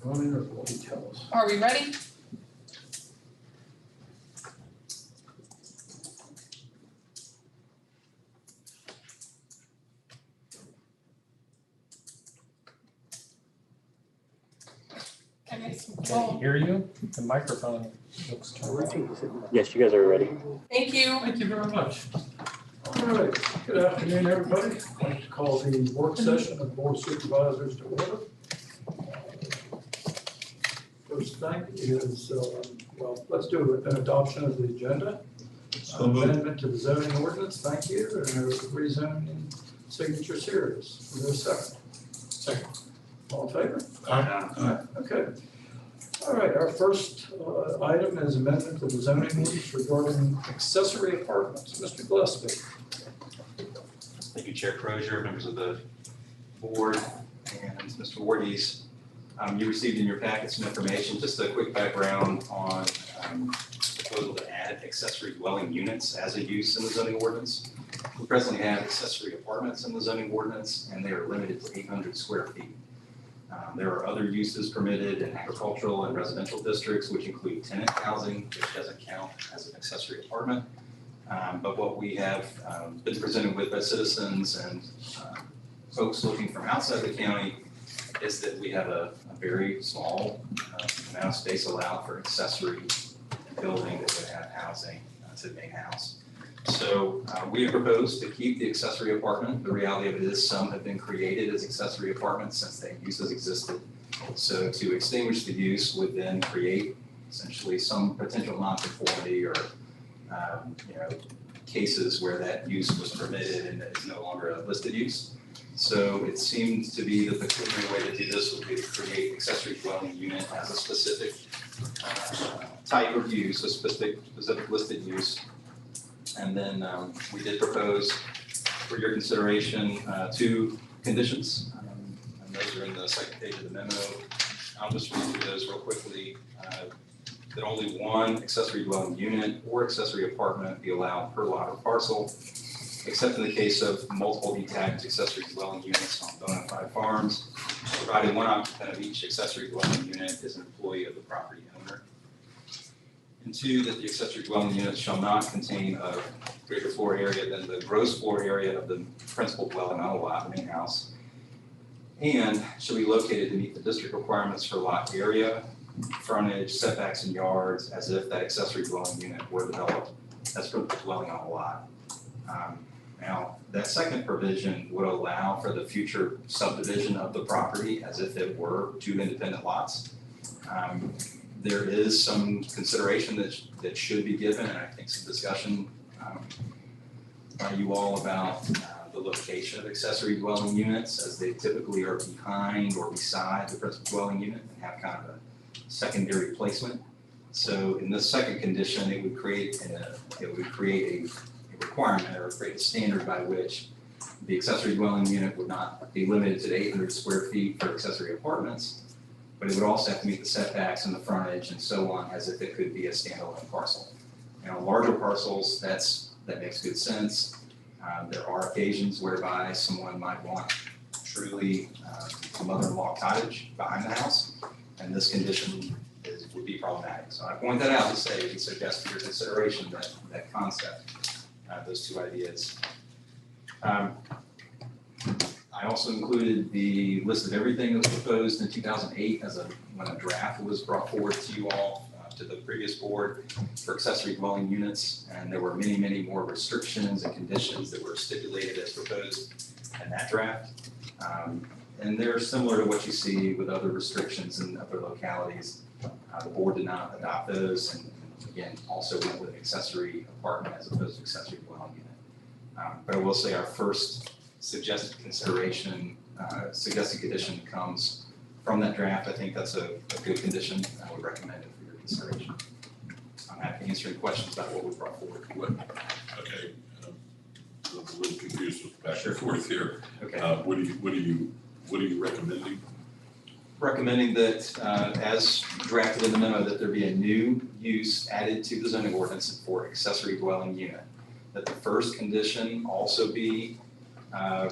running, or will he tell us? Are we ready? Can I hear you? The microphone looks turned on. Yes, you guys are ready. Thank you. Thank you very much. All right, good afternoon, everybody. I'd like to call the work session of Board of Supervisors to order. First thing is, well, let's do an adoption of the agenda. Amendment to the zoning ordinance, thank you, and rezoning signature series. Is there a second? Second. All in favor? Aye. Okay. All right, our first item is amendment to the zoning ordinance regarding accessory apartments. Mr. Gillespie. Thank you, Chair Crozier, members of the board, and Mr. Voorhees. You received in your packet some information, just a quick background on proposal to add accessory dwelling units as a use in the zoning ordinance. We presently have accessory apartments in the zoning ordinance, and they are limited to 800 square feet. There are other uses permitted in agricultural and residential districts, which include tenant housing, which doesn't count as an accessory apartment. But what we have been presented with by citizens and folks looking from outside the county is that we have a very small amount of space allowed for accessory building that would have housing to the main house. So we have proposed to keep the accessory apartment. The reality of it is some have been created as accessory apartments since the uses existed. So to extinguish the use would then create essentially some potential nonconformity or cases where that use was permitted and is no longer a listed use. So it seemed to be that the cleaner way to do this would be to create accessory dwelling unit as a specific type of use, a specific listed use. And then we did propose for your consideration 2 conditions. And those are in the second page of the memo. I'll just read through those real quickly. That only one accessory dwelling unit or accessory apartment be allowed per lot or parcel, except in the case of multiple detached accessory dwelling units on bona fide farms, provided one occupant of each accessory dwelling unit is an employee of the property owner. And 2, that the accessory dwelling unit shall not contain a greater floor area than the gross floor area of the principal dwelling on a lot, the main house, and shall be located to meet the district requirements for lot area, frontage, setbacks, and yards as if that accessory dwelling unit were developed as for the dwelling on a lot. Now, that second provision would allow for the future subdivision of the property as if it were 2 independent lots. There is some consideration that should be given, and I think some discussion by you all about the location of accessory dwelling units, as they typically are behind or beside the principal dwelling unit and have kind of a secondary placement. So in this second condition, it would create a requirement or create a standard by which the accessory dwelling unit would not be limited to 800 square feet for accessory apartments, but it would also have to meet the setbacks and the frontage and so on as if it could be a standalone parcel. Now, larger parcels, that makes good sense. There are occasions whereby someone might want truly a mother-in-law cottage behind the house, and this condition would be problematic. So I point that out to say, to suggest for your consideration that concept, those 2 ideas. I also included the list of everything that was proposed in 2008 when a draft was brought forward to you all, to the previous board for accessory dwelling units, and there were many, many more restrictions and conditions that were stipulated as proposed in that draft. And they're similar to what you see with other restrictions in other localities. The board did not adopt those, and again, also went with an accessory apartment as opposed to accessory dwelling unit. But I will say our first suggested consideration, suggested condition comes from that draft. I think that's a good condition. I would recommend it for your consideration. I'm happy to answer any questions about what we brought forward. Okay, I'm a little confused with back Sure. and forth here. Okay. What are you recommending? Recommending that, as drafted in the memo, that there be a new use added to the zoning ordinance for accessory dwelling unit. That the first condition also be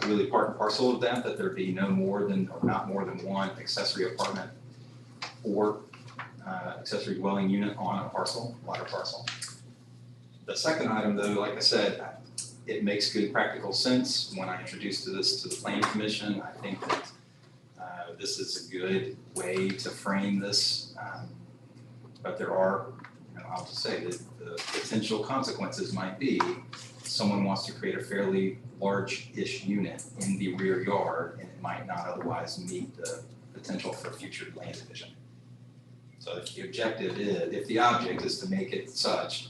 really part and parcel of that there be no more than, or not more than 1 accessory apartment or accessory dwelling unit on a parcel, water parcel. The second item, though, like I said, it makes good practical sense. When I introduced this to the planning commission, I think that this is a good way to frame this. But there are, I'll just say that the potential consequences might be someone wants to create a fairly large-ish unit in the rear yard, and it might not otherwise meet the potential for future land division. So if the objective is, if the object is to make it such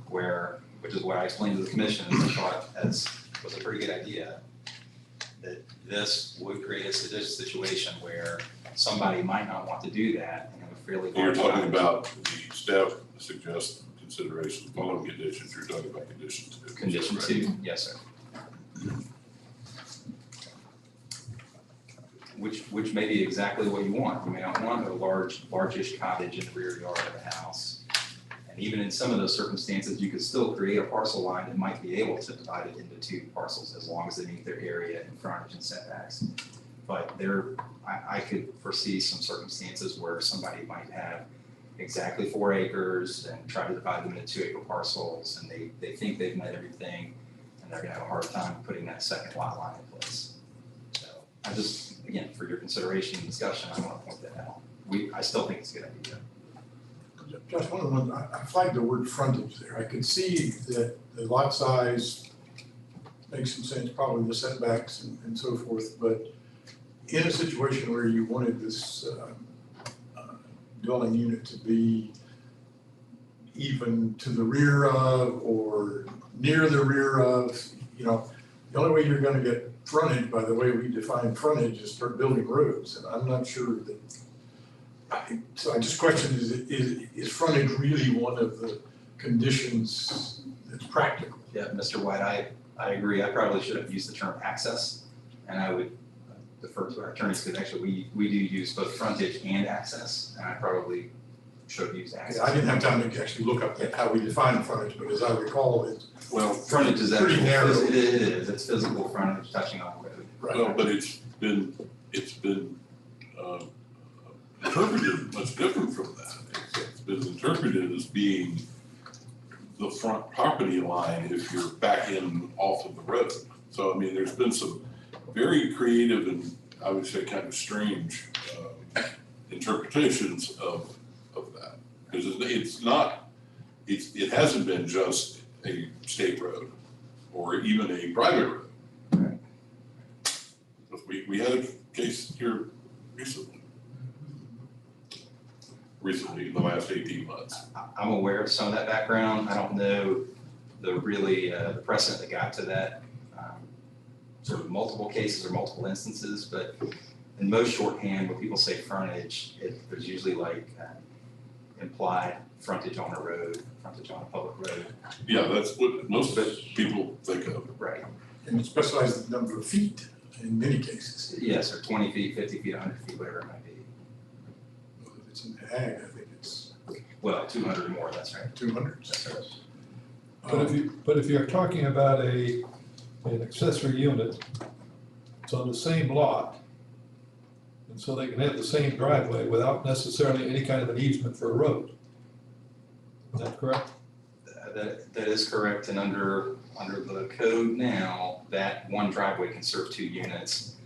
where, which is what I explained to the commission, and I thought was a pretty good idea, that this would create a situation where somebody might not want to do that and have a fairly large. You're talking about the staff suggests consideration following conditions, you're talking about condition 2. Condition right? 2, yes, sir. Which may be exactly what you want. You may not want a largish cottage in the rear yard of the house. And even in some of those circumstances, you could still create a parcel line that might be able to divide it into 2 parcels as long as they meet their area and frontage and setbacks. But I could foresee some circumstances where somebody might have exactly 4 acres and try to divide them into 2-acre parcels, and they think they've met everything, and they're gonna have a hard time putting that second lot line in place. So I just, again, for your consideration and discussion, I want to point that out. I still think it's a good idea. Josh, one of the ones, I flagged the word frontage there. I could see that the lot size makes some sense, probably the setbacks and so forth, but in a situation where you wanted this dwelling unit to be even to the rear of or near the rear of, the only way you're gonna get frontage, by the way we define frontage, is for building roads, and I'm not sure that. So I just question, is frontage really one of the conditions that's practical? Yeah, Mr. White, I agree. I probably should have used the term access, and I would defer to our attorneys, because actually we do use both frontage and access, and I probably should have used access. I didn't have time to actually look up how we define frontage, but as I recall, it's Well, Frontage is pretty actual, narrow. it is, it's physical frontage touching on the road. well, but it's been interpreted much different from that. It's been interpreted as being the front property line if you're back in off of the road. So, I mean, there's been some very creative and I would say kind of strange interpretations of that. Because it hasn't been just a state road or even a private road. Right. We had a case here recently in the last 18 months. I'm aware of some of that background. I don't know the precedent that got to that sort of multiple cases or multiple instances, but in most shorthand, when people say frontage, there's usually like implied frontage on a road, frontage on a public road. Yeah, that's what most people think of. Right. and it specifies the number of feet in many cases. Yes, or 20 feet, 50 feet, 100 feet, whatever it might be. If it's in ag, I think it's Well, 200 or more, that's right. 200. That's right. But if you're talking about an accessory unit, it's on the same lot, and so they can have the same driveway without necessarily any kind of an easement for a road. Is that correct? That is correct, and under the code now, that one driveway can serve 2 units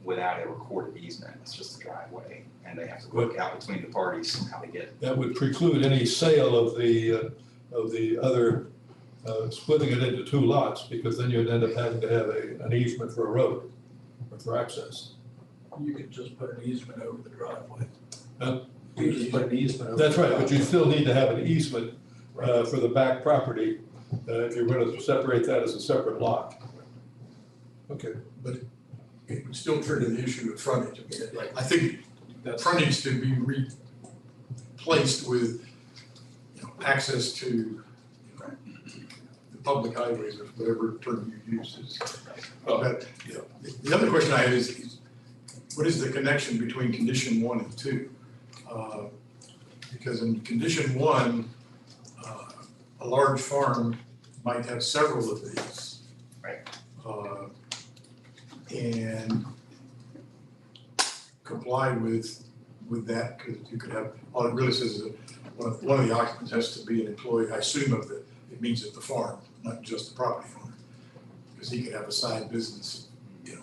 without a recorded easement. It's just a driveway, and they have to work out between the parties how to get. That would preclude any sale of the other, splitting it into 2 lots, because then you'd end up having to have an easement for a road or for access. You could just put an easement over the driveway. Huh? You could just put an easement over. That's the right, but you driveway. still need to have an easement for the back property if you're going to separate that as a separate lot. Okay. But it would still trigger the issue of frontage. I mean, like, I think that frontage to be replaced with, access to the public highways or whatever term you use is. But, the other question I had is what is the connection between condition 1 and 2? Because in condition 1, a large farm might have several of these. Right. And comply with with that, because you could have, all it really says is that one of the occupants has to be an employee, I assume of the, it means at the farm, not just the property owner. Because he could have a side business, you know,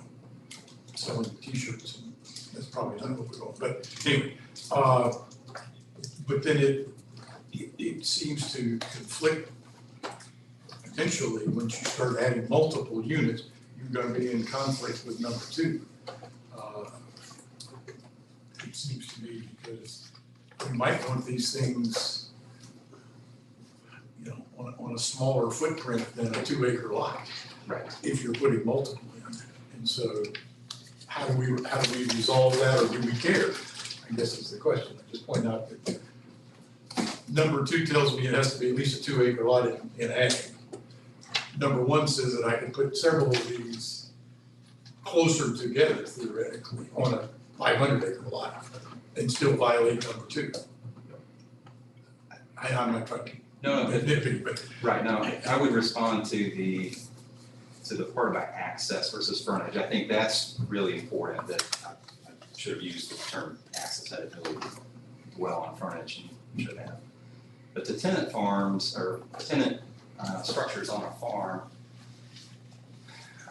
selling t-shirts, and that's probably not what we're going, but anyway, but then it seems to conflict potentially once you start adding multiple units, you're gonna be in conflict with number two. It seems to me because you might want these things, you know, on a smaller footprint than a 2-acre lot. Right. If you're putting multiple in. And so how do we resolve that, or do we care? I guess is the question. I just point out that number 2 tells me it has to be at least a 2-acre lot in ag. Number 1 says that I can put several of these closer together theoretically on a 500-acre lot and still violate number 2. I'm not trying to nitpick, but. Right, now, I would respond to the part about access versus frontage. I think that's really important, that I should have used the term access, I didn't really dwell on frontage, and should have. But the tenant farms, or tenant structures on a farm,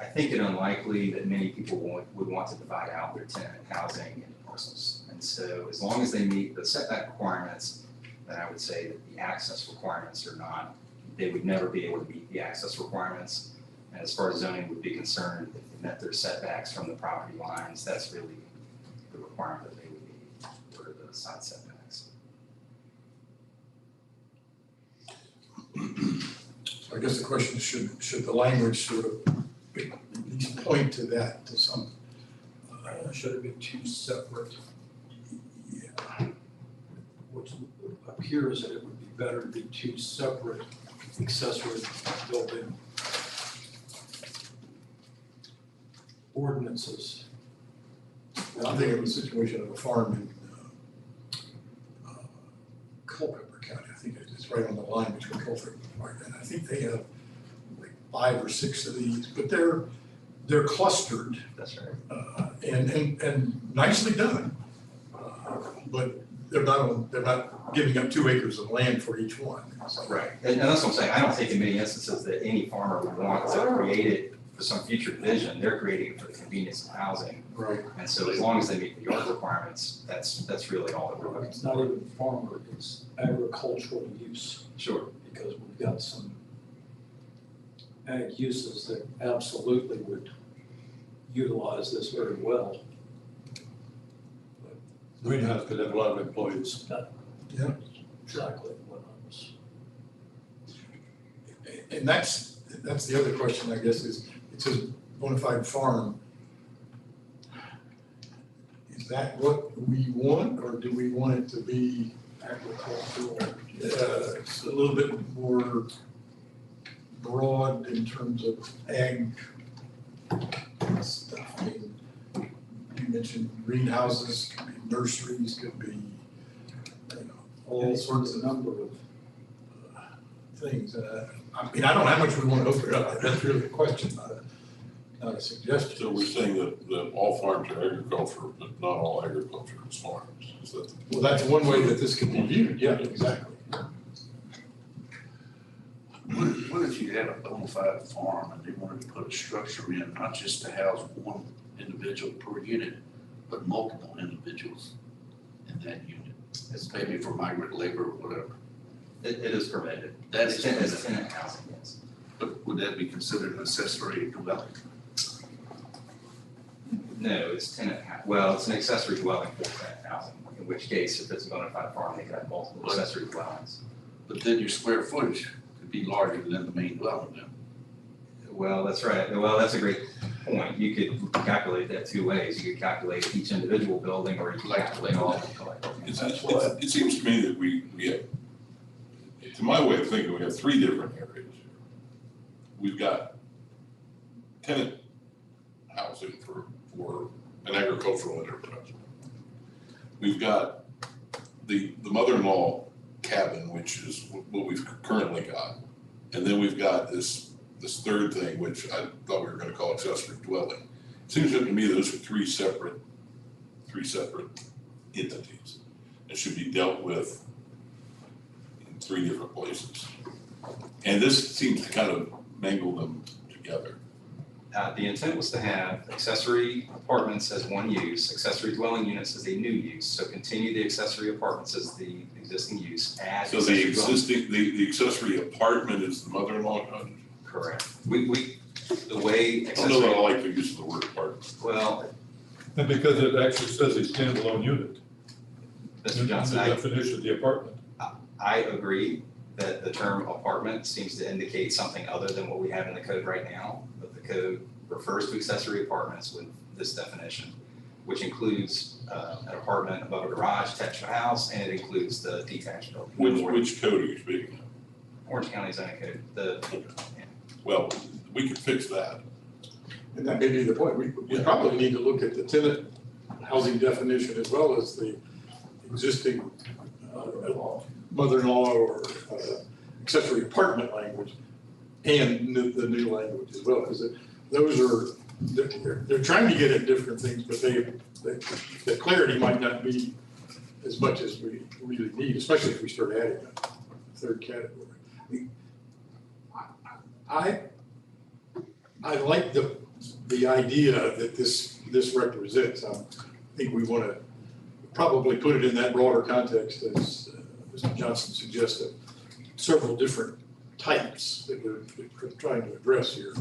I think it unlikely that many people would want to divide out their tenant housing into parcels. And so as long as they meet the setback requirements, then I would say that the access requirements are not, they would never be able to meet the access requirements. And as far as zoning would be concerned, if they met their setbacks from the property lines, that's really the requirement that they would need for the side setbacks. So I guess the question is, should the language sort of at least point to that, to some? Should it be 2 separate? Yeah. Which appears that it would be better to be 2 separate accessory building ordinances. I'm thinking of a situation of a farm in Culpeper County. I think it's right on the line between Culpeper and Martin. And I think they have like 5 or 6 of these, but they're clustered. That's right. And nicely done. But they're not giving up 2 acres of land for each one. So. Right, and that's what I'm saying, I don't think in many instances that any farmer would want to create it for some future vision. They're creating it for the convenience of housing. Right. And so as long as they meet the yard requirements, that's really all that we're looking It's not even farmer, it's agricultural use, for. Sure. because we've got some ag uses that absolutely would utilize this very well. Greenhouse could have a lot of employees. Yeah. Exactly what I was. And that's the other question, I guess, is it says bona fide farm. Is that what we want, or do we want it to be Agricultural. a little bit more broad in terms of ag stuff? I mean, you mentioned greenhouses, could be nurseries, could be, you know, all sorts of number of. things. I mean, I don't know how much we want to open it up. That's really a question, not a suggestion. So we're saying that all farms are agriculture, but not all agriculture is farms. Is that? Well, that's one way that this can be viewed. Yeah, exactly. What if you had a bona fide farm and they wanted to put a structure in, not just to house one individual per unit, but multiple individuals in that unit? It's maybe for migrant labor or whatever. It is permitted. That As is a permitted. tenant housing, yes. But would that be considered an accessory dwelling? No, it's well, it's an accessory dwelling for tenant housing, in which case, if it's a bona fide farm, they could have multiple accessory dwellings. But then your square footage could be larger than the main dwelling then. Well, that's right. Well, that's a great point. You could calculate that 2 ways. You could calculate each individual building, or you could calculate all of them collectively. It seems to me that we have, to my way of thinking, we have 3 different areas here. We've got tenant housing for an agricultural enterprise. We've got the mother-in-law cabin, which is what we've currently got. And then we've got this third thing, which I thought we were gonna call accessory dwelling. Seems to me those are three separate entities. It should be dealt with in 3 different places. And this seems to kind of mangle them together. The intent was to have accessory apartments as one use, accessory dwelling units as a new use. So continue the accessory apartments as the existing use, add. So the existing, the accessory apartment is the mother-in-law cottage? Correct. The way I don't know that I accessory, like the use of the word apartment. well, And because it actually says a standalone unit. Mr. Johnson, In the definition of the apartment. I agree that the term apartment seems to indicate something other than what we have in the code right now. But the code refers to accessory apartments with this definition, which includes an apartment above a garage attached to a house, and it includes the detached building. Which code are you speaking of? Orange County zoning code, Well, we could fix that. And that may be the point. We probably need to look at the tenant housing definition as well as the existing mother-in-law or accessory apartment language and the new language as well, because those are, they're trying to get at different things, but the clarity might not be as much as we really need, especially if we start adding a third category. I like the idea that this represents. I think we want to probably put it in that broader context as Mr. Johnson suggested, several different types that we're trying to address here.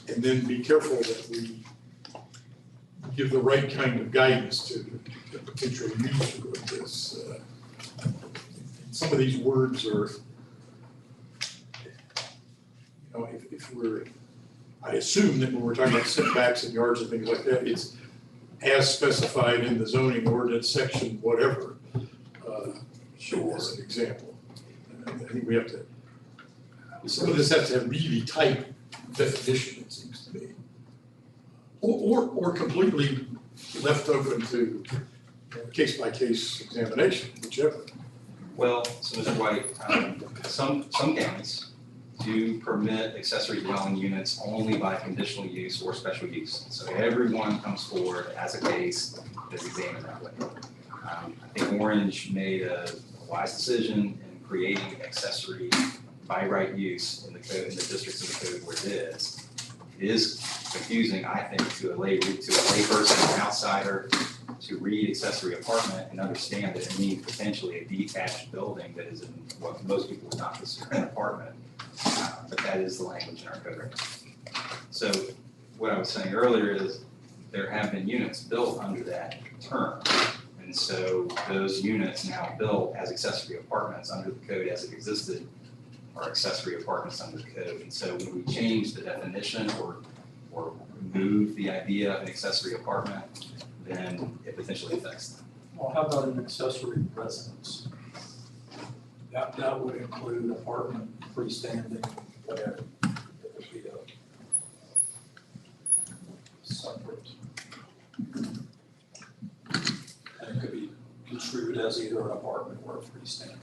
And then be careful that we give the right kind of guidance to the potential user of this. Some of these words are, if we're, I assume that when we're talking about setbacks and yards and things like that, it's as specified in the zoning ordinance section, whatever. Sure. As an example. I think we have to, some of this has to have really tight definition, it seems to me. Or completely left open to case-by-case examination, whichever. Well, so Mr. White, some counties do permit accessory dwelling units only by conditional use or special use. So everyone comes forward as a case that's examined that way. I think Orange made a wise decision in creating accessory by right use in the code, in the districts of the code where it is. It is confusing, I think, to a layperson, an outsider, to read accessory apartment and understand that it means potentially a detached building that is in what most people would not consider an apartment. But that is the language in our code right now. So what I was saying earlier is there have been units built under that term. And so those units now built as accessory apartments under the code as it existed are accessory apartments under the code. And so when we change the definition or remove the idea of an accessory apartment, then it potentially affects them. Well, how about an accessory residence? That would include apartment, freestanding, whatever. It would be a separate. And it could be construed as either an apartment or a freestanding.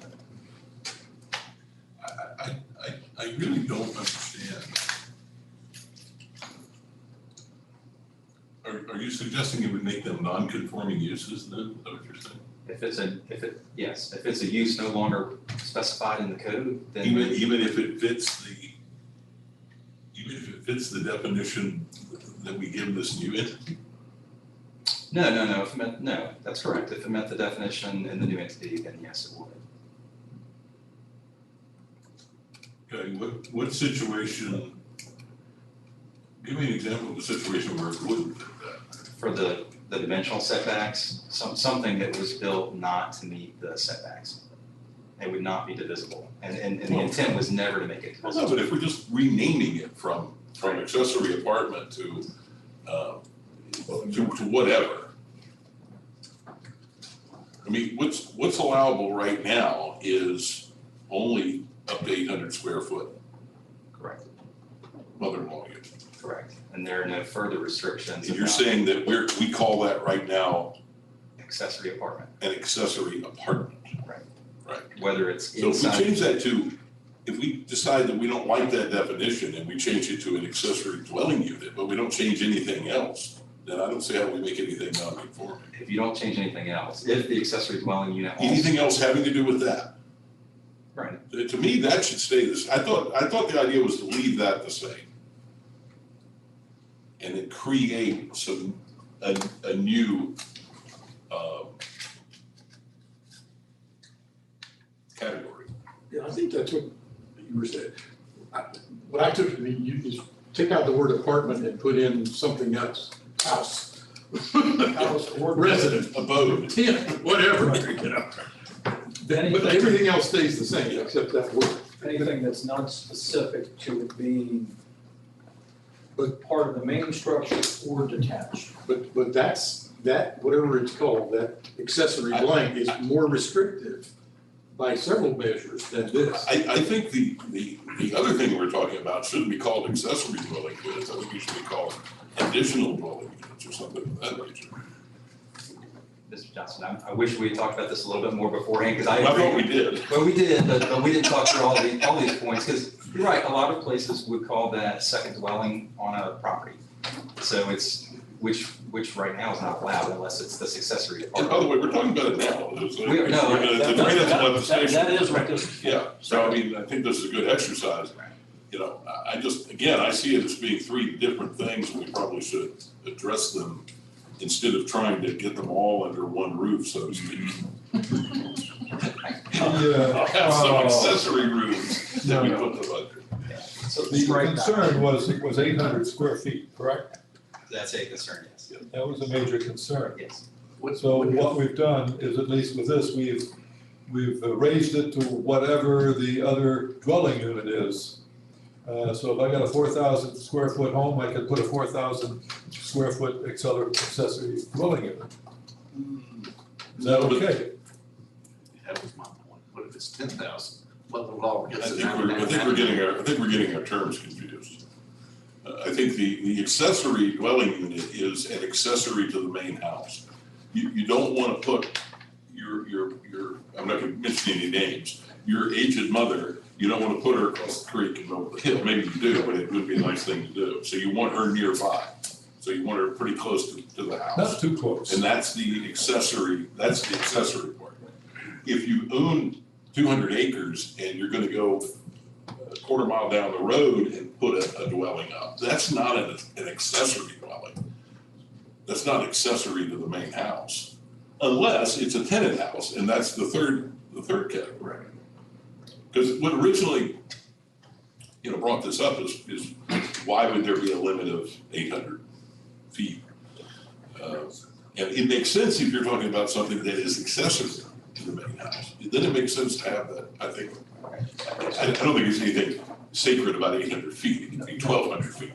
I really don't understand. Are you suggesting it would make them non-conforming uses then? Is that what you're saying? If it's a use no longer specified in the code, then Even if it fits the definition that we give this new entity? no, no, that's correct. If it met the definition in the new entity, then yes, it would. Okay, what situation, give me an example of a situation where it wouldn't fit that. For the dimensional setbacks, something that was built not to meet the setbacks. It would not be divisible. And the intent was never to make it Well, divisible. no, but if we're just renaming it from accessory apartment to whatever. I mean, what's allowable right now is only up to 800 square foot Correct, mother-in-law unit. correct. And there are no further restrictions. And you're about saying that we call that right now accessory apartment, an accessory apartment. whether it's So if we inside. change that to, if we decide that we don't like that definition and we change it to an accessory dwelling unit, but we don't change anything else, then I don't see how we make anything non-conforming. If you don't change anything else, if the accessory dwelling unit also. Anything else having to do with that? Right. To me, that should stay this, I thought the idea was to leave that the same. And then create a new, category. Yeah, I think that's what you were saying. What I took to mean, you just take out the word apartment and put in something else, house. House or Resident, Abode. tent, whatever, you know. But everything else stays the same except that word. anything that's not specific to it being But- part of the main structure or detached. But that's, that, whatever it's called, that accessory blank is more restrictive by several measures than this. I think the other thing we're talking about shouldn't be called accessory dwelling units, I think it should be called additional dwelling units or something of that nature. Mr. Johnson, I wish we had talked about this a little bit more beforehand, because I I agree. thought we did. Well, we did, but we didn't talk through all these points, because you're right, a lot of places would call that second dwelling on a property. So it's, which right now is not allowed unless it's this accessory And by apartment. the way, we're talking about it now. No, The transit legislation. That is what this. Yeah, so I mean, I think this is a good exercise. You know, I just, again, I see it as being three different things, and we probably should address them instead of trying to get them all under one roof, so to speak. Yeah. Have some accessory rooms that we put them under. So The concern was, it was 800 square feet, correct? that's a concern, yes. That was a major concern. Yes. So what we've done is, at least with this, we've raised it to whatever the other dwelling unit is. So if I got a 4,000 square foot home, I could put a 4,000 square foot accessory dwelling unit. Is that okay? That was my point. What if it's 10,000? What the law I gets it think we're getting our terms confused. I think the accessory dwelling unit is an accessory to the main house. You don't want to put your, I'm not going to mention any names, your aged mother, you don't want to put her across the creek and over the hill. Maybe you do, but it would be a nice thing to do. So you want her nearby. So you want her pretty close to the house. Not too close. And that's the accessory part. If you own 200 acres and you're gonna go a quarter mile down the road and put a dwelling up, that's not an accessory dwelling. That's not accessory to the main house, unless it's a tenant house, and that's the third category. Because what originally, brought this up is why would there be a limit of 800 feet? And it makes sense if you're talking about something that is accessory to the main house. Then it makes sense to have that, I think. I don't think there's anything sacred about 800 feet, it can be 1,200 feet.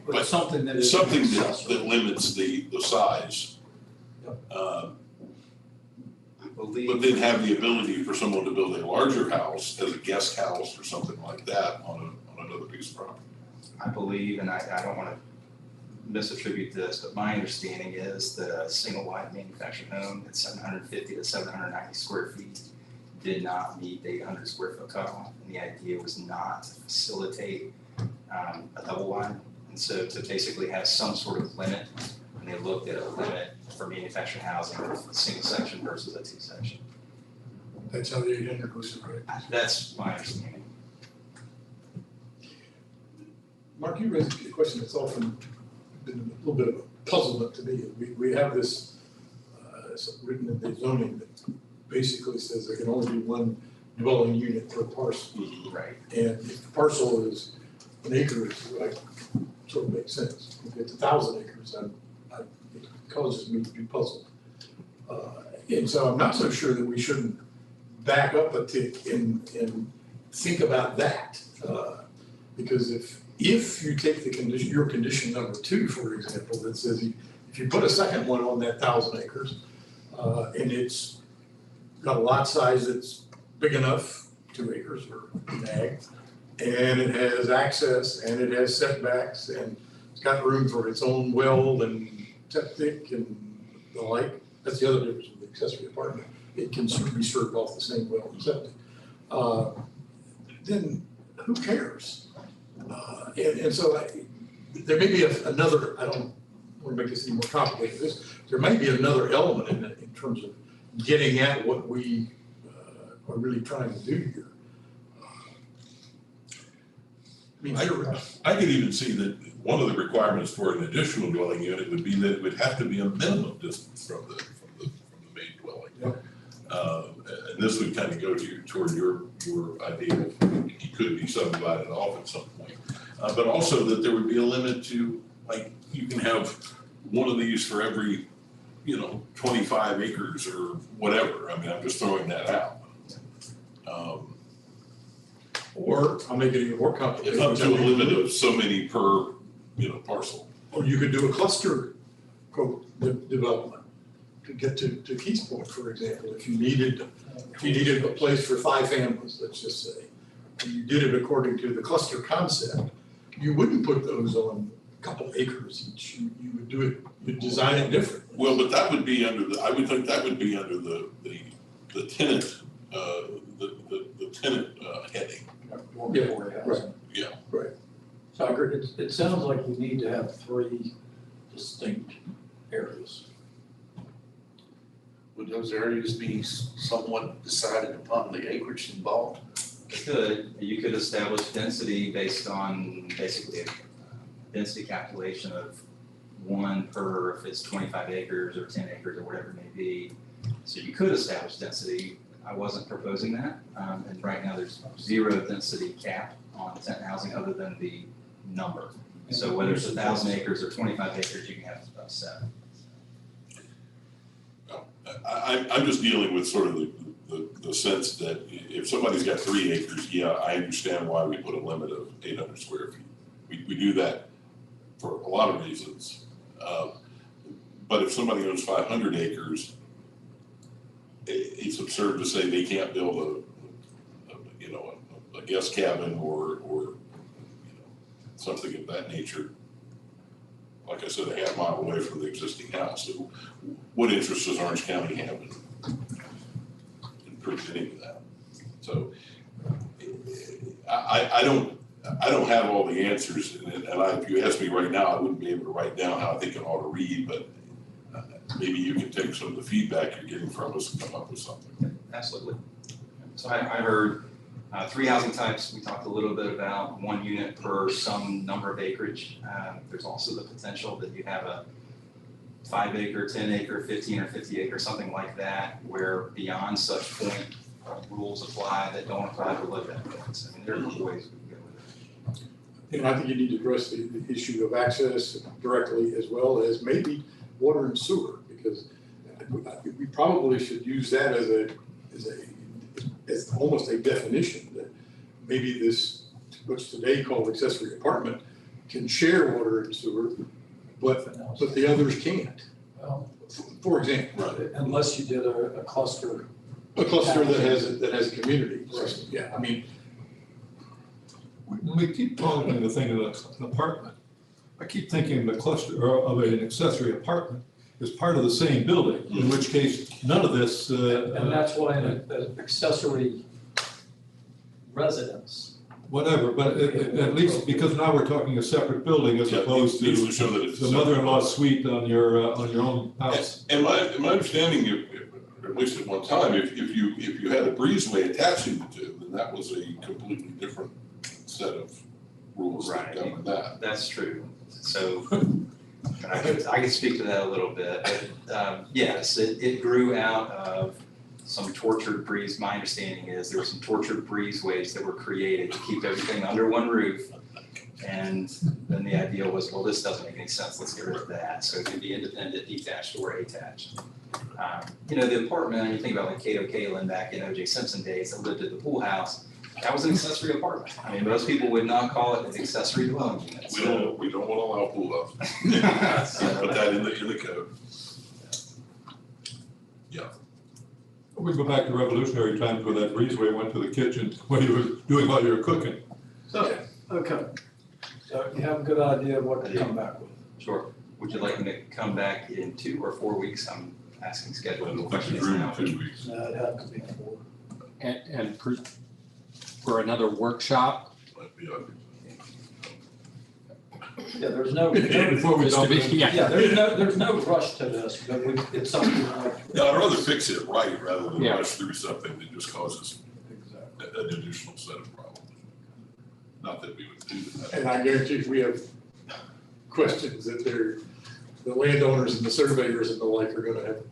But something that is. Something accessory. that limits the size. But then have the ability for someone to build a larger house as a guest house or something like that on another piece of property. I believe, and I don't want to misattribute this, but my understanding is that a single wide manufactured home at 750 to 790 square feet did not meet the 800 square foot cutoff. And the idea was not to facilitate a double wide. And so to basically have some sort of limit, and they looked at a limit for manufactured housing with a single section versus a two section. That's how the 800 was, right? That's my understanding. Mark, you raised a question that's often been a little bit of a puzzlement to me. We have this written in the zoning that basically says there can only be one dwelling unit per parcel. Right. And if the parcel is an acre, it sort of makes sense. If it's 1,000 acres, it causes me to be puzzled. And so I'm not so sure that we shouldn't back up a tick and think about that. Because if you take the condition, your condition number 2, for example, that says if you put a second one on that 1,000 acres, and it's got a lot size that's big enough, 2 acres or an ag, and it has access and it has setbacks and it's got room for its own well and septic and the like. That's the other difference with the accessory apartment. It can be served off the same well and septic. Then who cares? And so there may be another, I don't want to make this any more complicated. There may be another element in it in terms of getting at what we are really trying to do here. I mean, I could even see that one of the requirements for an additional dwelling unit would be that it would have to be a minimum distance from the main dwelling. Yep. And this would kind of go toward your idea of it could be subdivided off at some point. But also that there would be a limit to, like, you can have one of these for every, 25 acres or whatever. I mean, I'm just throwing that out. Or I'll make it even more complicated. Up to a limit of so many per, parcel. Or you could do a cluster development to get to Keith's point, for example. If you needed a place for 5 families, let's just say, and you did it according to the cluster concept, you wouldn't put those on a couple acres each. You would do it, you'd design it differently. Well, but that would be I would think that would be under the tenant, the tenant heading. Yeah. So it sounds like we need to have 3 distinct areas. Would those areas be somewhat decided upon the acreage involved? You could establish density based on basically a density calculation of 1 per, if it's 25 acres or 10 acres or whatever it may be. So you could establish density. I wasn't proposing that. And right now there's 0 density cap on tent housing other than the number. So whether it's 1,000 acres or 25 acres, you can have about 7. I'm just dealing with sort of the sense that if somebody's got 3 acres, yeah, I understand why we put a limit of 800 square feet. We do that for a lot of reasons. But if somebody owns 500 acres, it's absurd to say they can't build a guest cabin or something of that nature. Like I said, a half mile away from the existing house. So what interest does Orange County have in preventing that? So I don't have all the answers, and if you ask me right now, I wouldn't be able to write down how I think it ought to read, but maybe you can take some of the feedback you're getting from us and come up with something. Absolutely. So I heard 3 housing types. We talked a little bit about 1 unit per some number of acreage. There's also the potential that you have a 5 acre, 10 acre, 15 or 50 acre, something like that, where beyond such point, rules apply that don't apply to low-end points. I mean, there are ways we can go with it. And I think you need to address the issue of access directly as well as maybe water and sewer, because we probably should use that as almost a definition that maybe this, what's today called accessory apartment, can share water and sewer, but the others can't. Well, For example, right. Unless you did a cluster. a cluster that has a community system. Yeah, I mean, When we keep talking the thing of an apartment, I keep thinking the cluster of an accessory apartment is part of the same building, in which case none of this. And that's why an accessory residence. Whatever, but at least, because now we're talking a separate building as opposed to show that it's the mother-in-law suite on your own house. And my understanding, at least at one time, if you had a breezeway attaching the two, then that was a completely different set of rules that govern that. That's true. So I could speak to that a little bit. But, yes, it grew out of some tortured breeze. My understanding is there were some tortured breezeways that were created to keep everything under one roof. And then the idea was, well, this doesn't make any sense. Let's get rid of that. So it could be independent, detached, or attached. The apartment, you think about like Cato Kalin back in O.J. Simpson days that lived at the pool house. That was an accessory apartment. I mean, most people would not call it an accessory dwelling unit. We don't want to allow pool houses. Put that in the code. Yeah. We go back to revolutionary times where that breezeway went to the kitchen when you were doing all your cooking. So, okay. So you have a good idea of what to come back with. Sure. Would you like me to come back in 2 or 4 weeks? I'm asking scheduling Well, questions room now. 2 weeks. It has to be 4. And for another workshop, Might be ugly. Yeah, there's no, Before we Just to be, don't, yeah, there's no rush to this, but it's something like. Yeah, I'd rather fix it right rather than Yeah. rush through something that just causes an additional set of problems. Not that we would do that. and I guarantee if we have questions that the landowners and the surveyors and the like are gonna have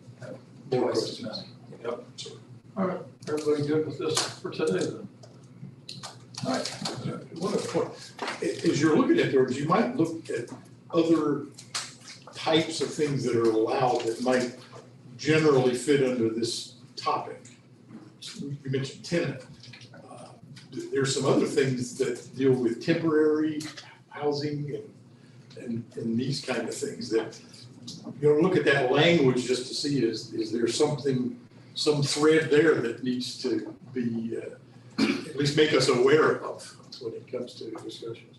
more Twice as questions. Yep. All right, everybody good with this for today then? All right. One other point, as you're looking at those, you might look at other types of things that are allowed that might generally fit under this topic. You mentioned tenant. There's some other things that deal with temporary housing and these kind of things that, you know, look at that language just to see is there something, some thread there that needs to be, at least make us aware of when it comes to discussions.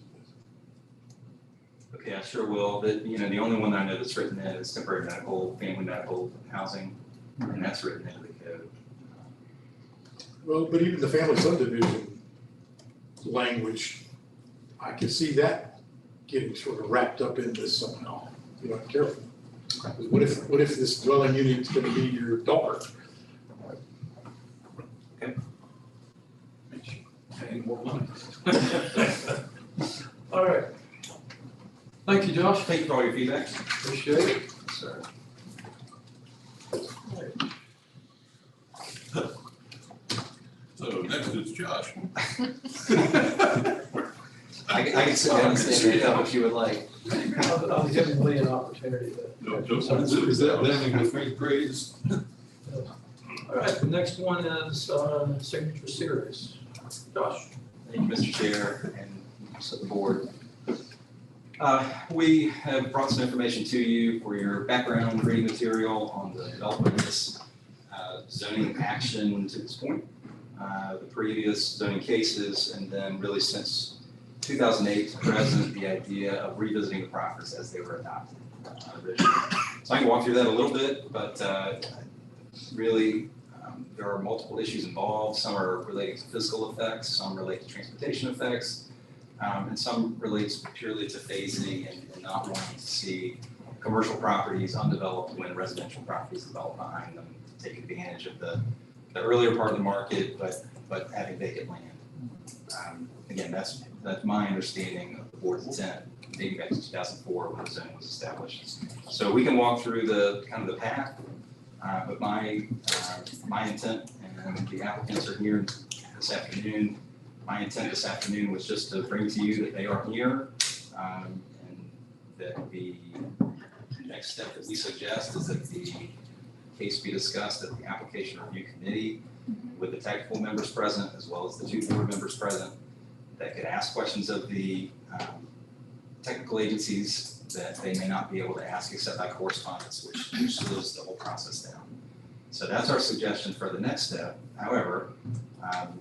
Okay, I sure will, but, you know, the only one that I know that's written in is temporary medical, family medical housing, and that's written into the code. Well, but even the family subdivision language, I can see that getting sort of wrapped up in this somehow, you know, careful. What if this dwelling unit's gonna be your daughter? Paying more money. All right. Thank you, Josh. Thank you for all your feedback. Appreciate it. Sir. So next is Josh. I can sit down and stand right up if you would like. I'll give Lee an opportunity to. Is that landing with faint praise? All right, the next one is signature series. Josh. Thank you, Mr. Chair, and members of the board. We have brought some information to you for your background reading material on the development of this zoning action to this point, the previous zoning cases, and then really since 2008 to present, the idea of revisiting the properties as they were adopted originally. So I can walk through that a little bit, but really there are multiple issues involved. Some are related to physical effects, some relate to transportation effects, and some relates purely to phasing and not wanting to see commercial properties undeveloped when residential properties develop behind them, to take advantage of the earlier part of the market, but having vacant land. Again, that's my understanding of the board's intent, dating back to 2004 when the zone was established. So we can walk through the kind of the path, but my intent, and the applicants are here this afternoon. My intent this afternoon was just to bring to you that they are here, and that the next step that we suggest is that the case be discussed at the application review committee with the technical members present, as well as the two board members present, that could ask questions of the technical agencies that they may not be able to ask except by correspondence, which slows the whole process down. So that's our suggestion for the next step. However,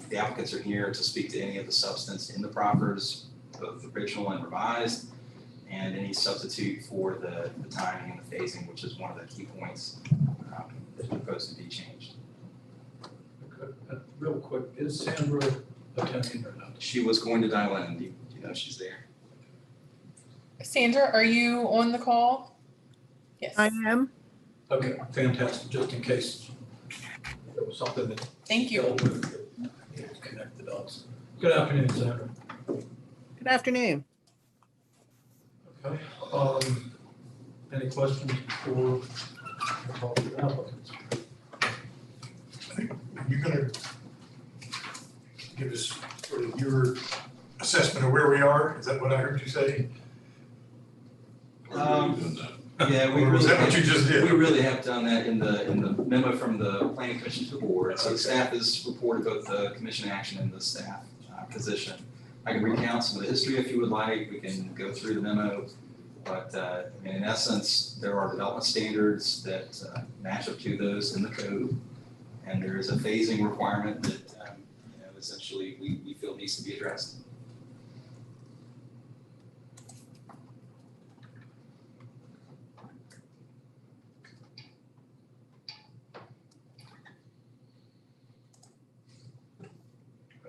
the applicants are here to speak to any of the substance in the proffers, both original and revised, and any substitute for the timing and the phasing, which is one of the key points that's proposed to be changed. Okay. Real quick, is Sandra attending or not? She was going to dial in. Do you know she's there? Sandra, are you on the call? Yes. I am. Okay, fantastic, just in case there was something that. Thank you. dealt with that needed to connect the dots. Good afternoon, Sandra. Good afternoon. Okay, any questions before we talk to the applicants? You're gonna give us sort of your assessment of where we are? Is that what I heard you say? Yeah, we Or was really that what you just did? We really have done that in the memo from the planning commission to the board. So the staff has reported both the commission action and the staff position. I can recount some of the history if you would like. We can go through the memo. But in essence, there are development standards that match up to those in the code. And there is a phasing requirement that essentially we feel needs to be addressed.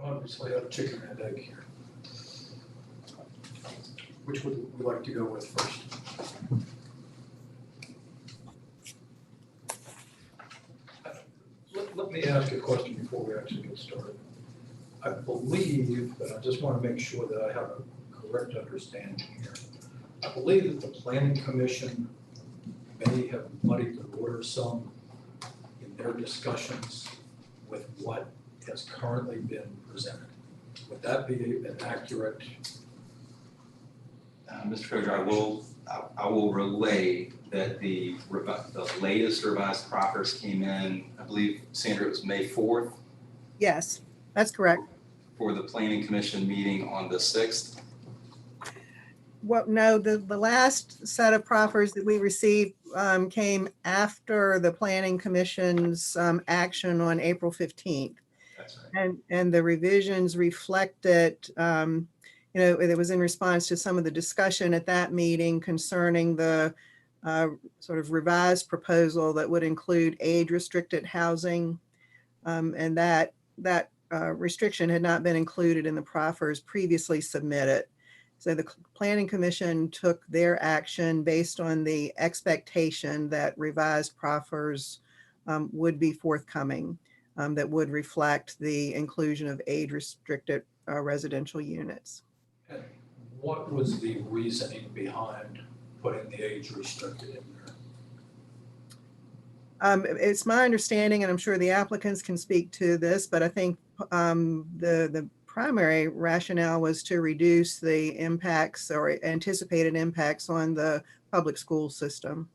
Obviously, I have a chicken and egg here. Which would we like to go with first? Let me ask a question before we actually get started. I believe, but I just want to make sure that I have a correct understanding here. I believe that the planning commission may have muddied the water some in their discussions with what has currently been presented. Would that be an accurate? Mr. Treasurer, I will relay that the latest revised proffers came in, I believe, Sandra, it was May 4th Yes, that's correct. for the planning commission meeting on the 6th. What, no, the last set of proffers that we received came after the planning commission's action on April 15th. That's right. And the revisions reflected, it was in response to some of the discussion at that meeting concerning the sort of revised proposal that would include age-restricted housing. And that restriction had not been included in the proffers previously submitted. So the Planning Commission took their action based on the expectation that revised proffers would be forthcoming, that would reflect the inclusion of age-restricted residential units. And what was the reasoning behind putting the age restricted in there? It's my understanding, and I'm sure the applicants can speak to this, but I think the primary rationale was to reduce the impacts or anticipated impacts on the public school system.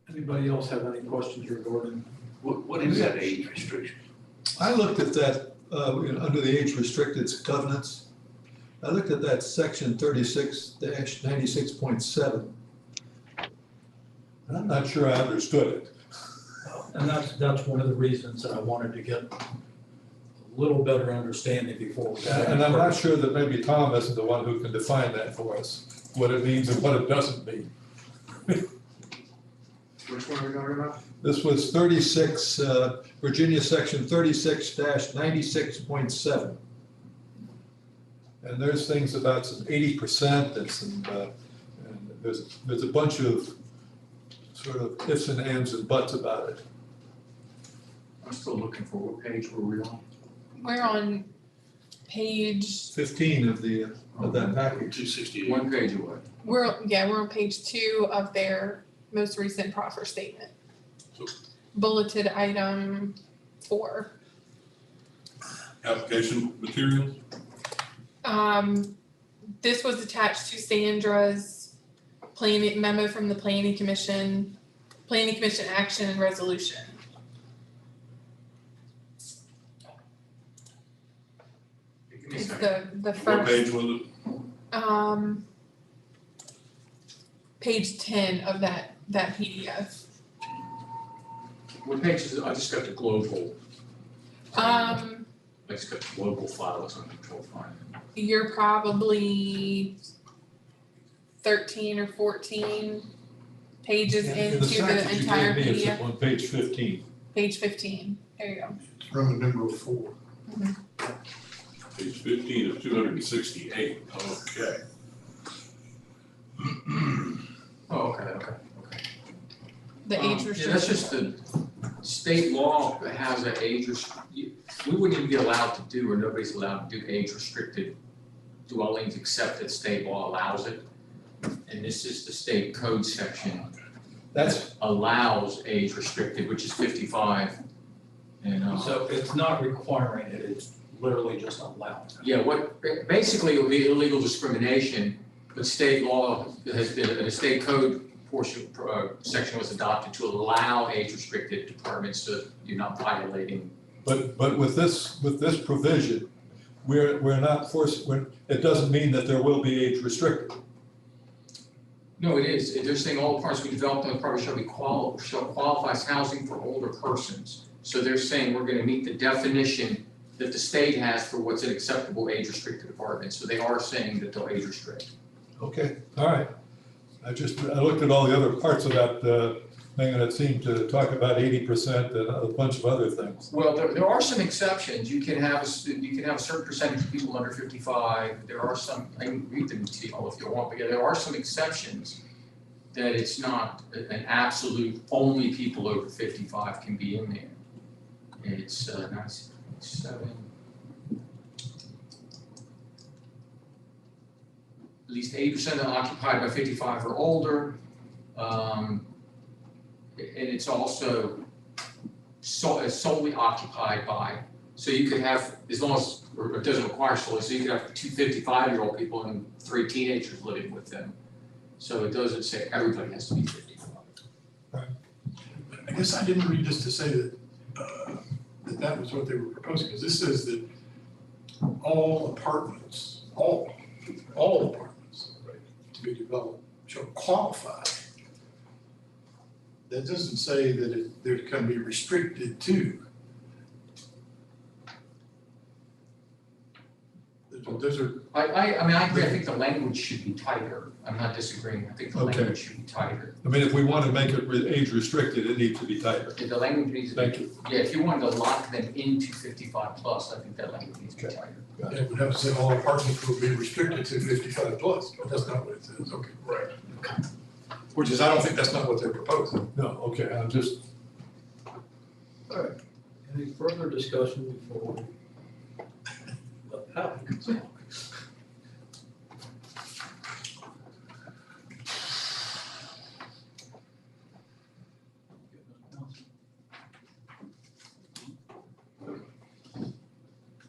Anybody else have any questions regarding? What is that age restriction? I looked at that, under the age restricted covenants. I looked at that section 36-96.7. And I'm not sure I understood it. And that's one of the reasons that I wanted to get a little better understanding before we. And I'm not sure that maybe Tom isn't the one who can define that for us, what it means and what it doesn't mean. Which one are we talking about? This was 36, Virginia section 36-96.7. And there's things about some 80% and some, and there's a bunch of sort of ifs and ands and buts about it. I'm still looking for what page were we on? We're on page, 15 of that package. 268. One page away. we're on page 2 of their most recent proffer statement. Bulleted item 4. Application materials? This was attached to Sandra's memo from the planning commission action and resolution. It's the What first, page was it? page 10 of that PDF. What page is it? I just got the global. I just got the global file, it's on control file. You're probably 13 or 14 pages into the entire It's PDF. on page 15. Page 15, there you go. It's Roman numeral 4. Page 15 of 268, okay. Oh, okay. The age Yeah, restriction. that's just the state law that has an age we wouldn't even be allowed to do, or nobody's allowed to do age restricted dwellings except that state law allows it. And this is the state code section that allows age restricted, which is 55. And So it's not requiring it, it's literally just allowing it. yeah, basically it would be illegal discrimination, but state law has been, a state code portion, section was adopted to allow age-restricted apartments so you're not violating. But with this provision, we're not forced, it doesn't mean that there will be age restricted. No, it is. They're saying all apartments we developed on the property shall qualify as housing for older persons. So they're saying we're gonna meet the definition that the state has for what's an acceptable age-restricted apartment. So they are saying that they'll age restrict. Okay, all right. I looked at all the other parts of that thing, and it seemed to talk about 80% and a bunch of other things. Well, there are some exceptions. You can have a certain percentage of people under 55. There are some, I can read them to you all if you want, but yeah, there are some exceptions that it's not an absolute, only people over 55 can be in there. It's 9.7. At least 80% are occupied by 55 or older. And it's also solely occupied by, so you could have, as long as, or it doesn't require solely, so you could have 2 55-year-old people and 3 teenagers living with them. So it doesn't say everybody has to be 55. I guess I didn't read this to say that, that was what they were proposing, because this says that all apartments, all apartments to be developed shall qualify. That doesn't say that they're going to be restricted to. Those are. I mean, I agree. I think the language should be tighter. I'm not disagreeing. I think the Okay. language should be tighter. I mean, if we want to make it age restricted, it needs to be tighter. The language needs to be. Thank you. Yeah, if you wanted to lock them into 55 plus, I think that language needs to be tighter. It would have to say all apartments will be restricted to 55 plus, but that's not what it says. Okay. Right. Which is, I don't think that's not what they're proposing. No, okay, I'm just, All right, any further discussion before we let the applicants talk?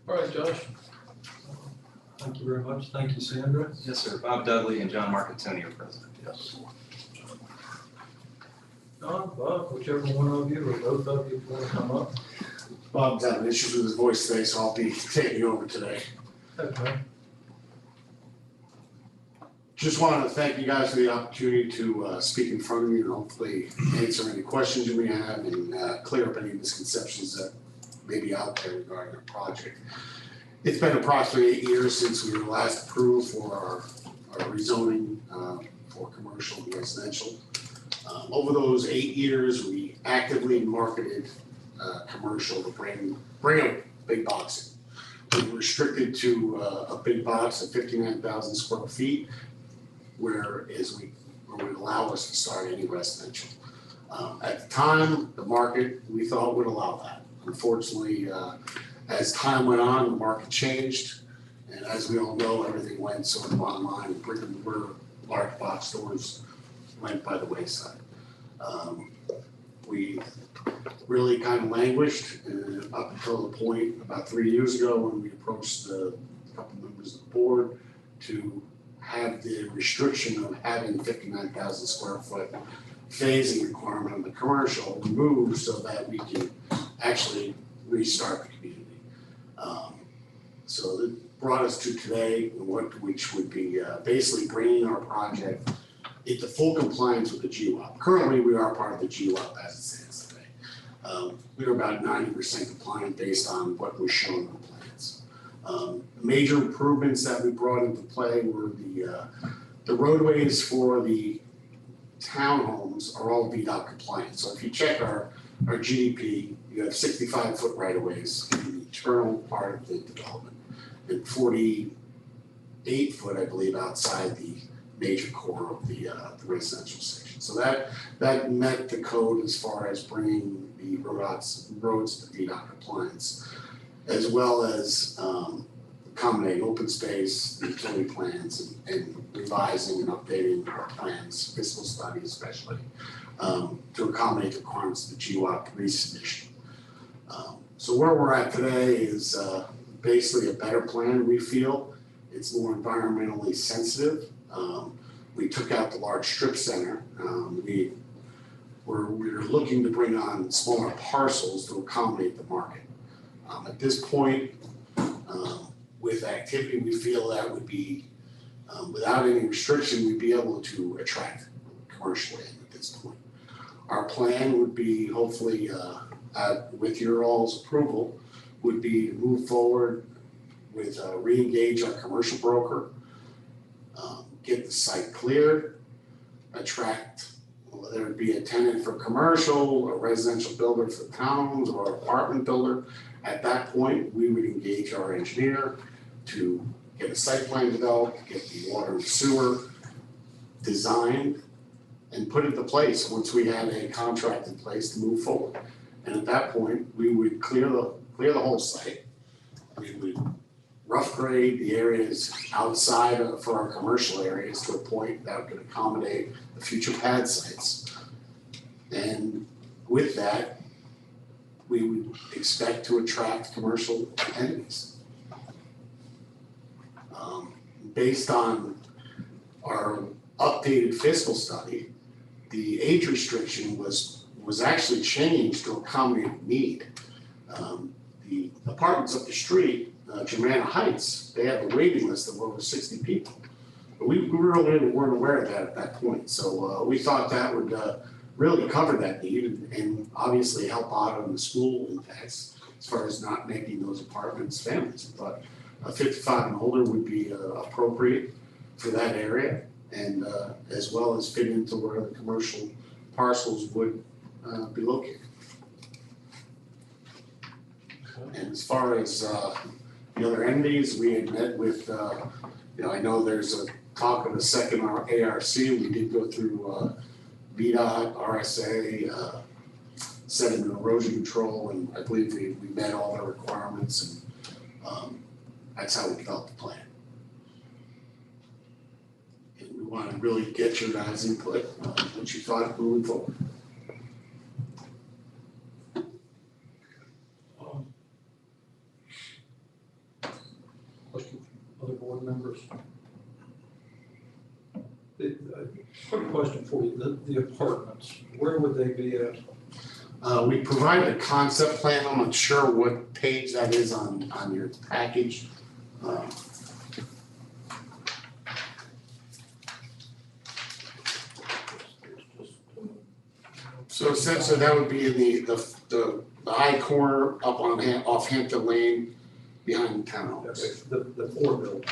All right, Josh. Thank you very much. Thank you, Sandra. Yes, sir. Bob Dudley and John Marcantoni are present. Yes. Don, Bob, whichever one of you or both of you want to come up. Bob's having issues with his voice today, so I'll be taking over today. Okay. Just wanted to thank you guys for the opportunity to speak in front of you and hopefully answer any questions you may have and clear up any misconceptions that may be out there regarding our project. It's been approximately 8 years since we were last approved for our rezoning for commercial and residential. Over those 8 years, we actively marketed commercial to bring a big box in. We were restricted to a big box of 59,000 square feet, where would allow us to start any residential. At the time, the market, we thought would allow that. Unfortunately, as time went on, the market changed, and as we all know, everything went sort of online. Brick and mortar large box stores went by the wayside. We really kind of languished up until the point about 3 years ago when we approached a couple members of the board to have the restriction of having 59,000 square foot phasing requirement on the commercial removed so that we can actually restart the community. So it brought us to today, which would be basically bringing our project into full compliance with the GWAP. Currently, we are part of the GWAP as it stands today. We are about 90% compliant based on what was shown in the plans. Major improvements that we brought into play were the roadways for the townhomes are all VDOT compliant. So if you check our GDP, you have 65-foot right-of-ways in the internal part of the development and 48-foot, I believe, outside the major core of the residential section. So that met the code as far as bringing the roads to VDOT compliance, as well as accommodating open space, utility plans, and revising and updating our plans, fiscal studies especially, to accommodate the requirements of the GWAP resubmission. So where we're at today is basically a better plan, we feel. It's more environmentally sensitive. We took out the large strip center. We're looking to bring on smaller parcels to accommodate the market. At this point, with activity, we feel that would be, without any restriction, we'd be able to attract commercial in at this point. Our plan would be, hopefully, with your all's approval, would be to move forward with re-engage our commercial broker, get the site cleared, attract whether it be a tenant for commercial, a residential builder for towns, or apartment builder. At that point, we would engage our engineer to get a site plan developed, get the water and sewer designed, and put into place once we had a contract in place to move forward. And at that point, we would clear the whole site. We would rough grade the areas outside for our commercial areas to a point that could accommodate the future pad sites. And with that, we would expect to attract commercial entities. Based on our updated fiscal study, the age restriction was actually changed to accommodate need. The apartments up the street, Germanna Heights, they have a waiting list of over 60 people. But we really weren't aware of that at that point. So we thought that would really cover that need and obviously help out on the school impacts as far as not making those apartments families. But 55 and older would be appropriate for that area, and as well as fit into where the commercial parcels would be located. And as far as the other entities, we had met with, I know there's a talk of a second ARC. We did go through VDOT, RSA, sediment erosion control, and I believe we met all the requirements, and that's how we developed the plan. And we want to really get your guys' input on what you thought moving forward. Question from other board members? Quick question for you, the apartments, where would they be at? We provided a concept plan. I'm not sure what page that is on your package. So essentially that would be in the high corner up on off Hampton Lane behind the townhomes. The four buildings.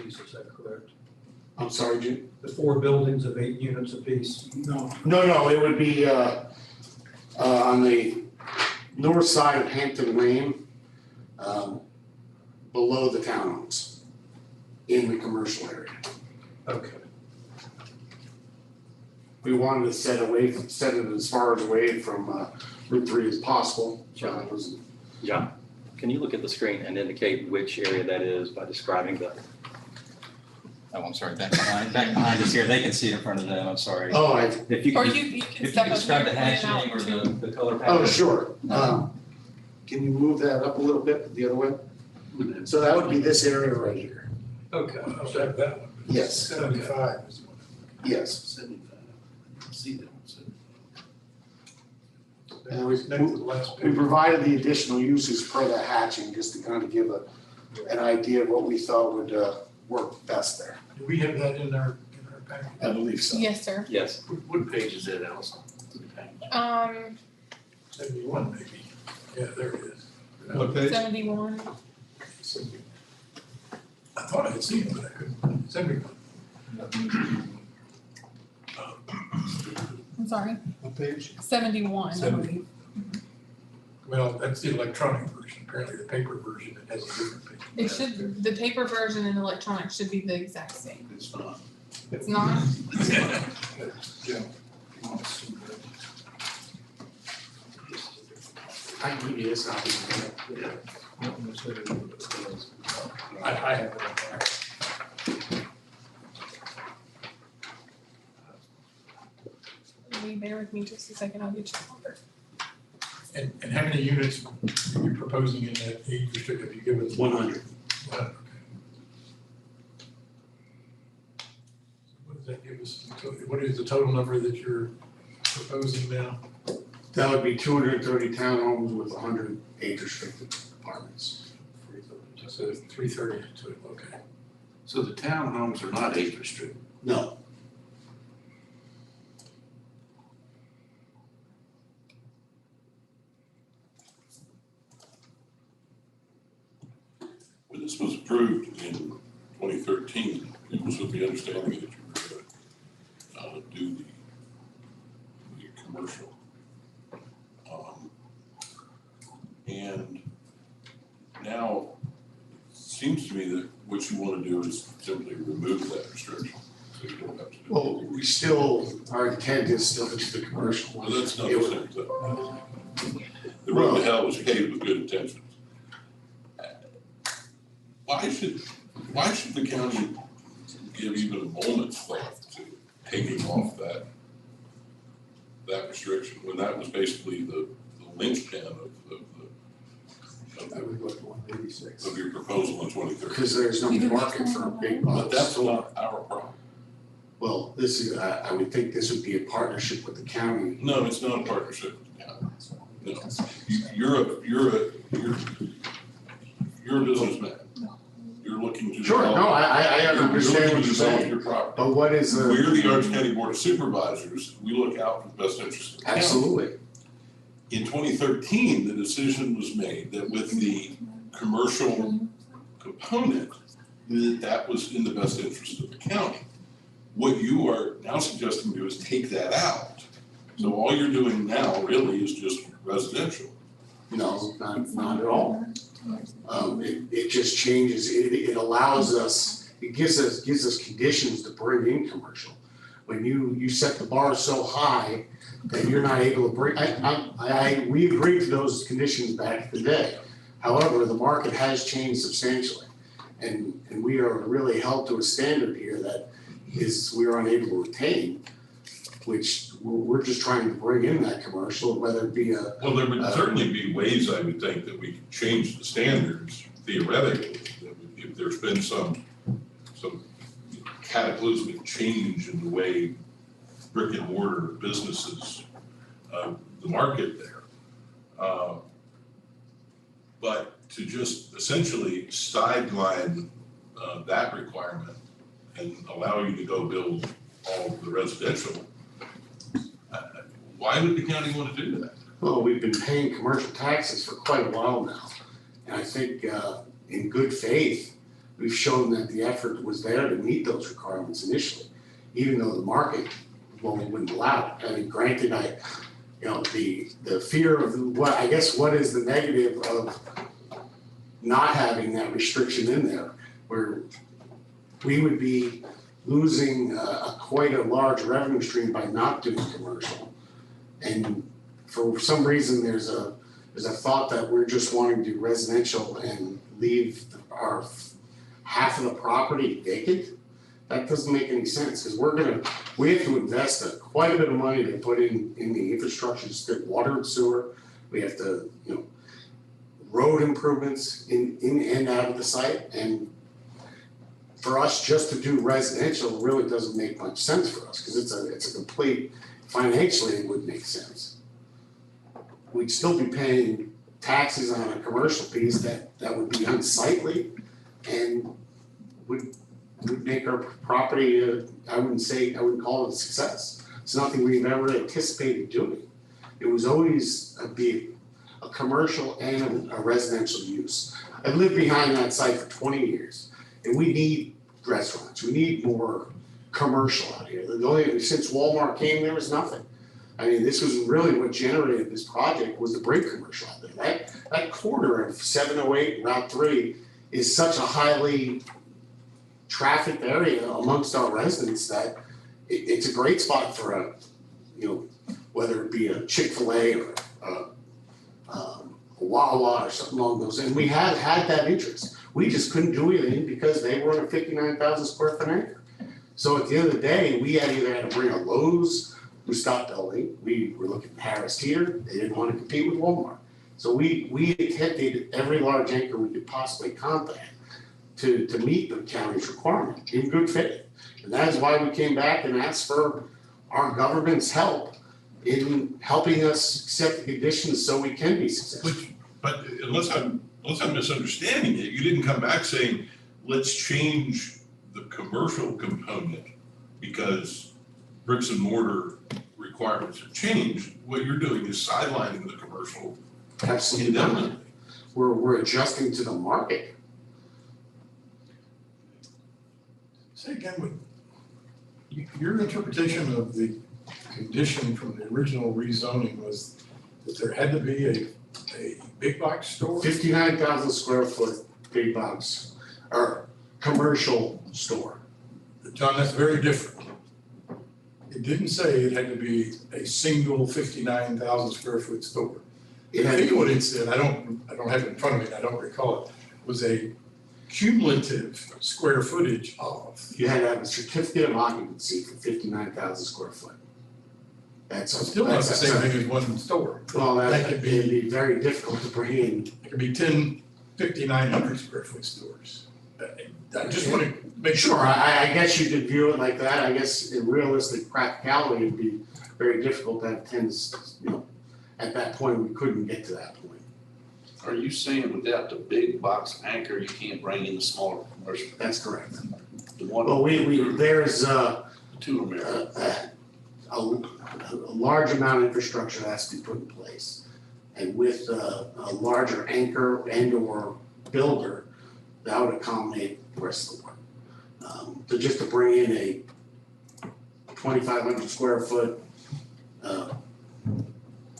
Is that correct? I'm sorry, Jim? The four buildings of 8 units apiece? No, it would be on the north side of Hampton Lane, below the townhomes, in the commercial area. Okay. We wanted to set it as far away from Route 3 as possible. John, can you look at the screen and indicate which area that is by describing the? Oh, I'm sorry, back behind us here. They can see it in front of them. I'm sorry. Oh, If you Or could, you can if you step could up describe here the and point it hatching or out. the color pattern. oh, sure. Can you move that up a little bit the other way? So that would be this area right here. Okay, I'll check that one. Yes. 75 is what. Yes. 75. See that one, And Next to the last we page. provided the additional uses per the hatching, just to kind of give an idea of what we thought would work best there. Do we have that in our package? I believe so. Yes, sir. Yes. What page is that, Allison? 71 maybe. Yeah, there it is. What page? 71. I thought I had seen it, but I couldn't. 71. I'm sorry. What page? 71, I 70. believe. Well, that's the electronic version. Apparently the paper version, it has a different page. It should, the paper version and electronic should be the exact same. It's not. It's not? Jim. I can give you this copy. I have it. Will you bear with me just a second? I'll get you a number. And how many units are you proposing in that age restrict? Have you given us? 100. Okay. What does that give us? What is the total number that you're proposing now? That would be 230 townhomes with 100 age restricted apartments. So 330 to it, okay. So the townhomes are not age restricted. No, When this was approved in 2013, it was with the understanding that you do the commercial. And now, it seems to me that what you want to do is simply remove that restriction, so you don't have to do it. Well, we still, our intent is still to do the commercial. Well, that's not It the would- same thing. The road to hell is paved with good intentions. Why should the county give even a moment's thought to taking off that restriction, when that was basically the linchpin I would go to 186. of your proposal in 2030? Because there's no market for a big box. But that's not our problem. Well, this is, I would think this would be a partnership with the county. No, it's not a partnership with the county. No. You're a businessman. You're looking to Sure, develop. no, I You're understand looking what to you're develop saying, your property. but what is the? We're the Orange County Board of Supervisors. We look out for the best interest of the county. Absolutely. In 2013, the decision was made that with the commercial component, that was in the best interest of the county. What you are now suggesting to do is take that out. So all you're doing now really is just residential. No, not at all. It just changes, it allows us, it gives us conditions to bring in commercial. When you set the bar so high that you're not able to bring, we agreed to those conditions back in the day. However, the market has changed substantially. And we are really held to a standard here that we are unable to attain, which we're just trying to bring in that commercial, whether it be a. Well, there would certainly be ways, I would think, that we could change the standards theoretically. If there's been some cataclysmic change in the way brick and mortar businesses, the market there. But to just essentially sideline that requirement and allow you to go build all of the residential, why would the county want to do that? Well, we've been paying commercial taxes for quite a while now. And I think in good faith, we've shown that the effort was there to meet those requirements initially, even though the market wouldn't allow it. I mean, granted, the fear of what is the negative of not having that restriction in there, where we would be losing quite a large revenue stream by not doing commercial. And for some reason, there's a thought that we're just wanting to do residential and leave our half of the property vacant. That doesn't make any sense, because we have to invest quite a bit of money to put in the infrastructure, just get water and sewer. We have to, road improvements in and out of the site. And for us just to do residential really doesn't make much sense for us, because it's a complete, financially it would make sense. We'd still be paying taxes on a commercial piece that would be unsightly and would make our property, I wouldn't call it a success. It's nothing we've ever anticipated doing. It was always be a commercial and a residential use. I've lived behind that site for 20 years, and we need restaurants. We need more commercial out here. Since Walmart came, there was nothing. I mean, this was really what generated this project, was the brake commercial out there. That corner of 708 and Route 3 is such a highly trafficked area amongst our residents that it's a great spot for whether it be a Chick-fil-A or a Wawa or something along those. And we had that interest. We just couldn't do anything because they were in a 59,000 square foot acre. So at the end of the day, we either had to bring a Lowe's, who stopped building. We were looking at Harris Teeter. They didn't want to compete with Walmart. So we attempted every large anchor we could possibly contact to meet the county's requirement in good faith. And that is why we came back and asked for our government's help in helping us set the conditions so we can be successful. But unless I'm misunderstanding it, you didn't come back saying, let's change the commercial component because bricks and mortar requirements have changed. What you're doing is sidelining the commercial indefinitely. Absolutely. We're adjusting to the market. Say again, Your interpretation of the condition from the original rezoning was that there had to be a big box store? 59,000 square foot big box or commercial store. John, that's very different. It didn't say it had to be a single 59,000 square foot store. It I had think to what be- it said, I don't have it in front of me, and I don't recall it, was a cumulative square footage of. You had to have a certificate of occupancy for 59,000 square foot. That's So still not the that's- same thing as one store. Well, That that could could be- be very difficult to bring in. It could be 10, 5,900 square foot stores. I just want to make Sure, sure. I guess you could view it like that. I guess in realistic practicality, it'd be very difficult to have 10, at that point, we couldn't get to that point. Are you saying without the big box anchor, you can't bring in the smaller commercial? That's correct. The one. Well, there's The two of them are. a large amount of infrastructure that has to be put in place. And with a larger anchor and or builder, that would accommodate the rest of the work. To bring in a 2,500 square foot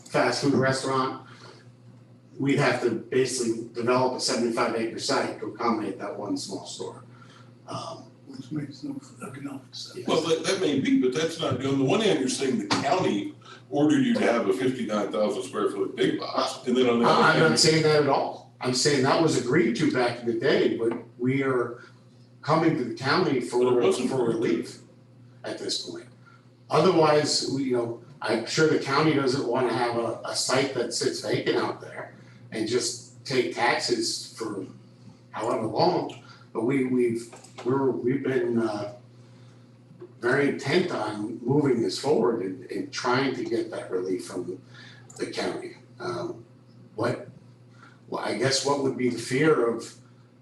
fast food restaurant, we'd have to basically develop a 75-acre site to accommodate that one small store. Which makes no economic sense. Well, that may be, but that's not, on the one hand, you're saying the county ordered you to have a 59,000 square foot big box, and then on the other I'm hand. not saying that at all. I'm saying that was agreed to back in the day, but we are coming to the county But it wasn't for relief at this point. Otherwise, I'm sure the county doesn't want to have a site that sits vacant out there and just take taxes for however long. But we've been very intent on moving this forward and trying to get that relief from the county. Well, I guess what would be the fear of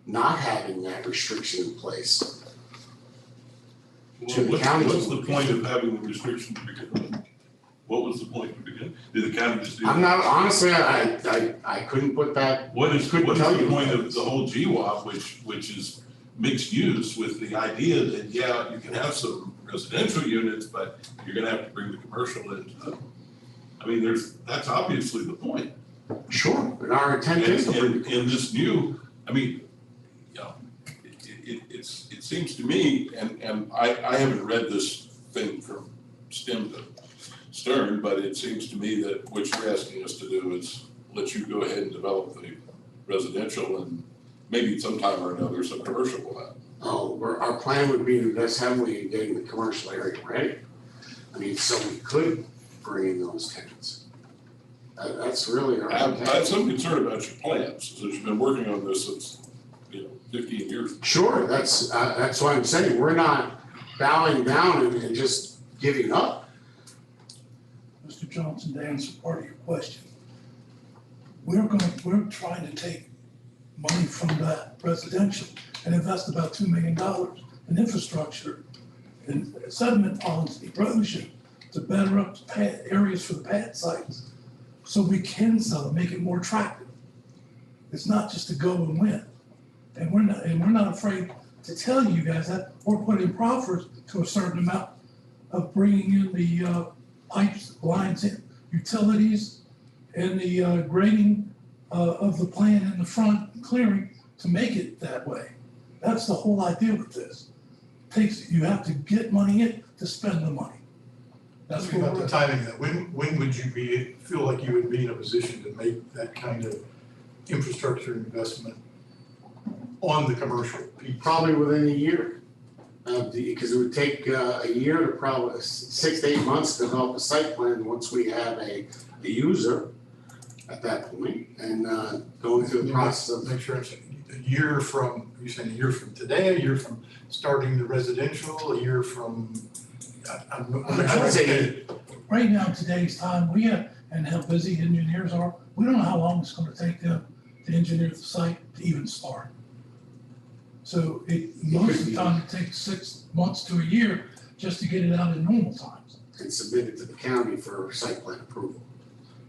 not having that restriction in place? To the county. What's the point of having the restriction to begin with? What was the point to begin? Did the county just do? I'm not, honestly, I couldn't put that. What is couldn't tell the you. point of the whole GWAP, which is mixed use with the idea that, yeah, you can have some residential units, but you're gonna have to bring the commercial into them. I mean, that's obviously the point. Sure, and our intent is to bring. And this new, I mean, you know, it seems to me, and I haven't read this thing from stem to stern, but it seems to me that what you're asking us to do is let you go ahead and develop the residential and maybe sometime or another some commercial will happen. Oh, our plan would be to invest heavily in getting the commercial area ready. I mean, so we could bring in those tenants. That's really our I have intent. some concern about your plans, since you've been working on this since, 15 years. Sure, that's why I'm saying, we're not bowing down and just giving up. Mr. Johnson, to answer part of your question, we're trying to take money from that residential and invest about $2 million in infrastructure and sediment ponds, erosion, to better up areas for the pad sites, so we can sell it, make it more attractive. It's not just to go and win. And we're not afraid to tell you guys that we're putting proffers to a certain amount of bringing in the pipes, lines in, utilities, and the grading of the plan in the front, clearing to make it that way. That's the whole idea with this. You have to get money in to spend the money. That's Asking what about the timing of that, when would you feel like you would be in a position to make that kind of infrastructure investment on the commercial piece? Probably within a year. Because it would take a year to probably 6 to 8 months to develop a site plan once we have a user at that point, and going through the process of. Make sure I'm saying, a year from, you're saying a year from today, a year from starting the residential, a year from, I would say, right now, in today's time, and how busy engineers are, we don't know how long it's gonna take them to engineer the site to even start. So most of the time, it takes 6 months to a year just to get it out in normal times. and submit it to the county for site plan approval.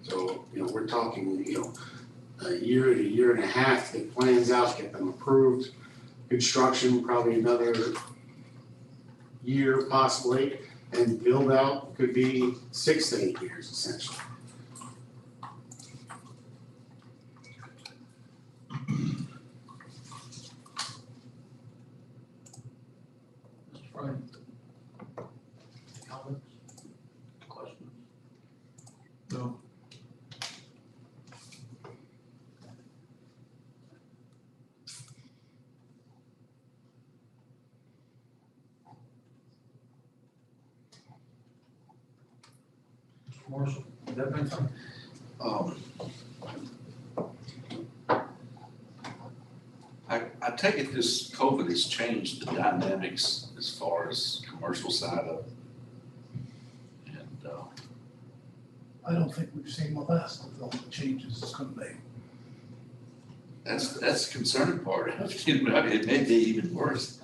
So, we're talking, a year to a year and a half to get plans out, get them approved. Construction, probably another year possibly. and build out could be 6 to 8 years essentially. Mr. Frank? Comments? Questions? No. Marshall, that been something? I take it this COVID has changed the dynamics as far as commercial side of it. And, I don't think we've seen the last of all the changes it's gonna make. that's the concerning part. It may be even worse.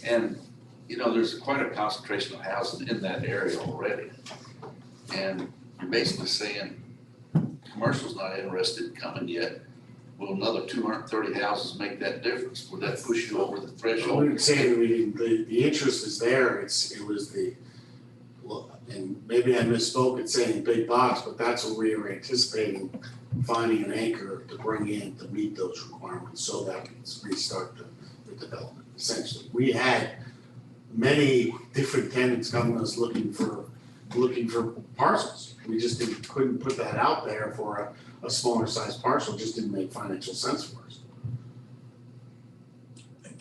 And, you know, there's quite a concentration of housing in that area already. And you're basically saying, commercial's not interested in coming yet. Will another 230 houses make that difference? Will that push you over the I threshold? wouldn't say the interest is there, it was well, and maybe I misspoke at saying big box, but that's what we were anticipating, finding an anchor to bring in to meet those requirements so that we can restart the development. Essentially, we had many different tenants coming to us looking for parcels. We just couldn't put that out there for a smaller sized parcel, just didn't make financial sense for us.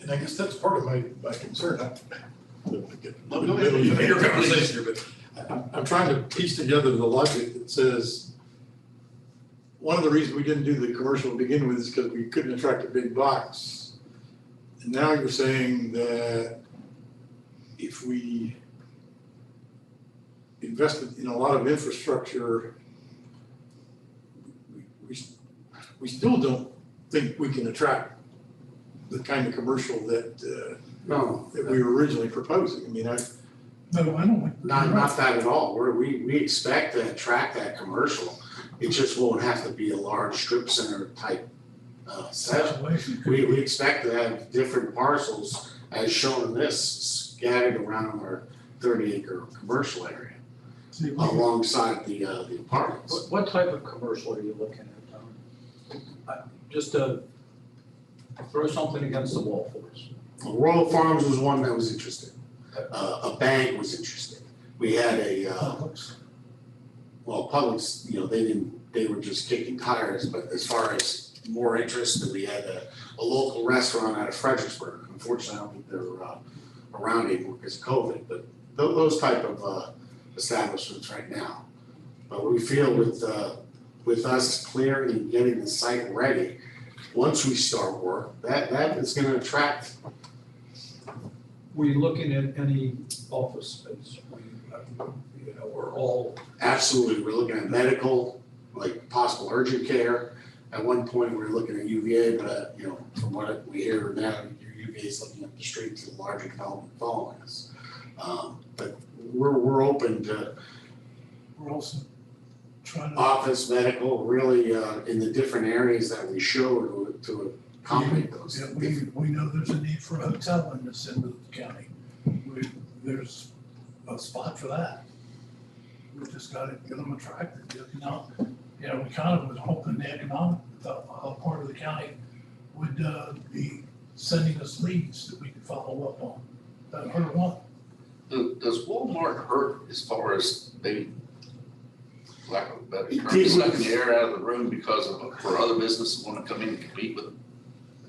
And I guess that's part of my concern. No, go ahead. Your conversation here, but I'm trying to piece together the logic that says, one of the reasons we didn't do the commercial to begin with is because we couldn't attract a big box. And now you're saying that if we invested in a lot of infrastructure, we still don't think we can attract the kind of commercial that we were originally proposing. I mean, No, I don't think. Not that at all. We expect to attract that commercial. It just won't have to be a large strip center type setup. We expect to have different parcels as shown in this scattered around our 30-acre commercial area alongside the apartments. What type of commercial are you looking at, Tom? Just to throw something against the wall for us. Royal Farms was one that was interested. A bank was interested. We had Publix, you know, they were just kicking tires, but as far as more interest, we had a local restaurant out of Fredericksburg. Unfortunately, I don't think they're around anymore because of COVID, but those type of establishments right now. But we feel with us clearing and getting the site ready, once we start work, that is gonna attract. Were you looking at any office space? We're all. Absolutely, we're looking at medical, like possible urgent care. At one point, we were looking at UVA, but you know, from what we hear now, your UVA is looking up the street to the larger development following us. But we're open to. We're also trying to. Office, medical, really in the different areas that we show to accommodate those. Yeah, we know there's a need for a hotel in this end of the county. There's a spot for that. We just gotta get them attracted, you know. You know, we kind of was hoping the economic part of the county would be sending us leads that we could follow up on. That hurt one. Does Walmart hurt as far as maybe, lack of a better term, sucking the air out of the room because for other businesses want to come in and compete with them?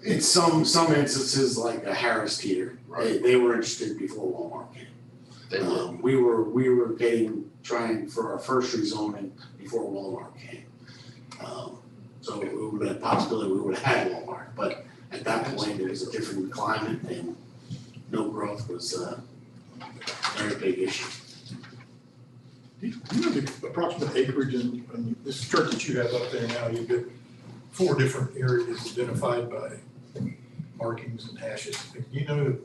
In some instances, like a Harris Teeter, they were interested before Walmart came. They were. We were trying for our first rezoning before Walmart came. So it would have been a possibility we would have had Walmart, but at that point, it was a different climate and no growth was a very big issue. Do you know the approximate acreage in this chart that you have up there now? You've got 4 different areas identified by markings and hashes. Do you know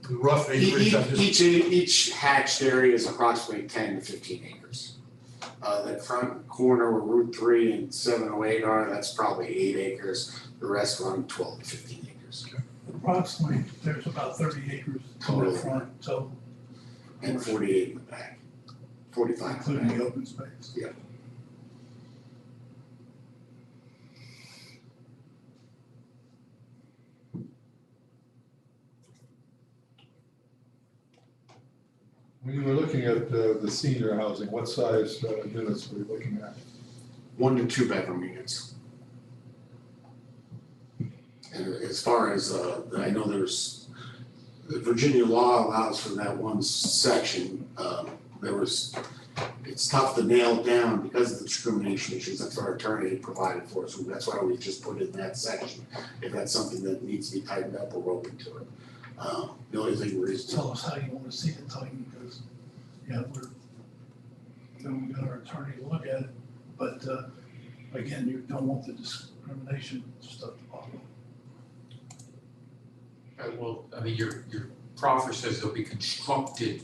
the rough acreage? Each hatched area is approximately 10 to 15 acres. That front corner where Route 3 and 708 are, that's probably 8 acres. The rest run 12 to 15 acres. Approximately, there's about 30 acres in the front, so. And 48 in the back. 45. including the open space. Yeah. When you were looking at the senior housing, what size units were you looking at? 1 to 2 bedroom units. And as far as, I know there's, the Virginia law allows for that one section, it's tough to nail down because of the discrimination issues. That's what our attorney provided for us. So that's why we just put it in that section. If that's something that needs to be tightened up, we're open to it. The only thing is. Tell us how you want to see it tightened, because, yeah, then we got our attorney to look at it, but, again, you don't want the discrimination stuff to pop up. Well, I mean, your proffer says they'll be constructed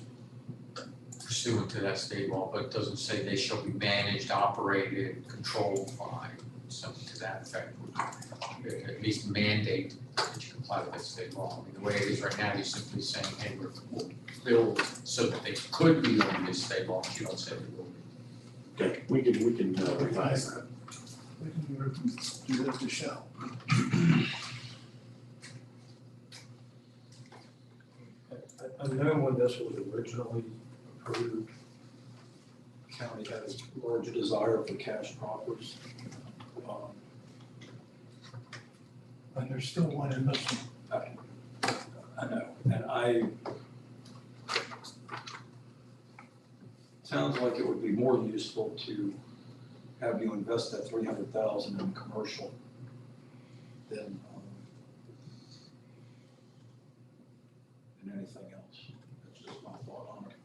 pursuant to that state law, but it doesn't say they shall be managed, operated, controlled by, something to that effect. At least mandate that you comply with that state law. I mean, the way it is right now, you're simply saying, hey, we'll build so that they could be under this state law, but you don't say they will be. Okay, we can revise that. We can do that to shall. I know when this was originally approved, the county had a large desire for cash proffers. And there's still one in this one. I know, and sounds like it would be more useful to have you invest that $300,000 in commercial than anything else. That's just my thought on it.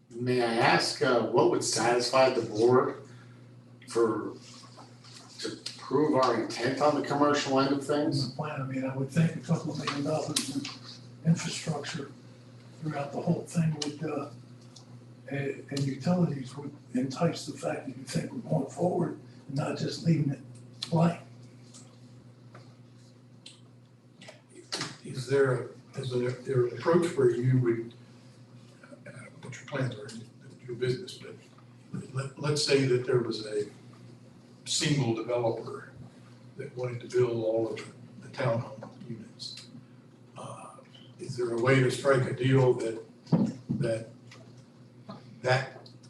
May I ask, what would satisfy the board to prove our intent on the commercial end of things? The plan, I mean, I would think $2 million in infrastructure throughout the whole thing would, and utilities would entice the fact that you think we're going forward and not just leaving it blank. Is there an approach where you would, I don't know what your plans are in your business, but let's say that there was a single developer that wanted to build all of the townhome units. Is there a way to strike a deal that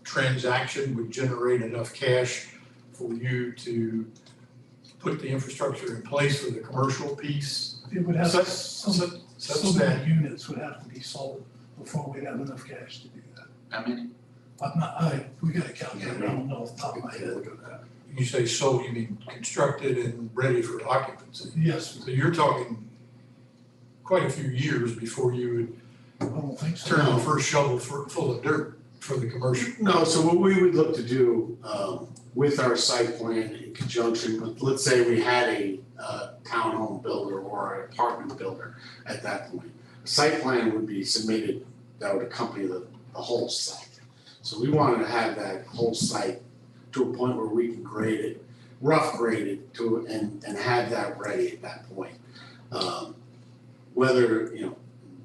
transaction would generate enough cash for you to put the infrastructure in place for the commercial piece? It would have, Such so that, many units would have to be sold before we'd have enough cash to do that. How many? We got to calculate, I don't know off the top of my head. you say sold, you mean constructed and ready for occupancy? Yes, So you're talking quite a few years before you I don't think would so. turn the first shovel full of dirt for the commercial. No, so what we would look to do, with our site plan in conjunction with, let's say we had a townhome builder or an apartment builder at that point. A site plan would be submitted that would accompany the whole site. So we wanted to have that whole site to a point where we can grade it, rough grade it to, and have that ready at that point. Whether,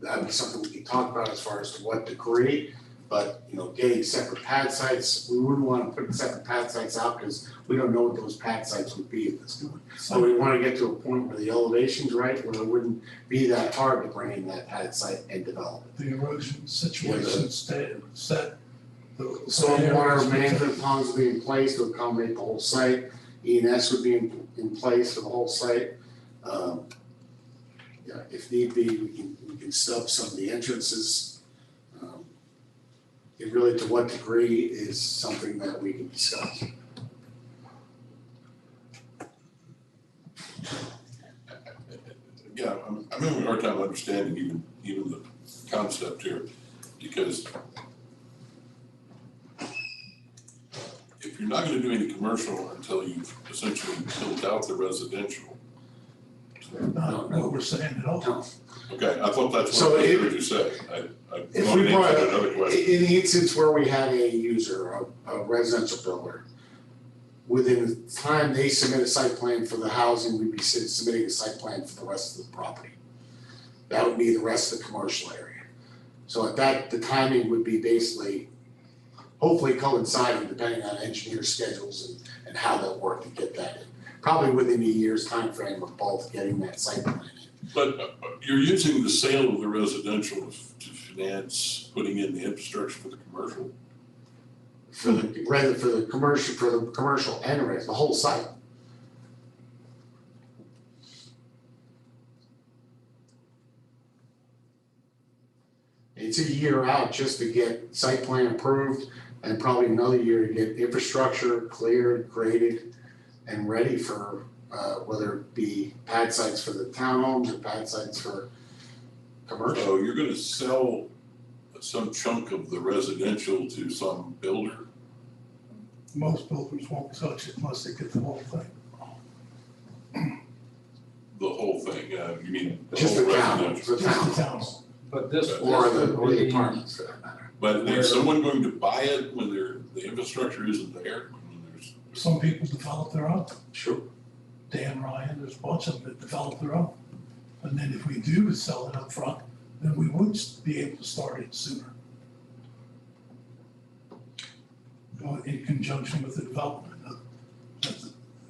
that would be something we can talk about as far as to what degree, but, getting separate pad sites, we wouldn't want to put separate pad sites out because we don't know what those pad sites would be at this point. So we want to get to a point where the elevation's right, where it wouldn't be that hard to bring in that pad site and develop it. The erosion situation set. Stormwater management plans would be in place to accommodate the whole site. E&S would be in place for the whole site. If need be, we can stub some of the entrances. It really, to what degree, is something that we can discuss. Yeah, I'm having a hard time understanding even the concept here, because if you're not gonna do any commercial until you've essentially built out the residential. Not what we're saying at all. Okay, I thought that's So what I if- heard you say. I If wanted we to brought, answer another question. in the instance where we had a user, a residential builder, within the time they submit a site plan for the housing, we'd be submitting a site plan for the rest of the property. That would be the rest of the commercial area. So at that, the timing would be basically, hopefully coinciding depending on engineer schedules and how they'll work to get that in. Probably within a year's time frame of both getting that site plan in. But you're using the sale of the residential to finance putting in the infrastructure for the commercial. For the commercial and the whole site. It's a year out just to get site plan approved and probably another year to get infrastructure cleared, graded, and ready for, whether it be pad sites for the townhomes or pad sites for commercial. So you're gonna sell some chunk of the residential to some builder. Most builders won't touch it unless they get the whole thing. The whole thing, you mean the Just whole the town, residential? the Just the town, towns. But this or the would be- apartments for that matter. But is someone going to buy it when the infrastructure isn't there? When there's Some people develop their own. Sure. Dan Ryan, there's a bunch of them that develop their own. And then if we do sell it up front, then we would be able to start it sooner. In conjunction with the development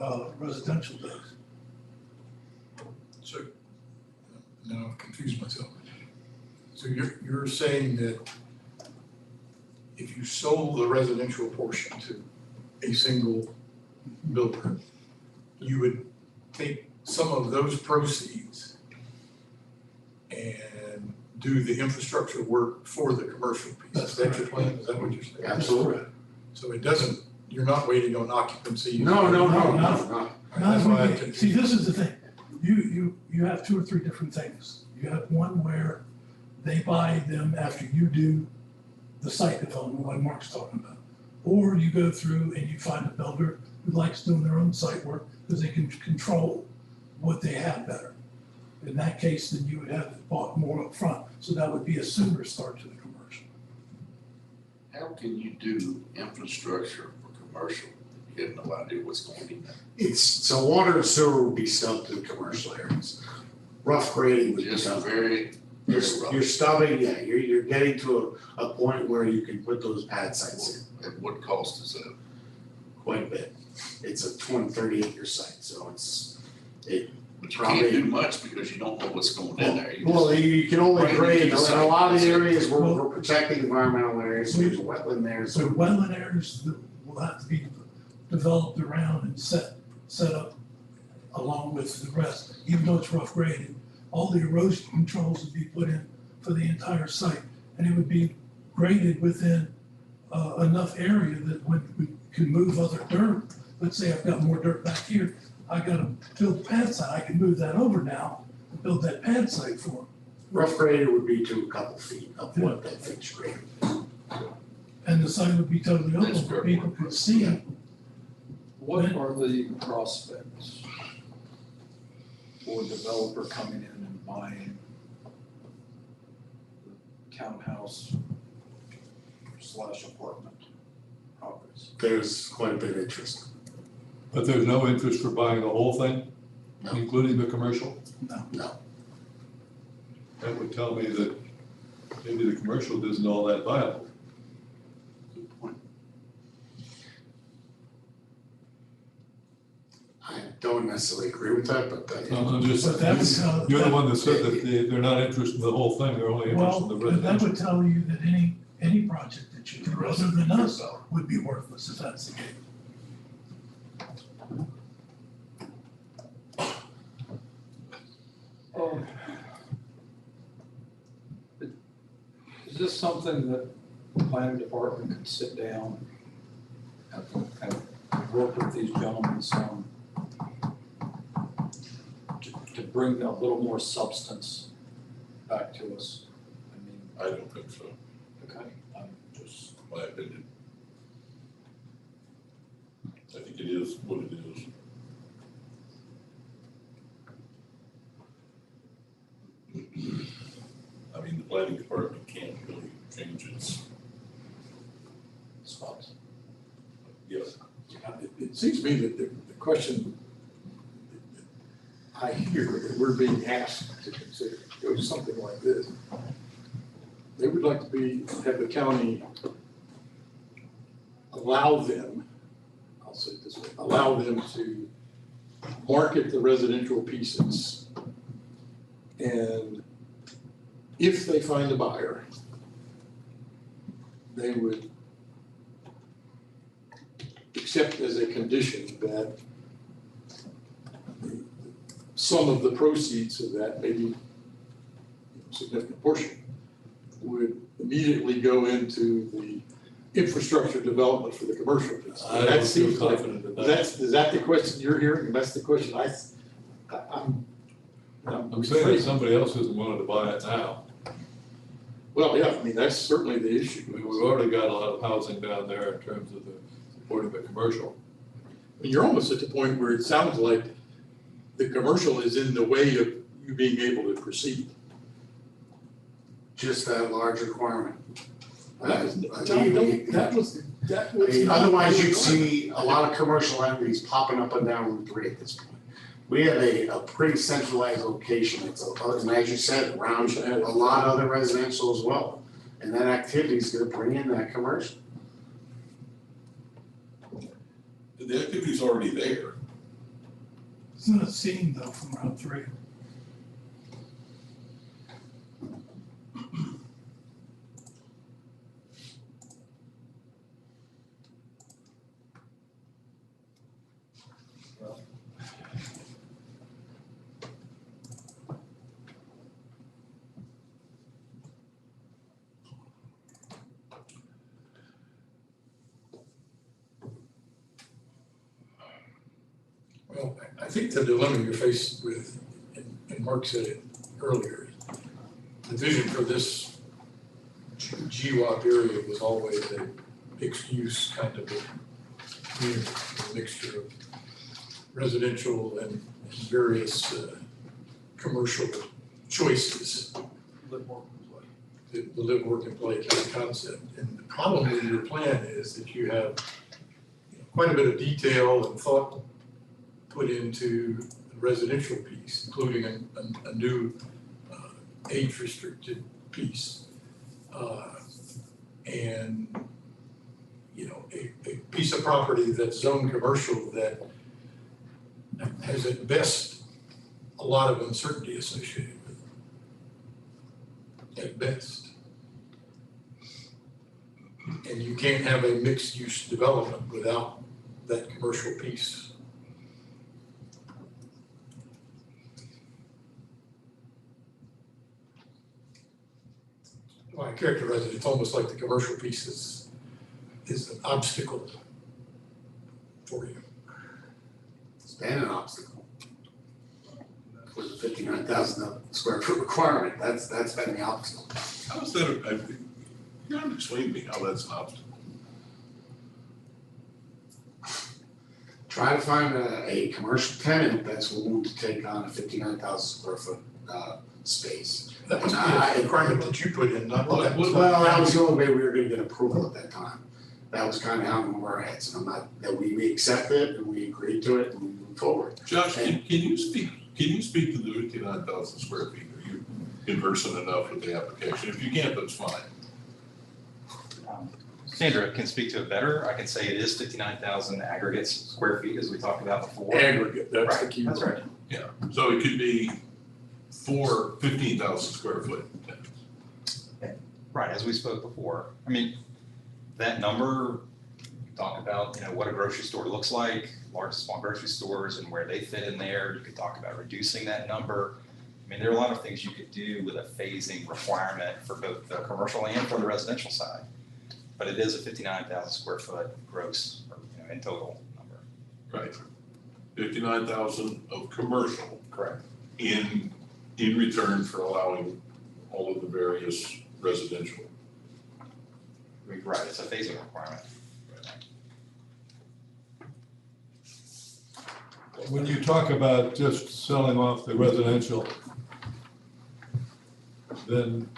of residential base. So, now I'm confused myself. So you're saying that if you sold the residential portion to a single builder, you would take some of those proceeds and do the infrastructure work for the commercial piece? Is that your plan? Is that what you're saying? Absolutely. So it doesn't, you're not waiting on occupancy? No. That's why I'm confused. See, this is the thing, you have 2 or 3 different things. You have one where they buy them after you do the site development, like Mark's talking about. Or you go through and you find a builder who likes doing their own site work because they can control what they have better. In that case, then you would have it bought more up front. So that would be a sooner start to the commercial. How can you do infrastructure for commercial? You have no idea what's going in there. So water and sewer would be stubbed to the commercial areas. Rough grading would be Just done. very You're rough. stubbing, yeah, you're getting to a point where you can put those pad sites in At what cost is that? quite a bit. It's a 30 acre site, so But you can't do much because you don't know what's going in there. You well, just- you can only Right grade, into the in a lot of the site. areas, we're protecting environmental areas, there's a wetland there, So so. wetland areas that will have to be developed around and set up along with the rest, even though it's rough graded. All the erosion controls would be put in for the entire site, and it would be graded within enough area that when we can move other dirt, let's say I've got more dirt back here, I gotta build a pad site, I can move that over now and build that pad site for them. Rough graded would be to a couple feet of what that thing's graded. And the site would be totally That's open, where fair. people could see What are the prospects for a developer coming in and buying the townhouse / apartment properties? There's quite a bit of interest. But there's no interest for buying the whole thing, No. including the commercial? No. That would tell me that maybe the commercial isn't all that viable. Good point. I don't necessarily agree with that, but I'm just, But that would tell- you're the one that said that they're not interested in the whole thing, they're only interested in the Well, that residential. would tell you that any project that you do other than us would be worthless if that's the case. Is this something that the planning department could sit down and work with these gentlemen some to bring a little more substance back to us? I mean, I don't think so, okay, I'm just, my opinion. I think it is what it is. I mean, the planning department can't really change its, spots. yes. It seems to me that the question that I hear that we're being asked to consider goes something like this. they would like to have the county allow them, I'll say it this way, allow them to market the residential pieces. And if they find a buyer, they would accept as a condition that some of the proceeds of that, maybe a significant portion, would immediately go into the infrastructure development for the commercial piece. I don't That feel seems like, confident in that. is that the question you're hearing? And that's the question I'm saying that somebody else isn't willing to buy it now. well, yeah, I mean, that's certainly the issue. I mean, we've already got a lot of housing down there in terms of the supporting the commercial. I mean, you're almost at the point where it sounds like the commercial is in the way of you being able to proceed. Just that large requirement. That was. Otherwise, you'd see a lot of commercial entities popping up and down Route 3 at this point. We have a pretty centralized location, and as you said, around a lot of other residential as well. And that activity is gonna bring in that commercial. The activity's already there. It's not seen though from Route 3. Well, I think the dilemma you're faced with, and Mark said it earlier, the vision for this GWAP area was always a mixed use kind of a community, a mixture of residential and various commercial choices. Live, work, and play. The live, work, and play kind of concept. And the problem with your plan is that you have quite a bit of detail and thought put into the residential piece, including a new age-restricted piece. And, you know, a piece of property that's zoned commercial that has at best a lot of uncertainty associated with it, at best. And you can't have a mixed-use development without that commercial piece. Well, I characterize it, it's almost like the commercial piece is an obstacle for you. It's been an obstacle. For the 59,000 square foot requirement, that's been the obstacle. How is that, you gotta explain to me how that's an obstacle. Try to find a commercial tenant that's willing to take on a 59,000 square foot space. That was the requirement that you put in, not that. Well, that was the only way we were gonna get approval at that time. That was kind of how we were at, so I'm not, that we accept it and we agreed to it and we moved forward. Josh, can you speak to the 59,000 square feet? Are you conversant enough with the application? If you can't, that's fine. Sandra can speak to it better. I can say it is 59,000 aggregate square feet, as we talked about before. Aggregate, that's the Right, key. that's right. Yeah, so it could be 15,000 square foot tenants. Right, as we spoke before. I mean, that number, talk about, what a grocery store looks like, large, small grocery stores and where they fit in there. You could talk about reducing that number. I mean, there are a lot of things you could do with a phasing requirement for both the commercial and for the residential side. But it is a 59,000 square foot gross, in total number. Right. 59,000 of commercial. Correct. In return for allowing all of the various residential. Right, it's a phasing requirement. When you talk about just selling off the residential, then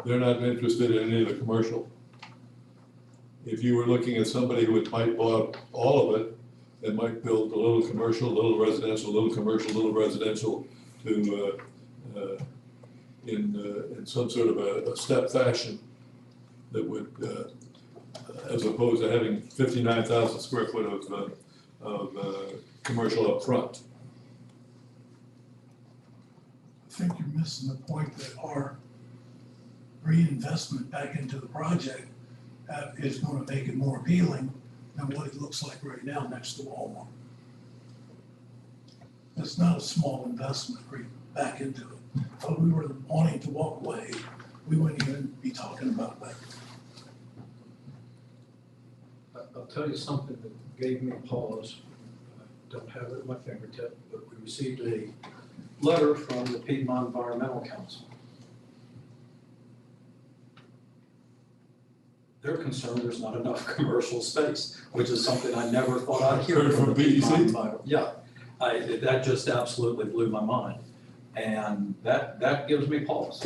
they're not interested in any of the commercial. If you were looking at somebody who might bought all of it, they might build a little commercial, a little residential, a little commercial, a little residential to in some sort of a step fashion that would, as opposed to having 59,000 square foot of commercial up front. I think you're missing the point that our reinvestment back into the project is gonna make it more appealing than what it looks like right now next to Walmart. It's not a small investment back into it. If we were wanting to walk away, we wouldn't even be talking about that. I'll tell you something that gave me pause. I don't have it at my fingertip, but we received a letter from the Piedmont Environmental Council. They're concerned there's not enough commercial space, which is something I never thought I'd hear Heard from from the Piedmont BEC? Yeah, that just absolutely blew my mind. And that gives me pause.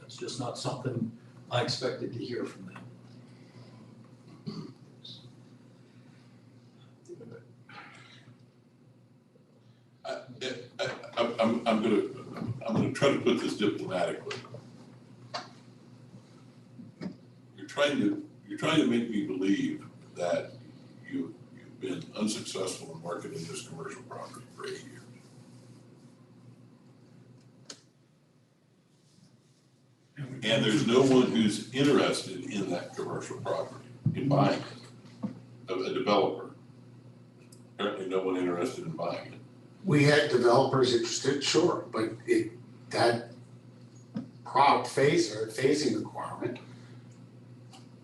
That's just not something I expected to hear from them. I'm gonna try to put this diplomatically. You're trying to make me believe that you've been unsuccessful in marketing this commercial property for 8 years. And there's no one who's interested in that commercial property, in buying it, a developer. Apparently no one interested in buying it. We had developers interested, sure, but that phasing requirement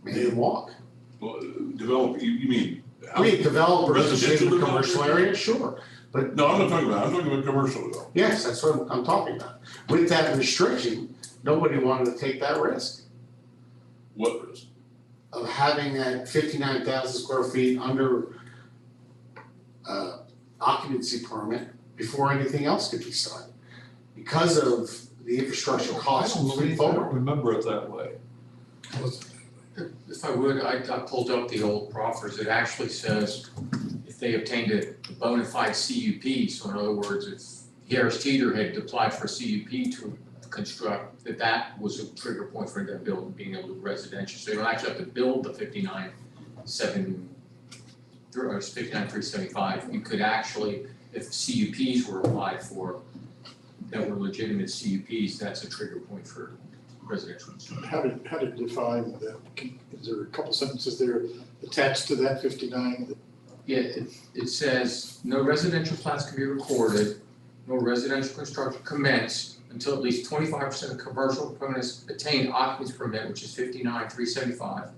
made them walk. Well, developer, you mean? I mean, developers Residential in the commercial area, sure, but No, I'm not talking about, I'm talking about commercial development. yes, that's what I'm talking about. With that restriction, nobody wanted to take that risk What risk? of having that 59,000 square feet under occupancy permit before anything else could be started. Because of the infrastructure costs moving I don't forward. remember it that way. If I would, I pulled up the old proffers, it actually says if they obtained a bona fide CUP, so in other words, if Harris Teeter had applied for a CUP to construct, that was a trigger point for them being able to do residential, so they don't actually have to build the 59,375, you could actually, if CUPs were applied for, that were legitimate CUPs, that's a trigger point for residential. How to define that? Is there a couple sentences there attached to that 59? Yeah, it says, no residential plats can be recorded, no residential construction commenced until at least 25% of commercial premises attain occupancy permit, which is 59,375.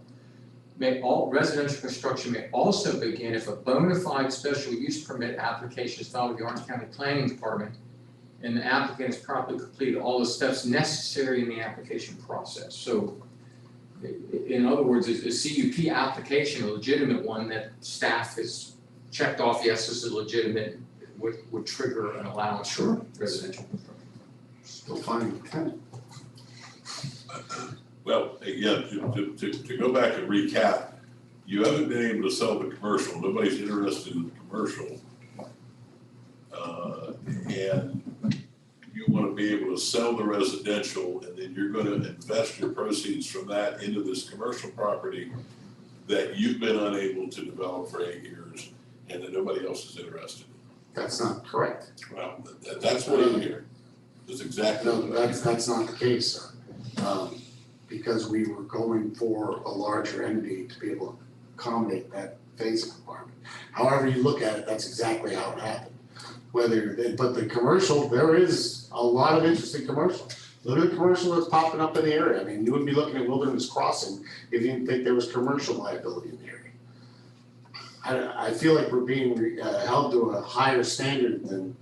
All residential construction may also begin if a bona fide special use permit application is filed with the Orange County Planning Department and the applicant has properly completed all the steps necessary in the application process. So in other words, is a CUP application a legitimate one that staff has checked off, yes, this is legitimate, would trigger an allowance for residential construction? Still finding a tenant. Well, again, to go back and recap, you haven't been able to sell the commercial, nobody's interested in the commercial. And you want to be able to sell the residential, and then you're going to invest your proceeds from that into this commercial property that you've been unable to develop for 8 years and that nobody else is interested in. That's not correct. Well, that's what I'm hearing. That's exactly No, what I'm hearing. that's not the case, sir. Because we were going for a larger entity to be able to accommodate that phasing requirement. However you look at it, that's exactly how it happened. But the commercial, there is a lot of interesting commercial. Look at the commercial that's popping up in the area. I mean, you would be looking at Wilderness Crossing if you didn't think there was commercial liability in the area. I feel like we're being held to a higher standard than,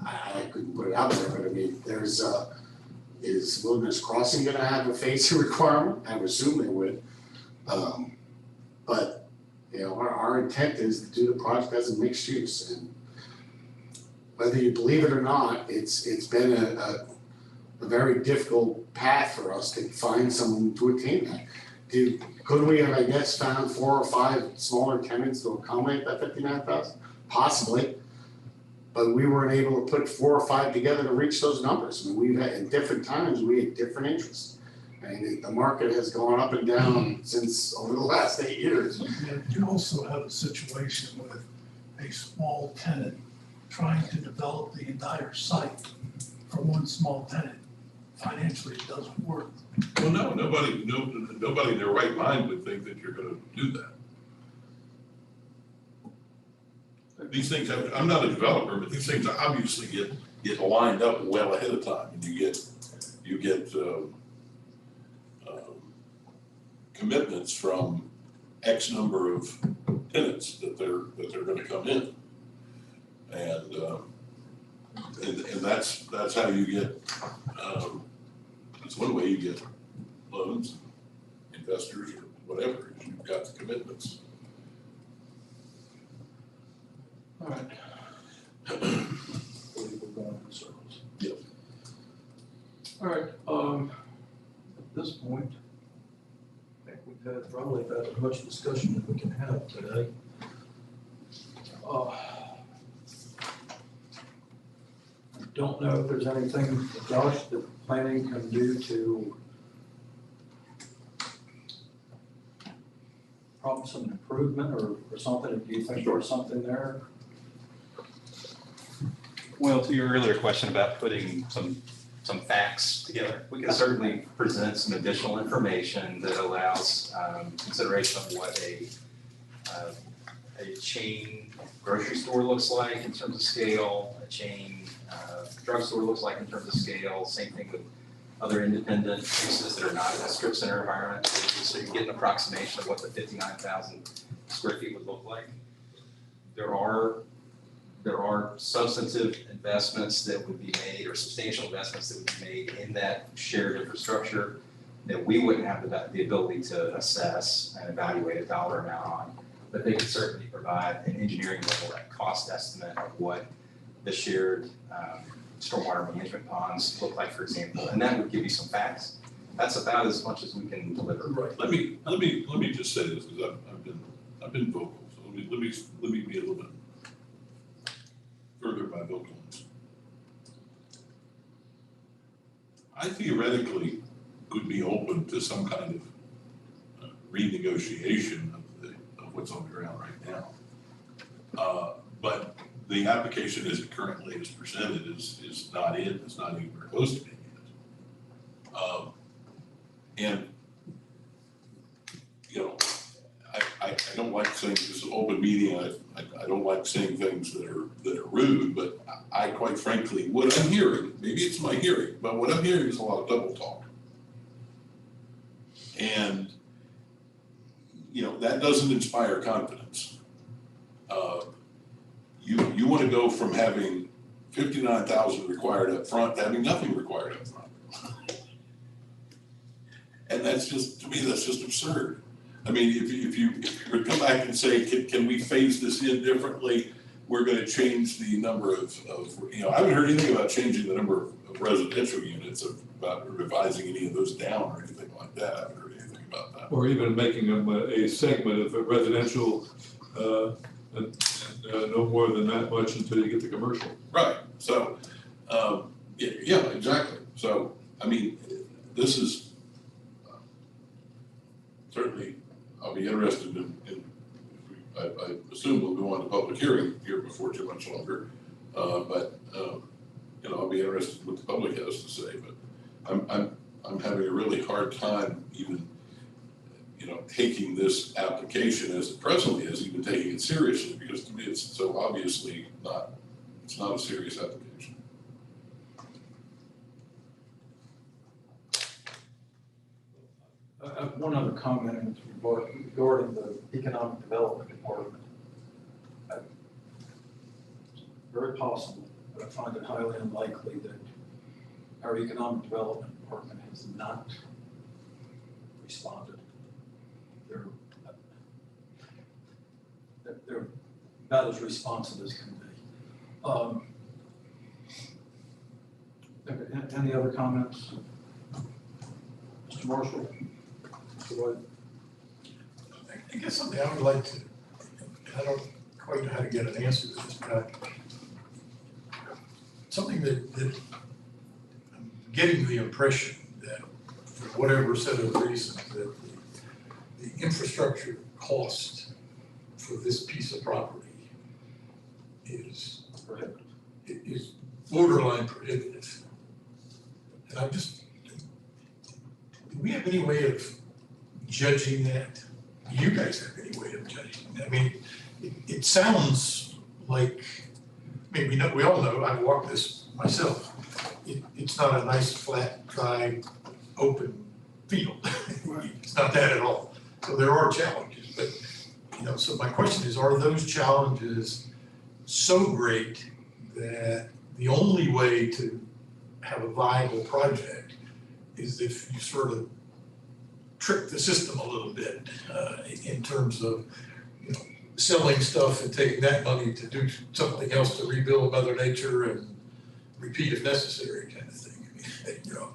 I couldn't put it out there, but I mean, is Wilderness Crossing gonna have a phasing requirement? I would assume they would. But, you know, our intent is to do the project as a mixed use, and whether you believe it or not, it's been a very difficult path for us to find someone to attain that. Could we have, I guess, found 4 or 5 smaller tenants to accommodate that 59,000? Possibly. but we weren't able to put 4 or 5 together to reach those numbers. I mean, we've had, at different times, we had different interests. And the market has gone up and down since over the last 8 years. You also have a situation with a small tenant trying to develop the entire site for one small tenant. Financially, it doesn't work. Well, no, nobody in their right mind would think that you're gonna do that. These things have, I'm not a developer, but these things obviously get lined up well ahead of time, and you get commitments from X number of tenants that they're gonna come in. And that's how you get, it's one way you get loans, investors, or whatever, is you've got the commitments. All right. We're going in circles. Yep. All right, at this point, I think we've had probably about as much discussion as we can have today. I don't know if there's anything, Josh, that planning can do to prompt some improvement or something, if you think there's something there. Well, to your earlier question about putting some facts together, we can certainly present some additional information that allows consideration of what a chain grocery store looks like in terms of scale, a chain drugstore looks like in terms of scale, same thing with other independent uses that are not in a strip center environment. So you get an approximation of what the 59,000 square feet would look like. There are substantive investments that would be made, or substantial investments that would be made in that shared infrastructure that we wouldn't have the ability to assess and evaluate a dollar amount on. But they could certainly provide an engineering level cost estimate of what the shared stormwater management ponds look like, for example, and that would give you some facts. That's about as much as we can deliver. Right. Let me just say this, because I've been vocal. So let me be a little bit further by vocals. I theoretically could be open to some kind of renegotiation of what's on the ground right now. But the application as it currently is presented is not it's not even close to being it. And, you know, I don't like saying this is an open meeting, I don't like saying things that are rude, but I quite frankly, what I'm hearing, maybe it's my hearing, but what I'm hearing is a lot of double talk. And, you know, that doesn't inspire confidence. You want to go from having 59,000 required up front to having nothing required up front. And that's just, to me, that's just absurd. I mean, if you come back and say, can we phase this in differently? We're going to change the number of, you know, I haven't heard anything about changing the number of residential units, about revising any of those down or anything like that. I haven't heard anything about that. Or even making them a segment of a residential, no more than that much until you get the commercial. Right, so, yeah, exactly. So, I mean, this is, certainly, I'll be interested in I assume we'll go on to public hearing here before too much longer. But you know, I'll be interested in what the public has to say, but I'm having a really hard time even, you know, taking this application as it presently is, even taking it seriously, because to me it's so obviously it's not a serious application. I have one other comment regarding the economic development department. Very possible, but I find it highly unlikely that our economic development department has not responded. They're about as responsive as can be. Any other comments? Mr. Marshall? Mr. White? I guess something I would like to, I don't quite know how to get an answer to this, but something that I'm getting the impression that for whatever set of reasons, that the infrastructure cost for this piece of property is borderline prohibitive. And I'm just, do we have any way of judging that? Do you guys have any way of judging that? I mean, it sounds like, I mean, we all know, I've walked this myself. It's not a nice, flat, dry, open field. It's not that at all. So there are challenges, but, you know, so my question is, are those challenges so great that the only way to have a viable project is if you sort of trick the system a little bit in terms of, you know, selling stuff and taking that money to do something else to rebuild Mother Nature and repeat if necessary kind of thing. I mean, you know,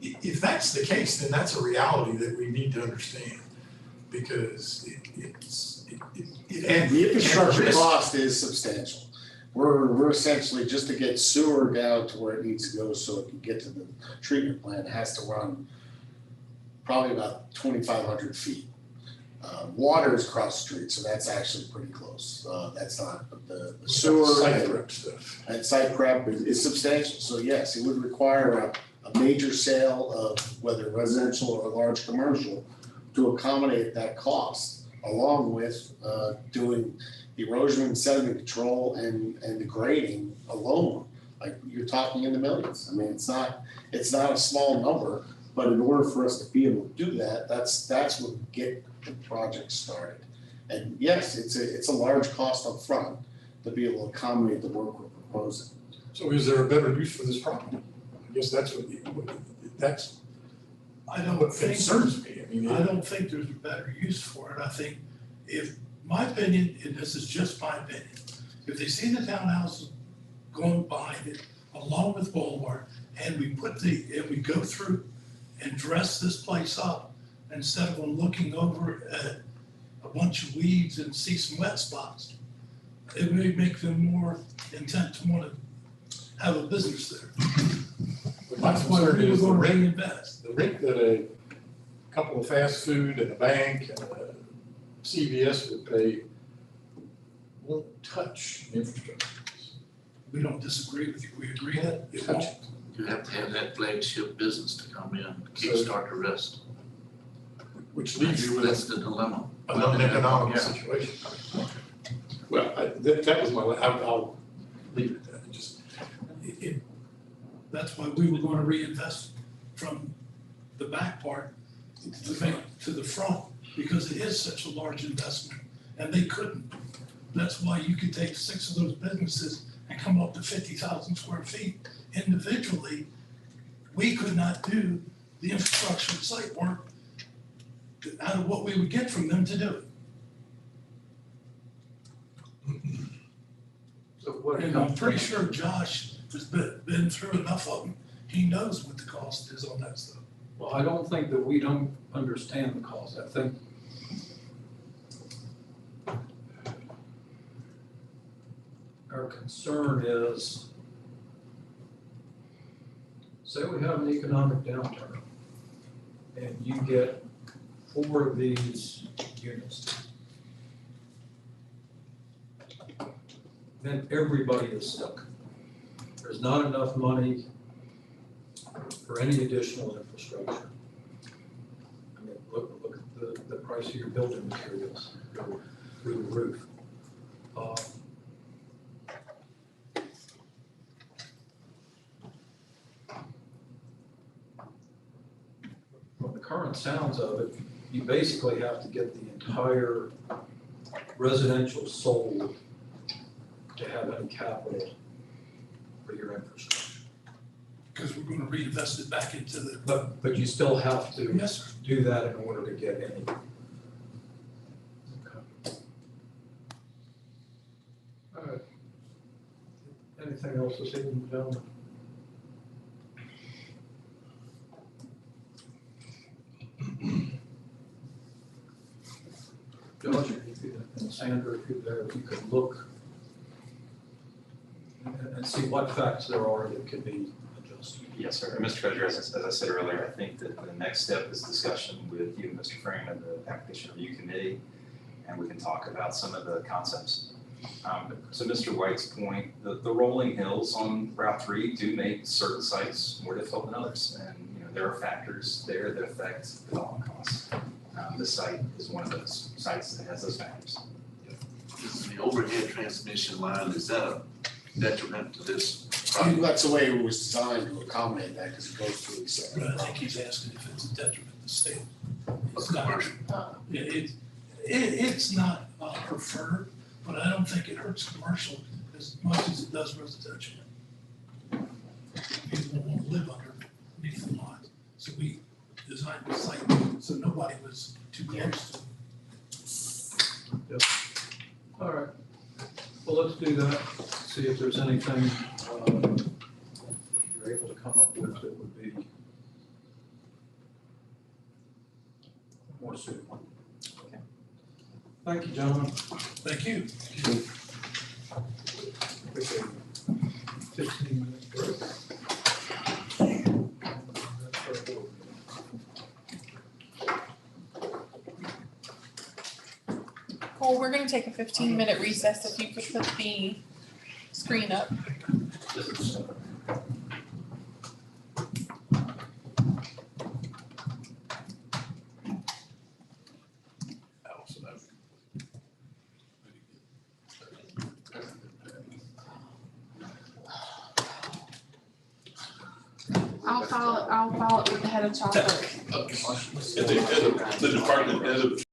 if that's the case, then that's a reality that we need to understand, because And the infrastructure cost is substantial. We're essentially, just to get sewer down to where it needs to go so it can get to the treatment plant, it has to run probably about 2,500 feet. Water is across the street, so that's actually pretty close. That's not, but the sewer site prep stuff. and site prep is substantial. So yes, it would require a major sale of whether residential or large commercial to accommodate that cost, along with doing erosion and sediment control and the grading alone. Like, you're talking in the millions. I mean, it's not a small number, but in order for us to be able to do that, that's what would get the project started. And yes, it's a large cost up front to be able to accommodate the work we're proposing. So is there a better use for this property? I guess that's what I don't what think, concerns me. I mean, I don't think there's a better use for it. I think if, my opinion, and this is just my opinion, if they see the townhouse going behind it along with Boulevard, and we go through and dress this place up, instead of them looking over at a bunch of weeds and see some wet spots, it may make them more intent to want to have a business there. But my That's why concern we're is the gonna rent, reinvest. the rent that a couple of fast food and a bank and a CVS would pay won't touch infrastructure. We don't disagree with you. We agree that it Touch won't. it. You have to have that flagship business to come in, kickstart the rest. Which leaves you with That's the dilemma. a non-economical Yeah. situation. Well, that was my, I'll leave it at that. It just, That's why we were gonna reinvest from the back part to the front, because it is such a large investment, and they couldn't. That's why you could take 6 of those businesses and come up to 50,000 square feet individually. We could not do the infrastructure and site work out of what we would get from them to do it. So what And I'm pretty sure Josh has been through enough of them. He knows what the cost is on that stuff. Well, I don't think that we don't understand the cost. I think our concern is, say we have an economic downturn and you get 4 of these units. Then everybody is stuck. There's not enough money for any additional infrastructure. I mean, look at the price of your building materials go through the roof. From the current sounds of it, you basically have to get the entire residential sold to have any capital for your infrastructure. Because we're gonna reinvest it back into the, But you still have to yes, sir. do that in order to get any. Okay. All right. Anything else this evening, gentlemen? Josh, and Sandra, if you're there, if you could look and and see what facts there are that could be adjusted. Yes, sir. And Mr. Treasurer, as I said earlier, I think that the next step is discussion with you, Mr. Frame, and the application review committee, and we can talk about some of the concepts. So Mr. White's point, the rolling hills on Route 3 do make certain sites more difficult than others. And, there are factors there that affect development costs. This site is one of those sites that has those factors. Is the overhead transmission line, is that a detriment to this Well, project? that's the way it was designed to accommodate that, because it goes through the But second. I think he's asking if it's a detriment to state. It's Of not, commercial. it's not preferred, but I don't think it hurts commercial as much as it does residential. People won't live underneath the lines. So we designed the site so nobody was too close to it. All right, well, let's do that, see if there's anything you're able to come up with that would be more suitable. Okay. Thank you, gentlemen. Thank you. Appreciate it. 15-minute break. Well, we're gonna take a 15-minute recess if you could put the screen up. I'll file it with the head of chapter. And the department head of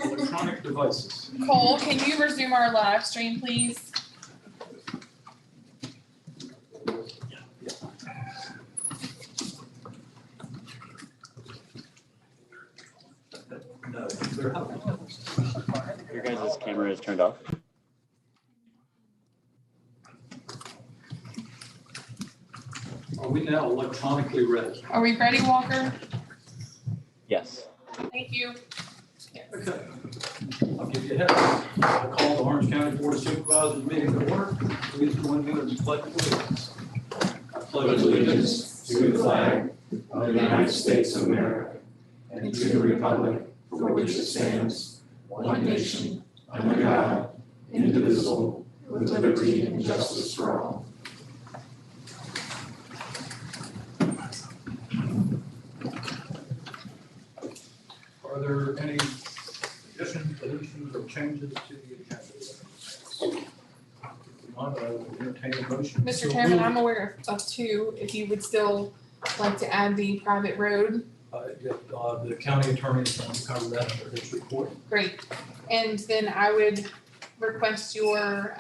Electronic devices. Cole, can you resume our live stream, please? No, Your guys' camera is turned off. are we now electronically ready? Are we ready, Walker? Yes. Thank you. Okay. I'll give you a heads up. I call the Orange County Board of Supervisors meeting to order. Please join me in the pledge of allegiance. I pledge allegiance to the flag of the United States of America and to the republic for which it stands, one nation, under God, indivisible, with liberty and justice for all. Are there any additions, deletions, or changes to the agenda? If not, I will entertain a motion. Mr. Chairman, I'm aware of two, if you would still like to add the private road. The county attorney is going to cover that under his report. Great. And then I would request your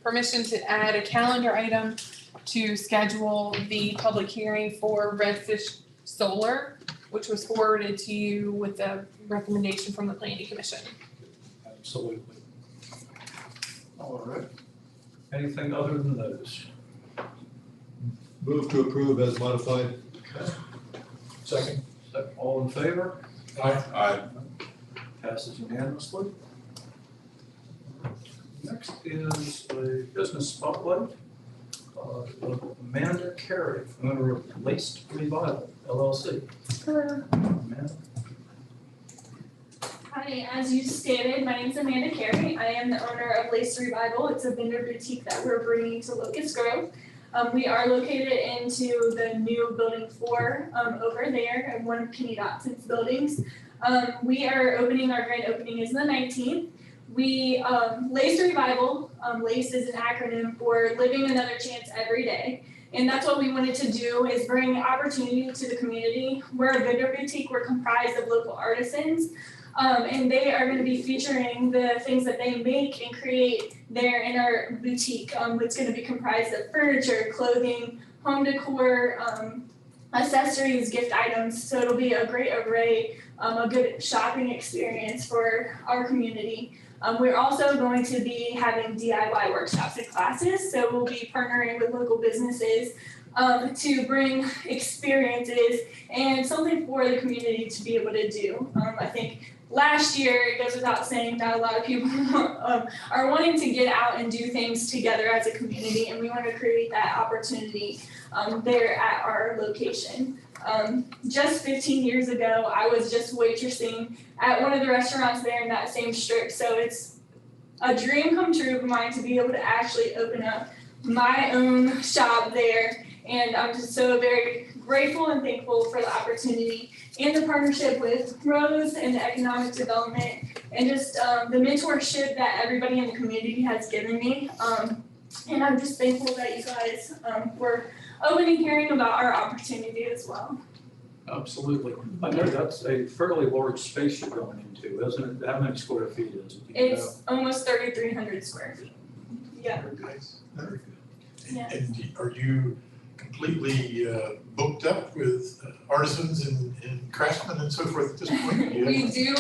permission to add a calendar item to schedule the public hearing for Redfish Solar, which was forwarded to you with the recommendation from the planning commission. Absolutely. All right. Anything other than those? Move to approve as modified. Okay. Second. All in favor? Aye. Passes unanimously. Next is a business spotlight. Amanda Carey, owner of Laced Revival LLC. Amanda. Hi, as you stated, my name is Amanda Carey. I am the owner of Laced Revival. It's a vendor boutique that we're bringing to Locust Grove. We are located into the new building 4 over there, one of Kenny Dotson's buildings. We are opening, our grand opening is the 19th. Laced Revival, LACE is an acronym for Living Another Chance Every Day. And that's what we wanted to do, is bring opportunity to the community. We're a vendor boutique, we're comprised of local artisans. And they are going to be featuring the things that they make and create there in our boutique. It's going to be comprised of furniture, clothing, home decor, accessories, gift items. So it'll be a great array, a good shopping experience for our community. We're also going to be having DIY workshops and classes. So we'll be partnering with local businesses to bring experiences and something for the community to be able to do. I think last year, it goes without saying that a lot of people are wanting to get out and do things together as a community, and we want to create that opportunity there at our location. Just 15 years ago, I was just waitressing at one of the restaurants there in that same strip, so it's a dream come true of mine to be able to actually open up my own shop there, and I'm just so very grateful and thankful for the opportunity and the partnership with Rose and the economic development and just the mentorship that everybody in the community has given me. And I'm just thankful that you guys were open and hearing about our opportunity as well. Absolutely. I know that's a fairly large space you're going into, isn't it? How many square feet is it? Do you know? It's almost 3,300 square feet. Yeah. Very good. Very good. Yeah. And are you completely booked up with artisans and craftsmen and so forth at this point? We do.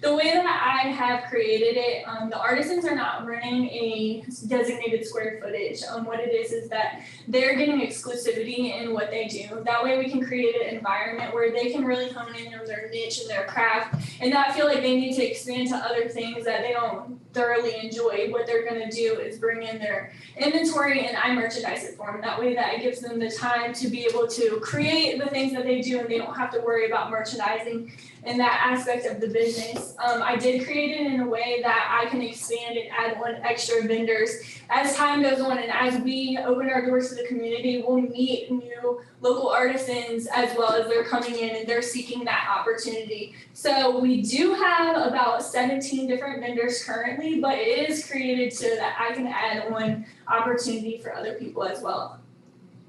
The way that I have created it, the artisans are not running a designated square footage. What it is that they're getting exclusivity in what they do. That way we can create an environment where they can really hone in on their niche and their craft and not feel like they need to expand to other things that they don't thoroughly enjoy. What they're going to do is bring in their inventory and I merchandise it for them. That way that it gives them the time to be able to create the things that they do and they don't have to worry about merchandising and that aspect of the business. I did create it in a way that I can expand and add on extra vendors as time goes on and as we open our doors to the community, we'll meet new local artisans as well as they're coming in and they're seeking that opportunity. So we do have about 17 different vendors currently, but it is created so that I can add on opportunity for other people as well.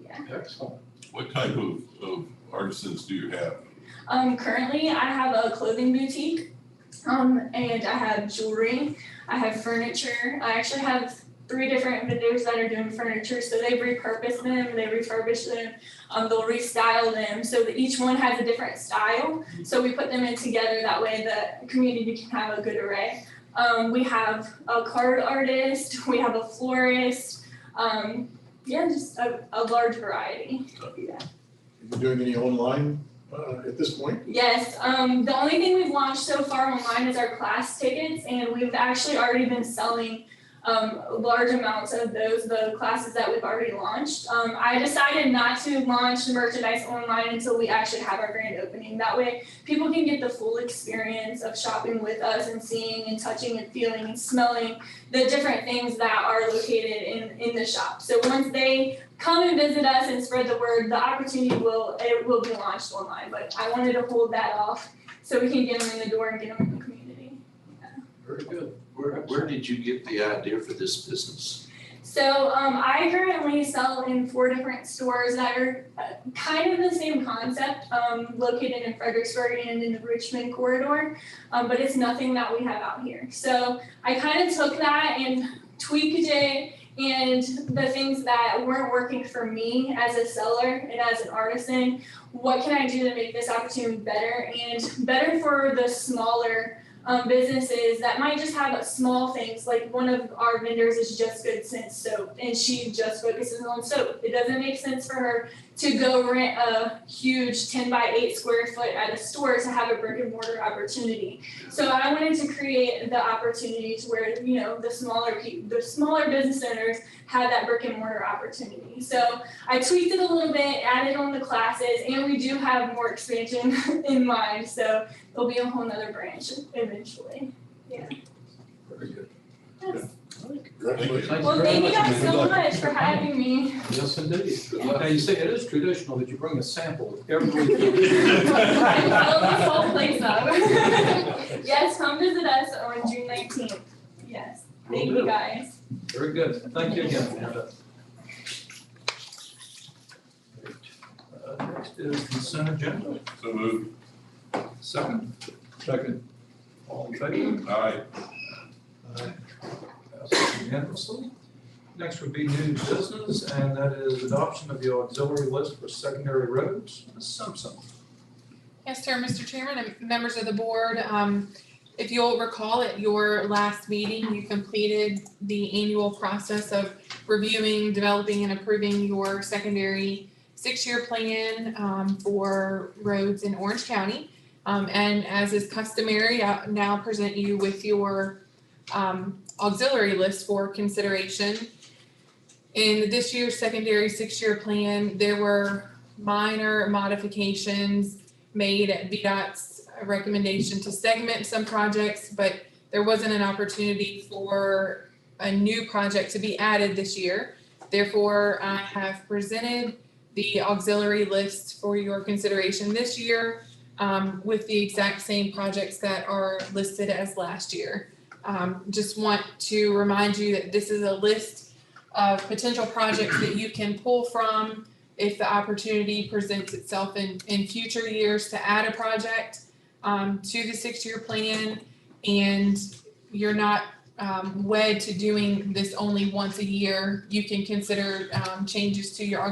Yeah. Excellent. What type of artisans do you have? Currently, I have a clothing boutique. And I have jewelry, I have furniture, I actually have 3 different vendors that are doing furniture, so they repurpose them, they refurbish them, they'll restyle them, so that each one has a different style. So we put them in together, that way the community can have a good array. We have a card artist, we have a florist, just a large variety. Yeah. Are you doing any online at this point? Yes, the only thing we've launched so far online is our class tickets, and we've actually already been selling large amounts of those, the classes that we've already launched. I decided not to launch the merchandise online until we actually have our grand opening. That way people can get the full experience of shopping with us and seeing and touching and feeling and smelling the different things that are located in the shop. So once they come and visit us and spread the word, the opportunity will be launched online, but I wanted to hold that off so we can get them in the door and get them in the community. Very good. Where did you get the idea for this business? So I currently sell in 4 different stores that are kind of the same concept, located in Fredericksburg and in the Richmond corridor, but it's nothing that we have out here. So I kind of took that and tweaked it, and the things that weren't working for me as a seller and as an artisan, what can I do to make this opportunity better and better for the smaller businesses that might just have small things. Like one of our vendors is Just Good Sense Soap, and she just focuses on soap. It doesn't make sense for her to go rent a huge 10 by 8 square foot at a store to have a brick and mortar opportunity. So I wanted to create the opportunity to where, the smaller business owners have that brick and mortar opportunity. So I tweaked it a little bit, added on the classes, and we do have more expansion in mind. So there'll be a whole nother branch eventually. Yeah. Very good. Yes. Congratulations. Well, thank you guys so much for having me. Yes, indeed. Yeah. Now, you say it is traditional that you bring a sample every week. Fill this whole place up. Yes, come visit us on June 19th. Yes. Thank you guys. Very good. Thank you again, Amanda. Next is consent agenda. So moved. Second, all in favor? Aye. Passes unanimously. Next would be new business, and that is adoption of the auxiliary list for secondary roads. Ms. Simpson. Yes, sir, Mr. Chairman and members of the board. If you'll recall, at your last meeting, you completed the annual process of reviewing, developing, and approving your secondary 6-year plan for roads in Orange County. And as is customary, I now present you with your auxiliary list for consideration. In this year's secondary 6-year plan, there were minor modifications made at VDOT's recommendation to segment some projects, but there wasn't an opportunity for a new project to be added this year. Therefore, I have presented the auxiliary list for your consideration this year with the exact same projects that are listed as last year. Just want to remind you that this is a list of potential projects that you can pull from if the opportunity presents itself in future years to add a project to the 6-year plan, and you're not wed to doing this only once a year. You can consider changes to your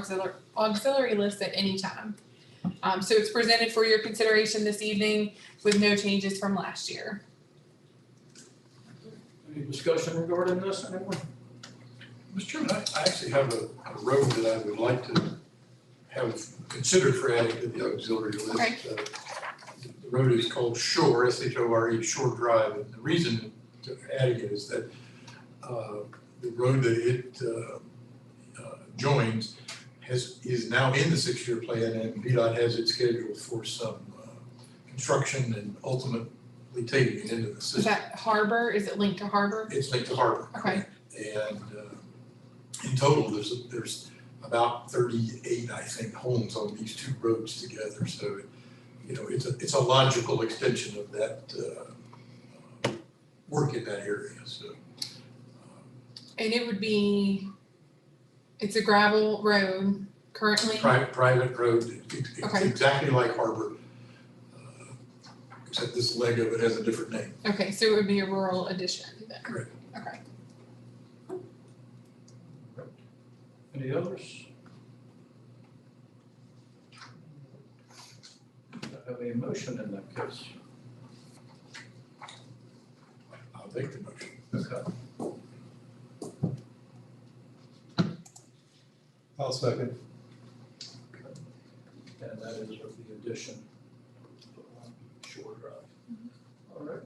auxiliary list at any time. So it's presented for your consideration this evening with no changes from last year. Any discussion regarding this, anyone? Mr. Chairman, I actually have a road that I would like to have considered for adding to the auxiliary list. Okay. The road is called Shore, S-H-O-R-E, Shore Drive, and the reason to adding it is that the road that it joins is now in the 6-year plan, and VDOT has it scheduled for some construction and ultimately taking it into the system. Is that Harbor? Is it linked to Harbor? It's linked to Harbor. Okay. And in total, there's about 38, I think, homes on these 2 roads together. So, it's a logical extension of that work in that area. So. And it would be, it's a gravel road currently? Private road, it's Okay. exactly like Harbor. except this leg of it has a different name. Okay, so it would be a rural addition then? Correct. Okay. Any others? Have a motion in that case. I'll take the motion. Okay. I'll second. And that is with the addition of shore drive. All right.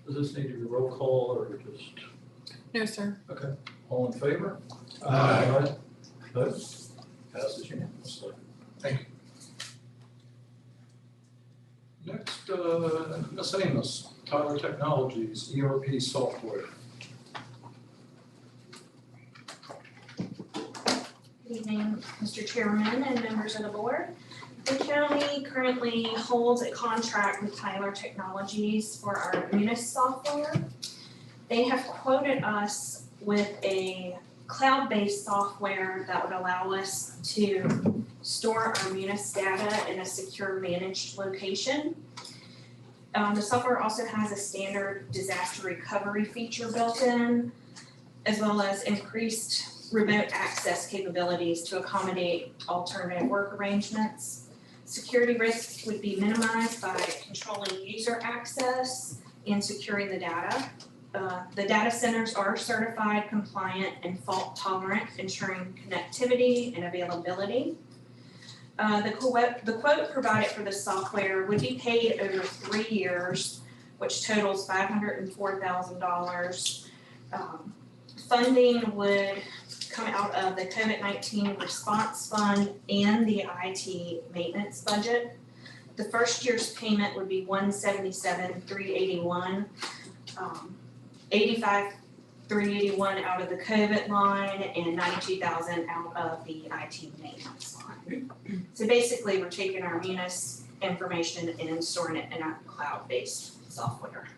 Does this need to be roll call or just? No, sir. Okay. All in favor? Aye. Opposed? Passes unanimously. Thank you. Next, miscellaneous, Tyler Technologies, ERP software. Good evening, Mr. Chairman and members of the board. The county currently holds a contract with Tyler Technologies for our Munis software. They have quoted us with a cloud-based software that would allow us to store our Munis data in a secure managed location. The software also has a standard disaster recovery feature built in, as well as increased remote access capabilities to accommodate alternative work arrangements. Security risks would be minimized by controlling user access and securing the data. The data centers are certified, compliant, and fault tolerant, ensuring connectivity and availability. The quote provided for the software would be paid over 3 years, which totals $504,000. Funding would come out of the COVID-19 response fund and the IT maintenance budget. The first year's payment would be $177,381, $85,381 out of the COVID line and $92,000 out of the IT maintenance line. So basically, we're taking our Munis information and storing it in a cloud-based software.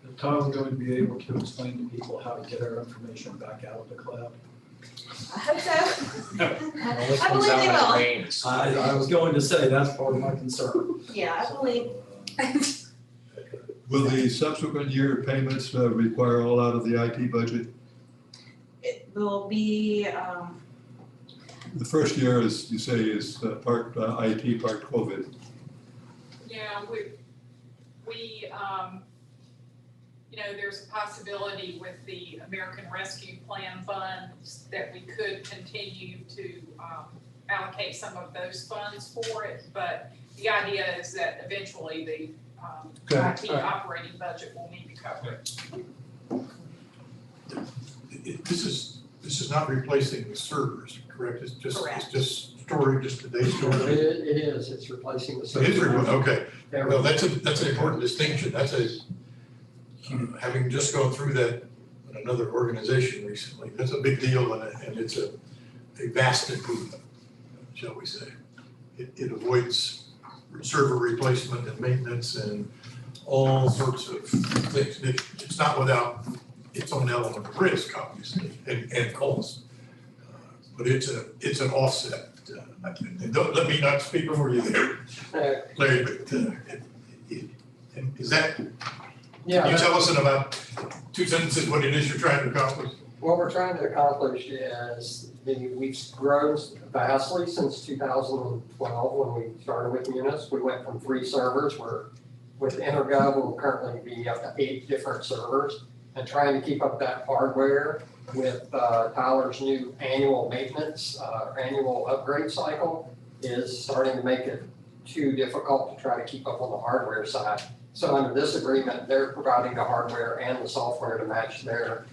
Is Tyler going to be able to explain to people how to get our information back out of the cloud? I hope so. I believe they will. I was going to say, that's part of my concern. Yeah, I believe. Will the subsequent year payments require all out of the IT budget? It will be, The first year is, you say, is part IT, part COVID. Yeah, there's a possibility with the American Rescue Plan funds that we could continue to allocate some of those funds for it, but the idea is that eventually the IT operating budget will need to cover it. This is not replacing the servers, correct? It's Correct. just storage, just today's storage. It is, it's replacing the So it is okay. There Well, that's an important distinction. Having just gone through that in another organization recently, that's a big deal and it's a vast improvement, shall we say. It avoids server replacement and maintenance and all sorts of things. It's not without its own element of risk, obviously, and cost. But it's an offset. Don't let me not speak over you there, Larry, but is that, Yeah, can you tell us in about 2 sentences what it is you're trying to accomplish? what we're trying to accomplish is we've grown vastly since 2012 when we started with Munis. We went from 3 servers, with Intergov, we'll currently be up to 8 different servers. And trying to keep up that hardware with Tyler's new annual maintenance, annual upgrade cycle is starting to make it too difficult to try to keep up on the hardware side. So under this agreement, they're providing the hardware and the software to match their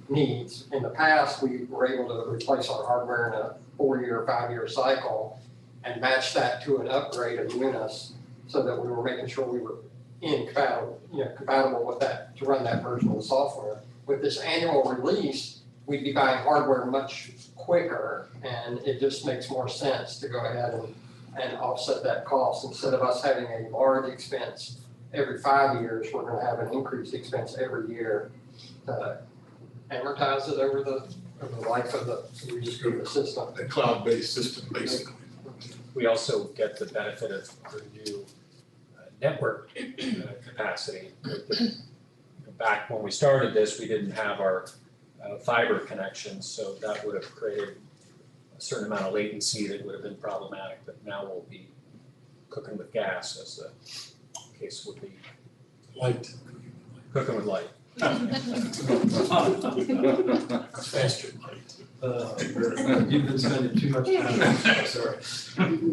needs. In the past, we were able to replace our hardware in a 4-year, 5-year cycle and match that to an upgrade of Munis so that we were making sure we were compatible with that to run that version of the software. With this annual release, we'd be buying hardware much quicker, and it just makes more sense to go ahead and offset that cost. Instead of us having a large expense every 5 years, we're gonna have an increased expense every year to amortize it over the life of the system. A cloud-based system, basically. We also get the benefit of our network capacity. Back when we started this, we didn't have our fiber connections, so that would have created a certain amount of latency that would have been problematic, but now we'll be cooking with gas, as the case would be. Light. Cooking with light. Faster. You've been spending too much time, sorry.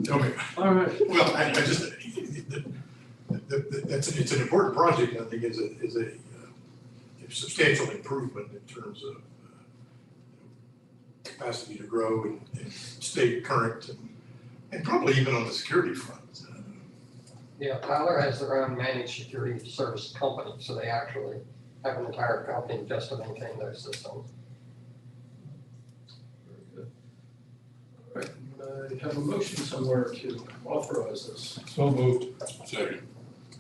Tell me. All right. Well, I just, it's an important project, I think, is a substantial improvement in terms of capacity to grow and stay current and probably even on the security front. Yeah, Tyler has their own managed security service company, so they actually have an entire company just to maintain those systems. All right, I have a motion somewhere to authorize this. So moved. Second.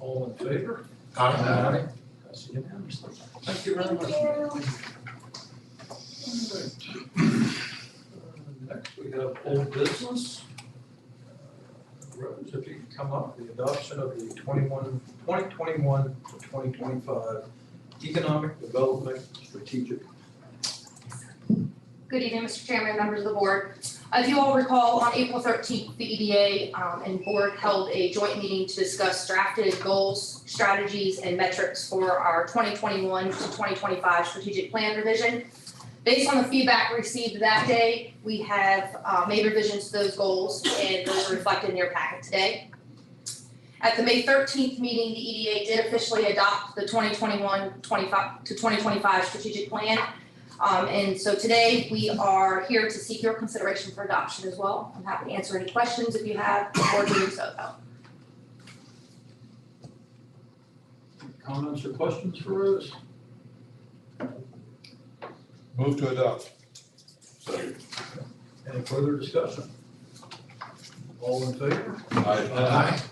All in favor? Aye. That's unanimously. Thank you very much. Next, we have old business. Rose, if you can come up, the adoption of the 2021 to 2025 Economic Development Strategic. Good evening, Mr. Chairman, members of the board. As you all recall, on April 13th, the EDA and board held a joint meeting to discuss drafted goals, strategies, and metrics for our 2021 to 2025 strategic plan revision. Based on the feedback received that day, we have made revisions to those goals, and those are reflected in your packet today. At the May 13th meeting, the EDA did officially adopt the 2021 to 2025 strategic plan. And so today we are here to seek your consideration for adoption as well. I'm happy to answer any questions if you have before doing so though. Comments or questions for Rose? Move to adopt. Second. Any further discussion? All in favor? Aye.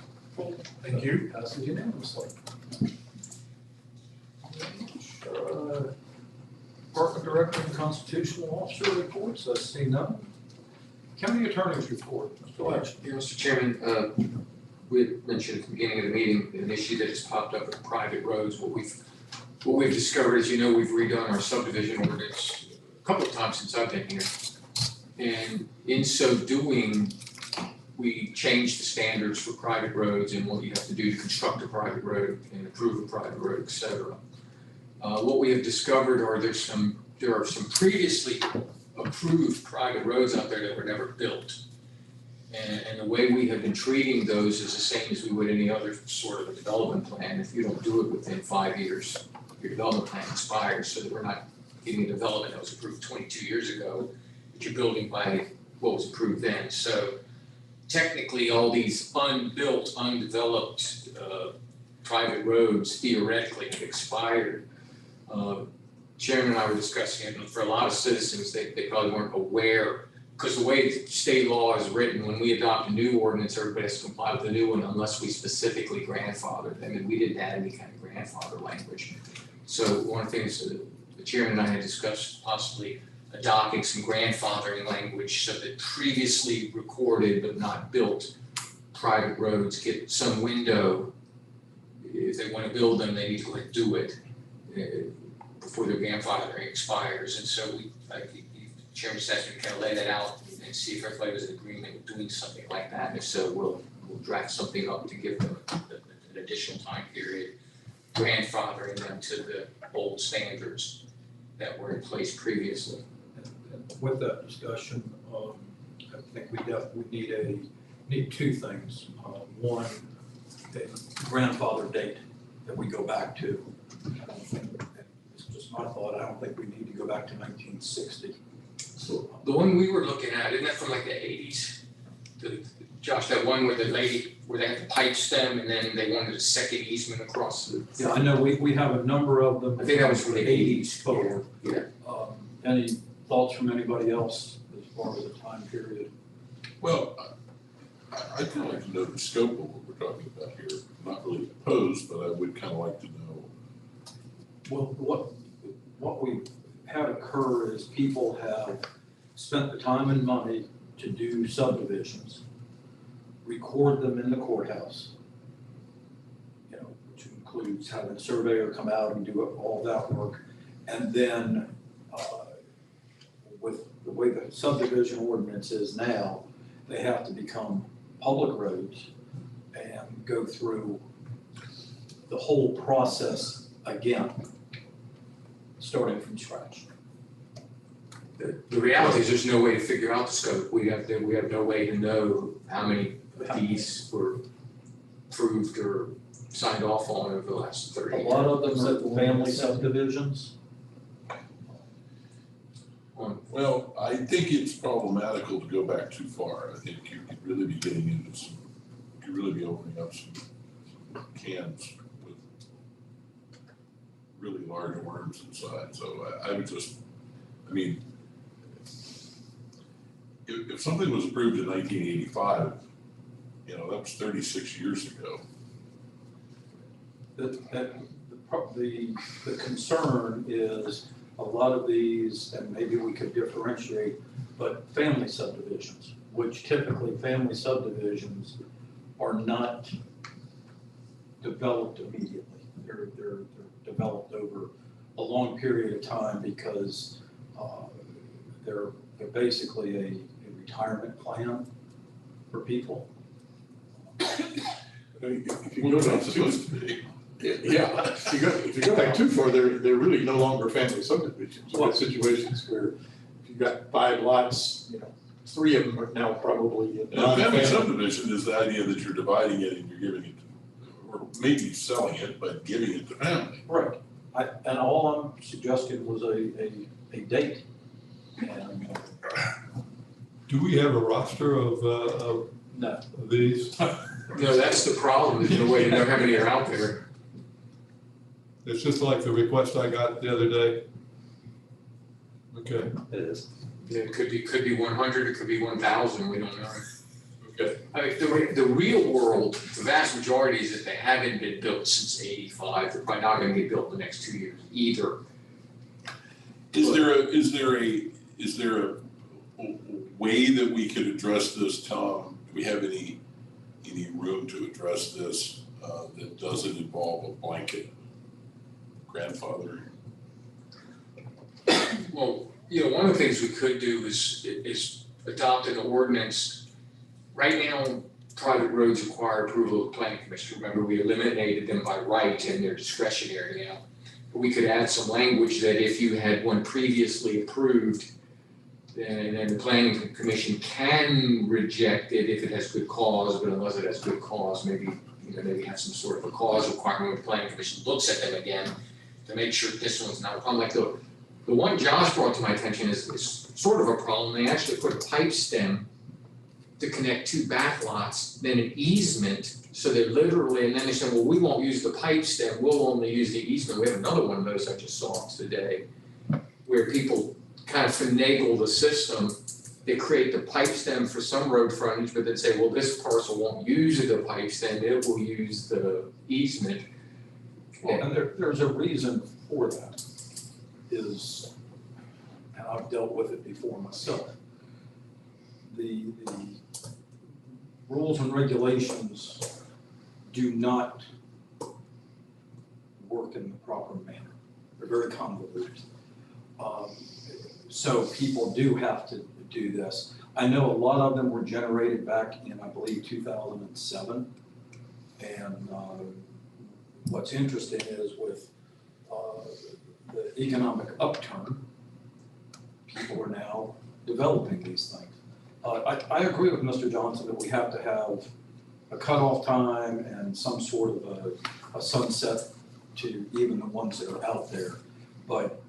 Thank you. Passes unanimously. Department Director and Constitutional Officer reports, I see none. County Attorney's report, Mr. Latch. Yeah, Mr. Chairman, we had mentioned at the beginning of the meeting, an issue that has popped up with private roads. What we've discovered is, you know, we've redone our subdivision ordinance a couple of times since I've been here. And in so doing, we changed the standards for private roads and what you have to do to construct a private road and approve a private road, et cetera. What we have discovered are there are some previously approved private roads out there that were never built. And the way we have been treating those is the same as we would any other sort of a development plan. If you don't do it within 5 years, your development plan expires, so that we're not getting a development that was approved 22 years ago, that you're building by what was approved then. So technically, all these unbuilt, undeveloped private roads theoretically have expired. Chairman and I were discussing it, and for a lot of citizens, they probably weren't aware, because the way state law is written, when we adopt a new ordinance, everybody has to comply with the new one unless we specifically grandfather them, and we didn't add any kind of grandfather language. So one of the things that the chairman and I had discussed possibly adopting some grandfathering language so that previously recorded but not built private roads get some window. If they want to build them, they need to go ahead and do it before their grandfathering expires. And so the chairman asked me to kind of lay that out and see if everybody was in agreement with doing something like that. And if so, we'll draft something up to give them an additional time period, grandfathering them to the old standards that were in place previously. And with that discussion, I think we definitely need two things. One, a grandfather date that we go back to. It's just my thought, I don't think we need to go back to 1960. So the one we were looking at, isn't that from like the 80s? Josh, that one where the lady, where they had the pipe stem and then they wanted a second easement across the. Yeah, I know, we have a number of them. I think that was from the 80s forward. Yeah. Any thoughts from anybody else as far as the time period? Well, I'd kind of like to know the scope of what we're talking about here. I'm not really opposed, but I would kind of like to know. Well, what we've had occur is people have spent the time and money to do subdivisions, record them in the courthouse, includes having a surveyor come out and do all that work. And then, with the way the subdivision ordinance is now, they have to become public roads and go through the whole process again, starting from scratch. The reality is there's no way to figure out the scope. We have no way to know how many of these were approved or signed off on over the last 30 A years. lot of them are family subdivisions. Well, I think it's problematical to go back too far. I think you could really be getting into some, you could really be opening up some cans with really large worms inside. So I would just, I mean, if something was approved in 1985, you know, that was 36 years ago. The concern is a lot of these, and maybe we could differentiate, but family subdivisions, which typically family subdivisions are not developed immediately. They're developed over a long period of time because they're basically a retirement plan for people. If you go back if you go back too far, they're really no longer family subdivisions. You've got situations where if you've got 5 lots, you know, 3 of them are now probably in Family subdivision is the idea that you're dividing it and you're giving it, or maybe selling it, but giving it to family. Right. And all I'm suggesting was a date. And, Do we have a roster of no. these? No, that's the problem. There's no way to know how many are out there. It's just like the request I got the other day. Okay. It is. Yeah, it could be 100, it could be 1,000, we don't know. Okay. I mean, the real world, the vast majority is that they haven't been built since '85. They're probably not gonna be built in the next 2 years either. Is there a way that we could address this, Tom? Do we have any room to address this that doesn't involve a blanket grandfathering? Well, you know, one of the things we could do is adopt an ordinance. Right now, private roads require approval of the planning commission. Remember, we eliminated them by right and they're discretionary now. But we could add some language that if you had one previously approved, then the planning commission can reject it if it has good cause, but unless it has good cause, maybe have some sort of a cause requirement where the planning commission looks at them again to make sure this one's not a problem. Like the one Josh brought to my attention is sort of a problem. They actually put a pipe stem to connect 2 back lots, then an easement. So they're literally, and then they said, well, we won't use the pipe stem, we'll only use the easement. We have another one of those I just saw today, where people kind of finagle the system. They create the pipe stem for some road frontage, but then say, well, this parcel won't use the pipe stem, it will use the easement. Well, and there's a reason for that, is, and I've dealt with it before myself. The rules and regulations do not work in the proper manner. They're very convoluted. So people do have to do this. I know a lot of them were generated back in, I believe, 2007. And what's interesting is with the economic upturn, people are now developing these things. I agree with Mr. Johnson that we have to have a cutoff time and some sort of a sunset to even the ones that are out there. But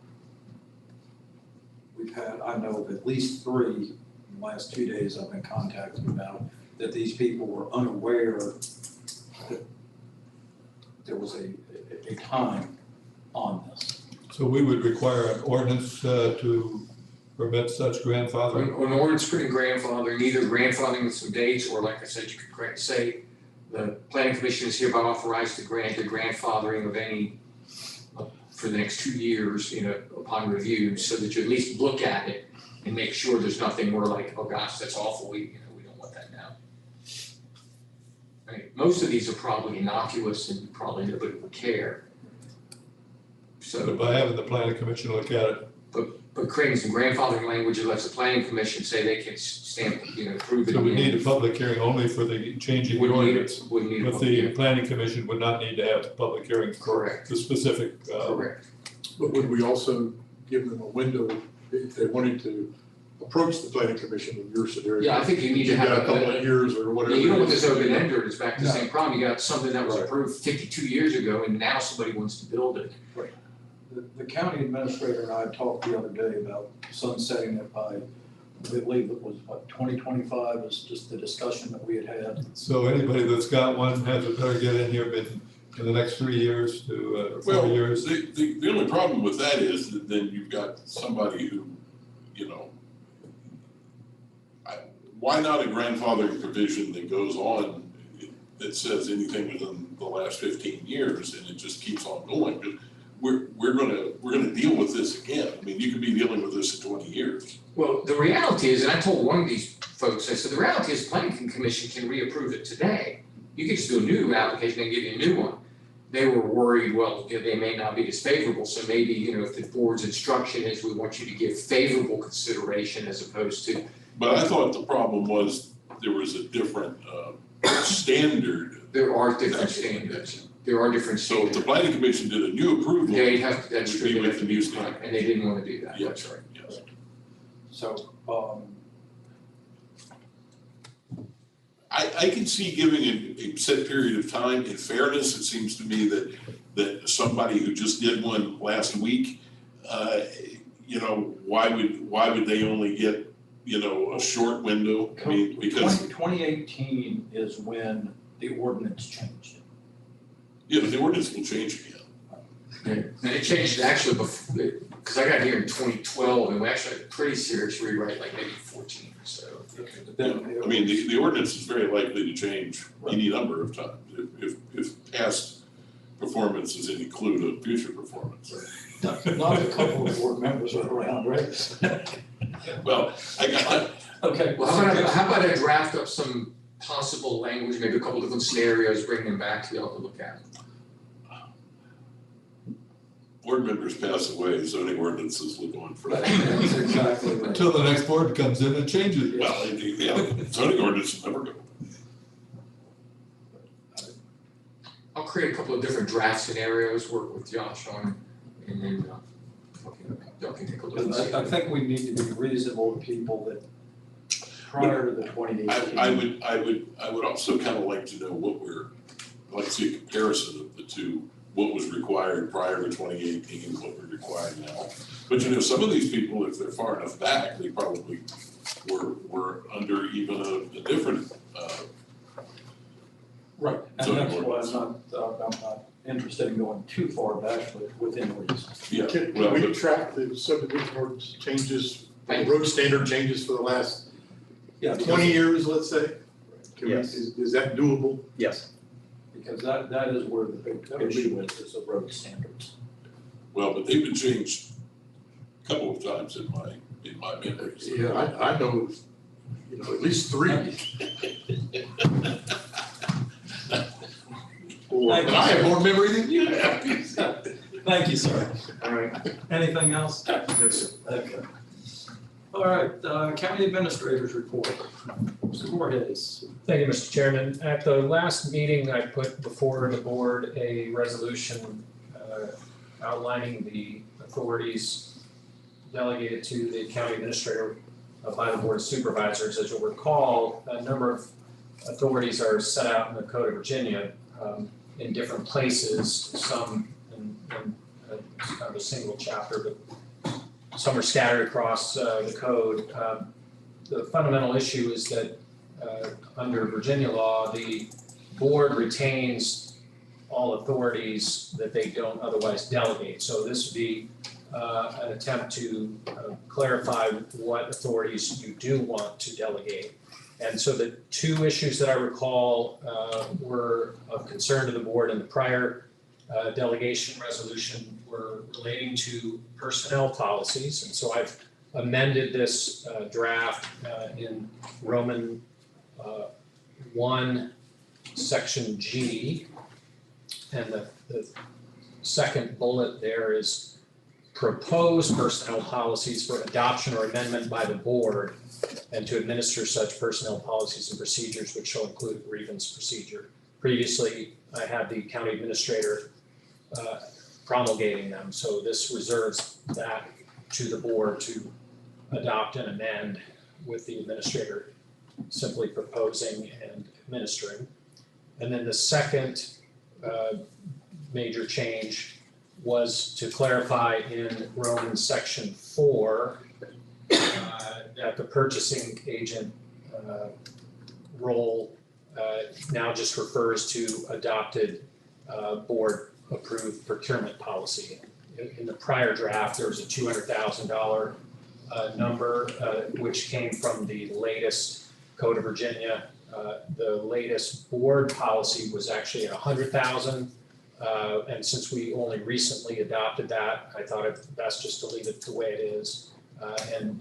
we've had, I know of at least 3 in the last 2 days I've been contacted about, that these people were unaware that there was a time on this. So we would require an ordinance to permit such grandfathering? An ordinance putting grandfathering, either grandfathering with some dates, or like I said, you could say the planning commission is hereby authorized to grant the grandfathering of any for the next 2 years, upon review, so that you at least look at it and make sure there's nothing where like, oh gosh, that's awful, we don't want that now. mean, most of these are probably innocuous and probably nobody would care. So. But by having the planning commission look at it, But creating some grandfathering language that lets the planning commission say they can stamp, approve it. so we need a public hearing only for the changing the Wouldn't need ordinance. it, wouldn't need a But public the hearing. planning commission would not need to have a public hearing for Correct. the specific, Correct. But would we also give them a window if they wanted to approach the planning commission in your scenario? Yeah, I think you need to You've got have a couple of years or whatever. Yeah, you don't want it is. this open-ended, it's back to the No. same problem, you got something that was Right. approved 52 years ago and now somebody wants to build it. The county administrator and I talked the other day about sunsetting it by, I believe it was, 2025 is just the discussion that we had had. so anybody that's got one has better get in here in the next 3 years to, 4 Well, years. the only problem with that is that then you've got somebody who, why not a grandfathering provision that goes on that says anything within the last 15 years and it just keeps on going? Because we're gonna deal with this again. I mean, you could be dealing with this in 20 years. Well, the reality is, and I told one of these folks, I said, the reality is planning commission can reapprove it today. You can just do a new application and give you a new one. They were worried, well, they may not be as favorable, so maybe, if the board's instruction is we want you to give favorable consideration as opposed to. But I thought the problem was there was a different standard. There are different standards. There are different So if standards. the planning commission did a new approval. They'd have, that's would true, be they'd with have to the do new time, standard. and they didn't want to do that, Yes, that's right. yes. So, I can see giving a set period of time. In fairness, it seems to me that somebody who just did one last week, why would they only get, a short window? I mean, because 2018 is when the ordinance changed. the ordinance will change again. And it changed actually before, because I got here in 2012, and we actually had a pretty serious rewrite, like maybe 14 or so. I mean, the ordinance is very likely to change any number of times if past performance is any clue to future performance. Not a couple of board members are around, right? Well, Okay. Well, how about I draft up some possible language, maybe a couple different scenarios, bring them back to y'all to look at. Board members pass away, zoning ordinances live on forever. That's exactly right. Until the next board comes in and changes it. Well, zoning ordinances never go. I'll create a couple of different draft scenarios, work with Josh on, and then y'all can take a look and see. I think we need to be reasonable to people that prior to the 2018. I would also kind of like to know I'd like to see a comparison of the two, what was required prior to 2018 and what we're required now. But some of these people, if they're far enough back, they probably were under even a different, Right, and zoning that's why ordinance. I'm not interested in going too far back, but within reason. Yeah, Can well, we but- track the subdivision ordinance changes, road standard changes for the last Yeah, 20 years, let's say? Yes. Is that doable? Yes. because that is where the big issue is the road standards. Well, but they've been changed a couple of times in my memory. So. Yeah, I know, at least 3. Thank you, I have sir. more memory than you have. Thank you, sir. All right. Anything else? Okay. All right, county administrators report. Mr. Voorhees. Thank you, Mr. Chairman. At the last meeting, I put before the board a resolution outlining the authorities delegated to the county administrator by the board of supervisors. As you'll recall, a number of authorities are set out in the Code of Virginia in different places, some in kind of a single chapter, but some are scattered across the code. The fundamental issue is that under Virginia law, the board retains all authorities that they don't otherwise delegate. So this would be an attempt to clarify what authorities you do want to delegate. And so the two issues that I recall were of concern to the board in the prior delegation resolution were relating to personnel policies. And so I've amended this draft in Roman 1 section G. And the second bullet there is propose personnel policies for adoption or amendment by the board and to administer such personnel policies and procedures, which shall include a grievance procedure. Previously, I had the county administrator promulgating them, so this reserves that to the board to adopt and amend, with the administrator simply proposing and administering. And then the second major change was to clarify in Roman section 4 that the purchasing agent role now just refers to adopted board approved procurement policy. In the prior draft, there was a $200,000 number which came from the latest Code of Virginia. The latest board policy was actually at $100,000. And since we only recently adopted that, I thought it best just to leave it the way it is. And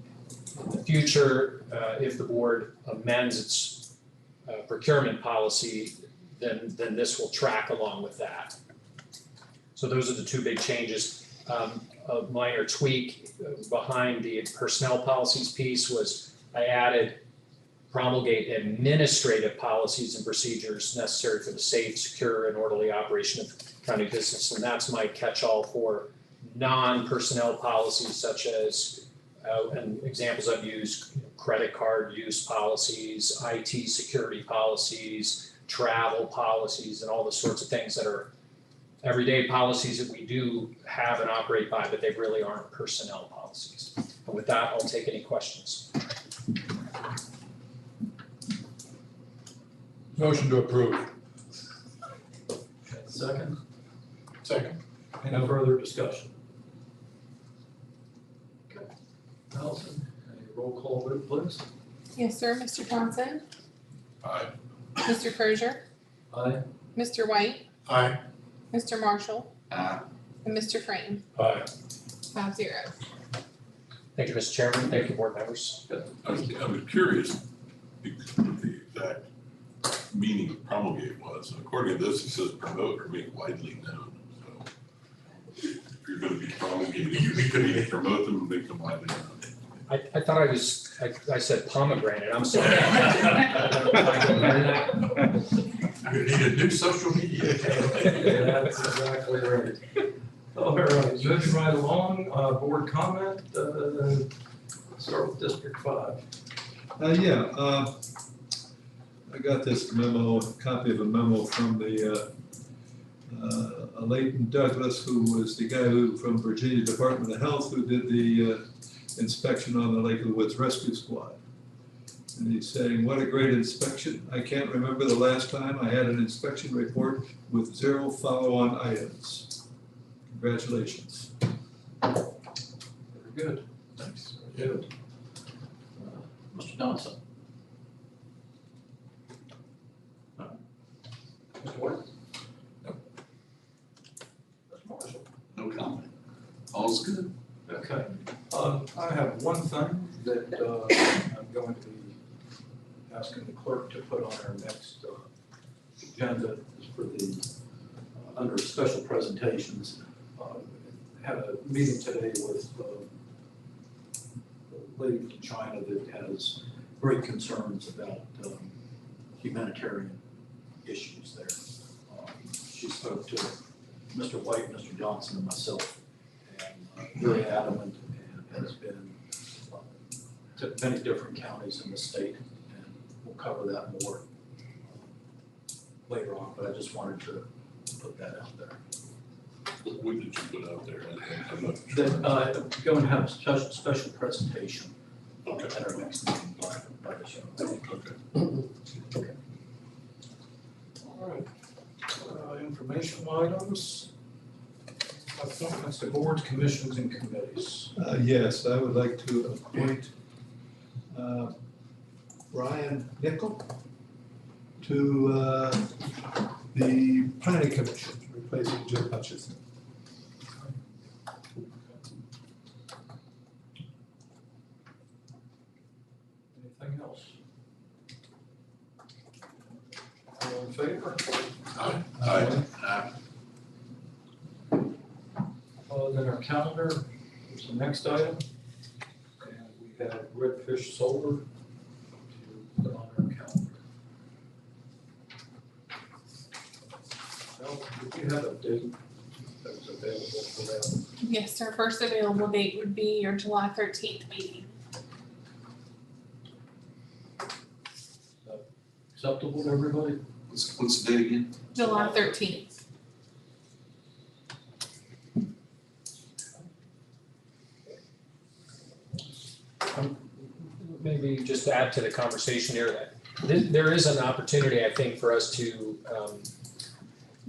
in the future, if the board amends its procurement policy, then this will track along with that. So those are the two big changes. A minor tweak behind the personnel policies piece was I added promulgate administrative policies and procedures necessary for the safe, secure, and orderly operation of county business. And that's my catch-all for non-personnel policies such as, and examples I've used, credit card use policies, IT security policies, travel policies, and all the sorts of things that are everyday policies that we do have and operate by, but they really aren't personnel policies. And with that, I'll take any questions. Motion to approve. Second, Second. any further discussion? Okay, Allison, any roll call vote, please? Yes, sir. Mr. Johnson? Aye. Mr. Crozier? Aye. Mr. White? Aye. Mr. Marshall? Aye. And Mr. Frame? Aye. 5-0. Thank you, Mr. Chairman. Thank you, board members. I was curious what the exact meaning of promulgate was. According to this, it says promote or make widely known. So if you're going to be promulgating, you could promote them and make them widely known. I thought I said pomegranate, I'm sorry. You need a new social media account. That's exactly right. All right, moving right along, board comment, start with District 5. I got this memo, a copy of a memo from the Leighton Douglas, who was the guy from Virginia Department of Health who did the inspection on the Lake of the Woods Rescue Squad. And he's saying, what a great inspection. I can't remember the last time I had an inspection report with 0 follow-on items. Congratulations. Very good. Thanks. Very good. Mr. Johnson. Mr. White? No. Mr. Marshall? No comment. All's good. Okay. I have one thing that I'm going to be asking the clerk to put on our next agenda is for the under special presentations. Had a meeting today with a lady from China that has great concerns about humanitarian issues there. She spoke to Mr. White, Mr. Johnson, and myself, and very adamant, and has been to many different counties in the state, and we'll cover that more later on, but I just wanted to put that out there. What did you put out there? I'm not sure. That go and have a special presentation at our next meeting by the show. Okay. All right. Information items. Appointments to boards, commissions, and committees. Yes, I would like to appoint Ryan Nickel to the planning commission, replacing Jim Hutchison. Anything else? All in favor? Aye. Then our calendar is the next item. And we have Redfish Solar to put on our calendar. Well, do you have a date that was available for that? Yes, our first available date would be your July 13th meeting. Acceptable to everybody? What's the date again? July 13th. Maybe just to add to the conversation here, there is an opportunity, I think, for us to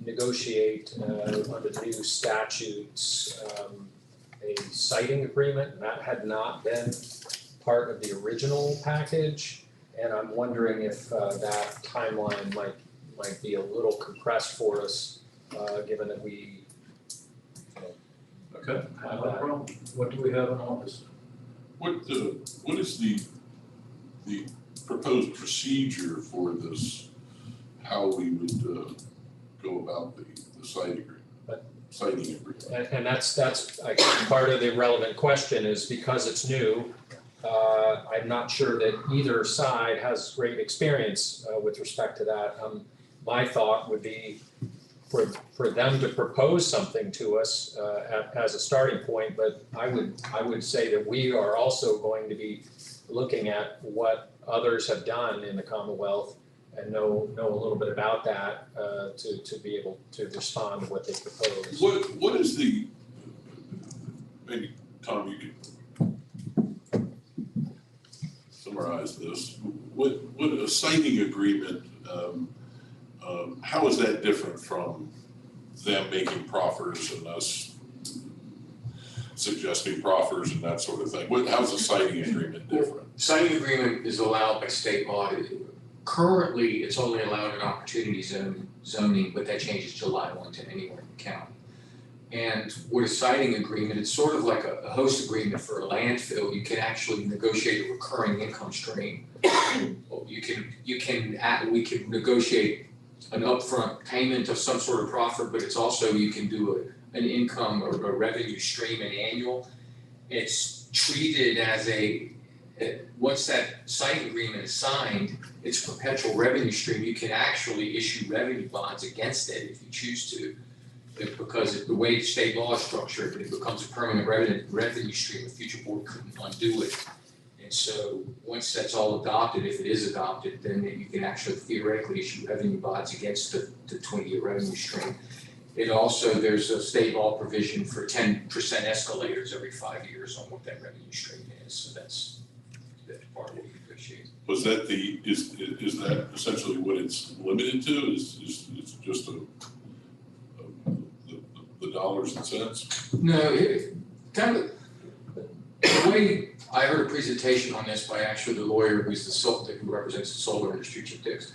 negotiate under the new statutes a siting agreement. That had not been part of the original package, and I'm wondering if that timeline might be a little compressed for us, given that we Okay, have no that. problem. What do we have in August? What is the proposed procedure for this, how we would go about the siting agreement? And that's I guess part of the relevant question is because it's new, I'm not sure that either side has great experience with respect to that. My thought would be for them to propose something to us as a starting point, but I would say that we are also going to be looking at what others have done in the Commonwealth and know a little bit about that to be able to respond to what they propose. What is the, maybe Tom, you could summarize this. What a siting agreement, how is that different from them making proffers and us suggesting proffers and that sort of thing? How's a siting agreement different? Siting agreement is allowed by state law. Currently, it's only allowed in opportunity zoning, but that changes July 1 to anywhere in the county. And with a siting agreement, it's sort of like a host agreement for a landfill. You can actually negotiate a recurring income stream. We can negotiate an upfront payment of some sort of profit, but it's also, you can do an income or a revenue stream, an annual. It's treated as once that site agreement is signed, it's a perpetual revenue stream. You can actually issue revenue bonds against it if you choose to. Because the way the state law is structured, it becomes a permanent revenue stream. A future board couldn't undo it. And so once that's all adopted, if it is adopted, then you can actually theoretically issue revenue bonds against the 20-year revenue stream. It also, there's a state law provision for 10% escalators every 5 years on what that revenue stream is. So that's part of what we negotiate. Was that is that essentially what it's limited to? Is just the dollars and cents? No, kind of the way I heard a presentation on this by actually the lawyer who represents the solar industry, Chip Dix.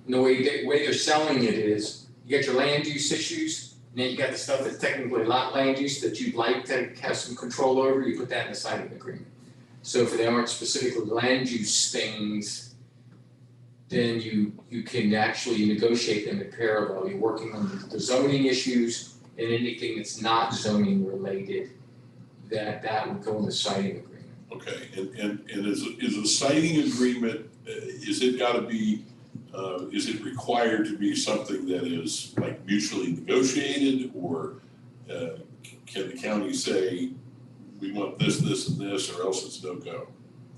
And the way they're selling it is, you got your land use issues, and then you got the stuff that's technically not land use that you'd like to have some control over, you put that in the siting agreement. So if they aren't specifically land use things, then you can actually negotiate them in parallel. You're working on the zoning issues and anything that's not zoning related, that would go in the siting agreement. Okay, and is a siting agreement, is it gotta be, is it required to be something that is like mutually negotiated, or can the county say, we want this, this, and this, or else it's no go?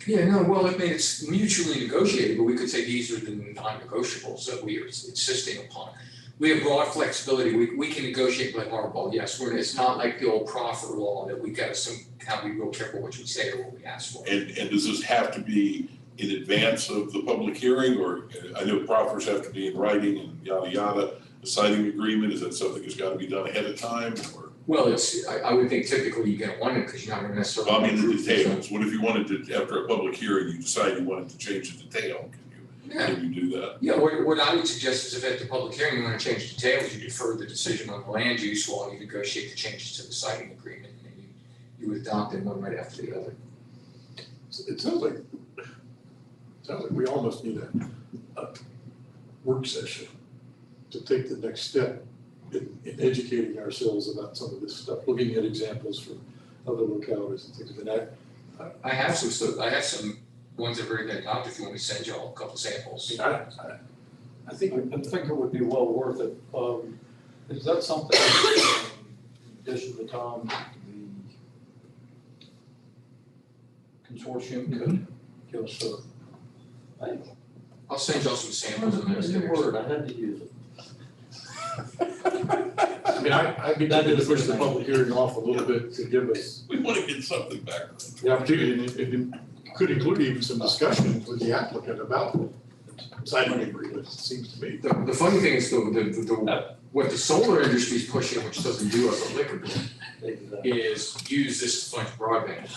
Yeah, no, well, I mean, it's mutually negotiated, but we could say these are the non-negotiables that we are insisting upon. We have broad flexibility. We can negotiate like hardball, yes. It's not like the old proffer law that we got to be real careful what we say or what we ask for. And does this have to be in advance of the public hearing, or I know proffers have to be in writing and yada yada. The siting agreement, is that something that's got to be done ahead of time, or? Well, I would think typically you're gonna want it because you're not gonna necessarily. Well, I mean, the details. What if you wanted to, after a public hearing, you decide you wanted to change the detail? Can you do that? Yeah, what I would suggest is if at the public hearing you want to change details, you defer the decision on the land use while you negotiate the changes to the siting agreement, and then you would adopt them one right after the other. It sounds like we almost need a work session to take the next step in educating ourselves about some of this stuff, looking at examples from other localities and things like that. I have some ones that are very good talk if you want me to send you all a couple samples. I think it would be well worth it. Is that something, in addition to Tom, the consortium could give us a, I'll send y'all some samples of those. Your word, I had to use it. I mean, I'd be tempted to push the public hearing off a little bit to give us We want to get something back. the opportunity, and it could include even some discussion with the applicant about signing agreements, it seems to me. The funny thing is what the solar industry is pushing, which doesn't do us a liquor bill, is use this to fund broadband.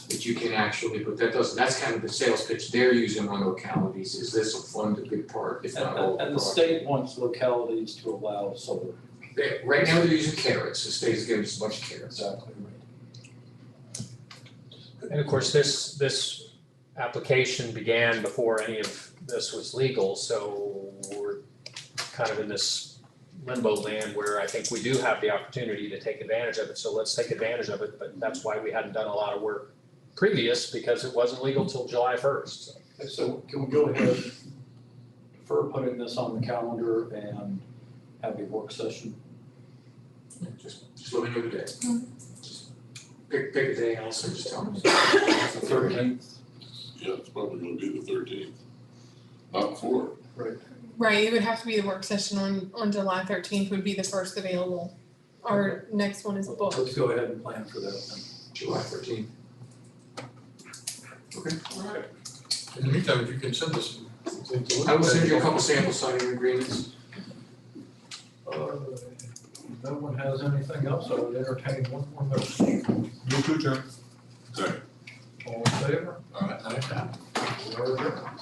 That you can actually, but that's kind of the sales pitch they're using on localities, is this will fund a big part, if not all of the And the state wants localities to allow solar. Right now, they're using carrots, the state's giving us a bunch of carrots. Exactly right. And of course, this application began before any of this was legal, so we're kind of in this limbo land where I think we do have the opportunity to take advantage of it, so let's take advantage of it, but that's why we hadn't done a lot of work previous, because it wasn't legal till July 1st. So can we go ahead, defer putting this on the calendar and have a work session? Just let me know the day. Just pick a day, and also just tell me. The 13th? Yeah, it's probably gonna be the 13th, not before. Right. Right, it would have to be the work session on July 13th would be the first available. Our next one is booked. Let's go ahead and plan for that then. July 13th. Okay. All right. In the meantime, if you can send us some things to look at. I will send you a couple sample signing agreements. No one has anything else, I would entertain one more motion. Move to adjourn. Sorry. All in favor? All right. We are adjourned.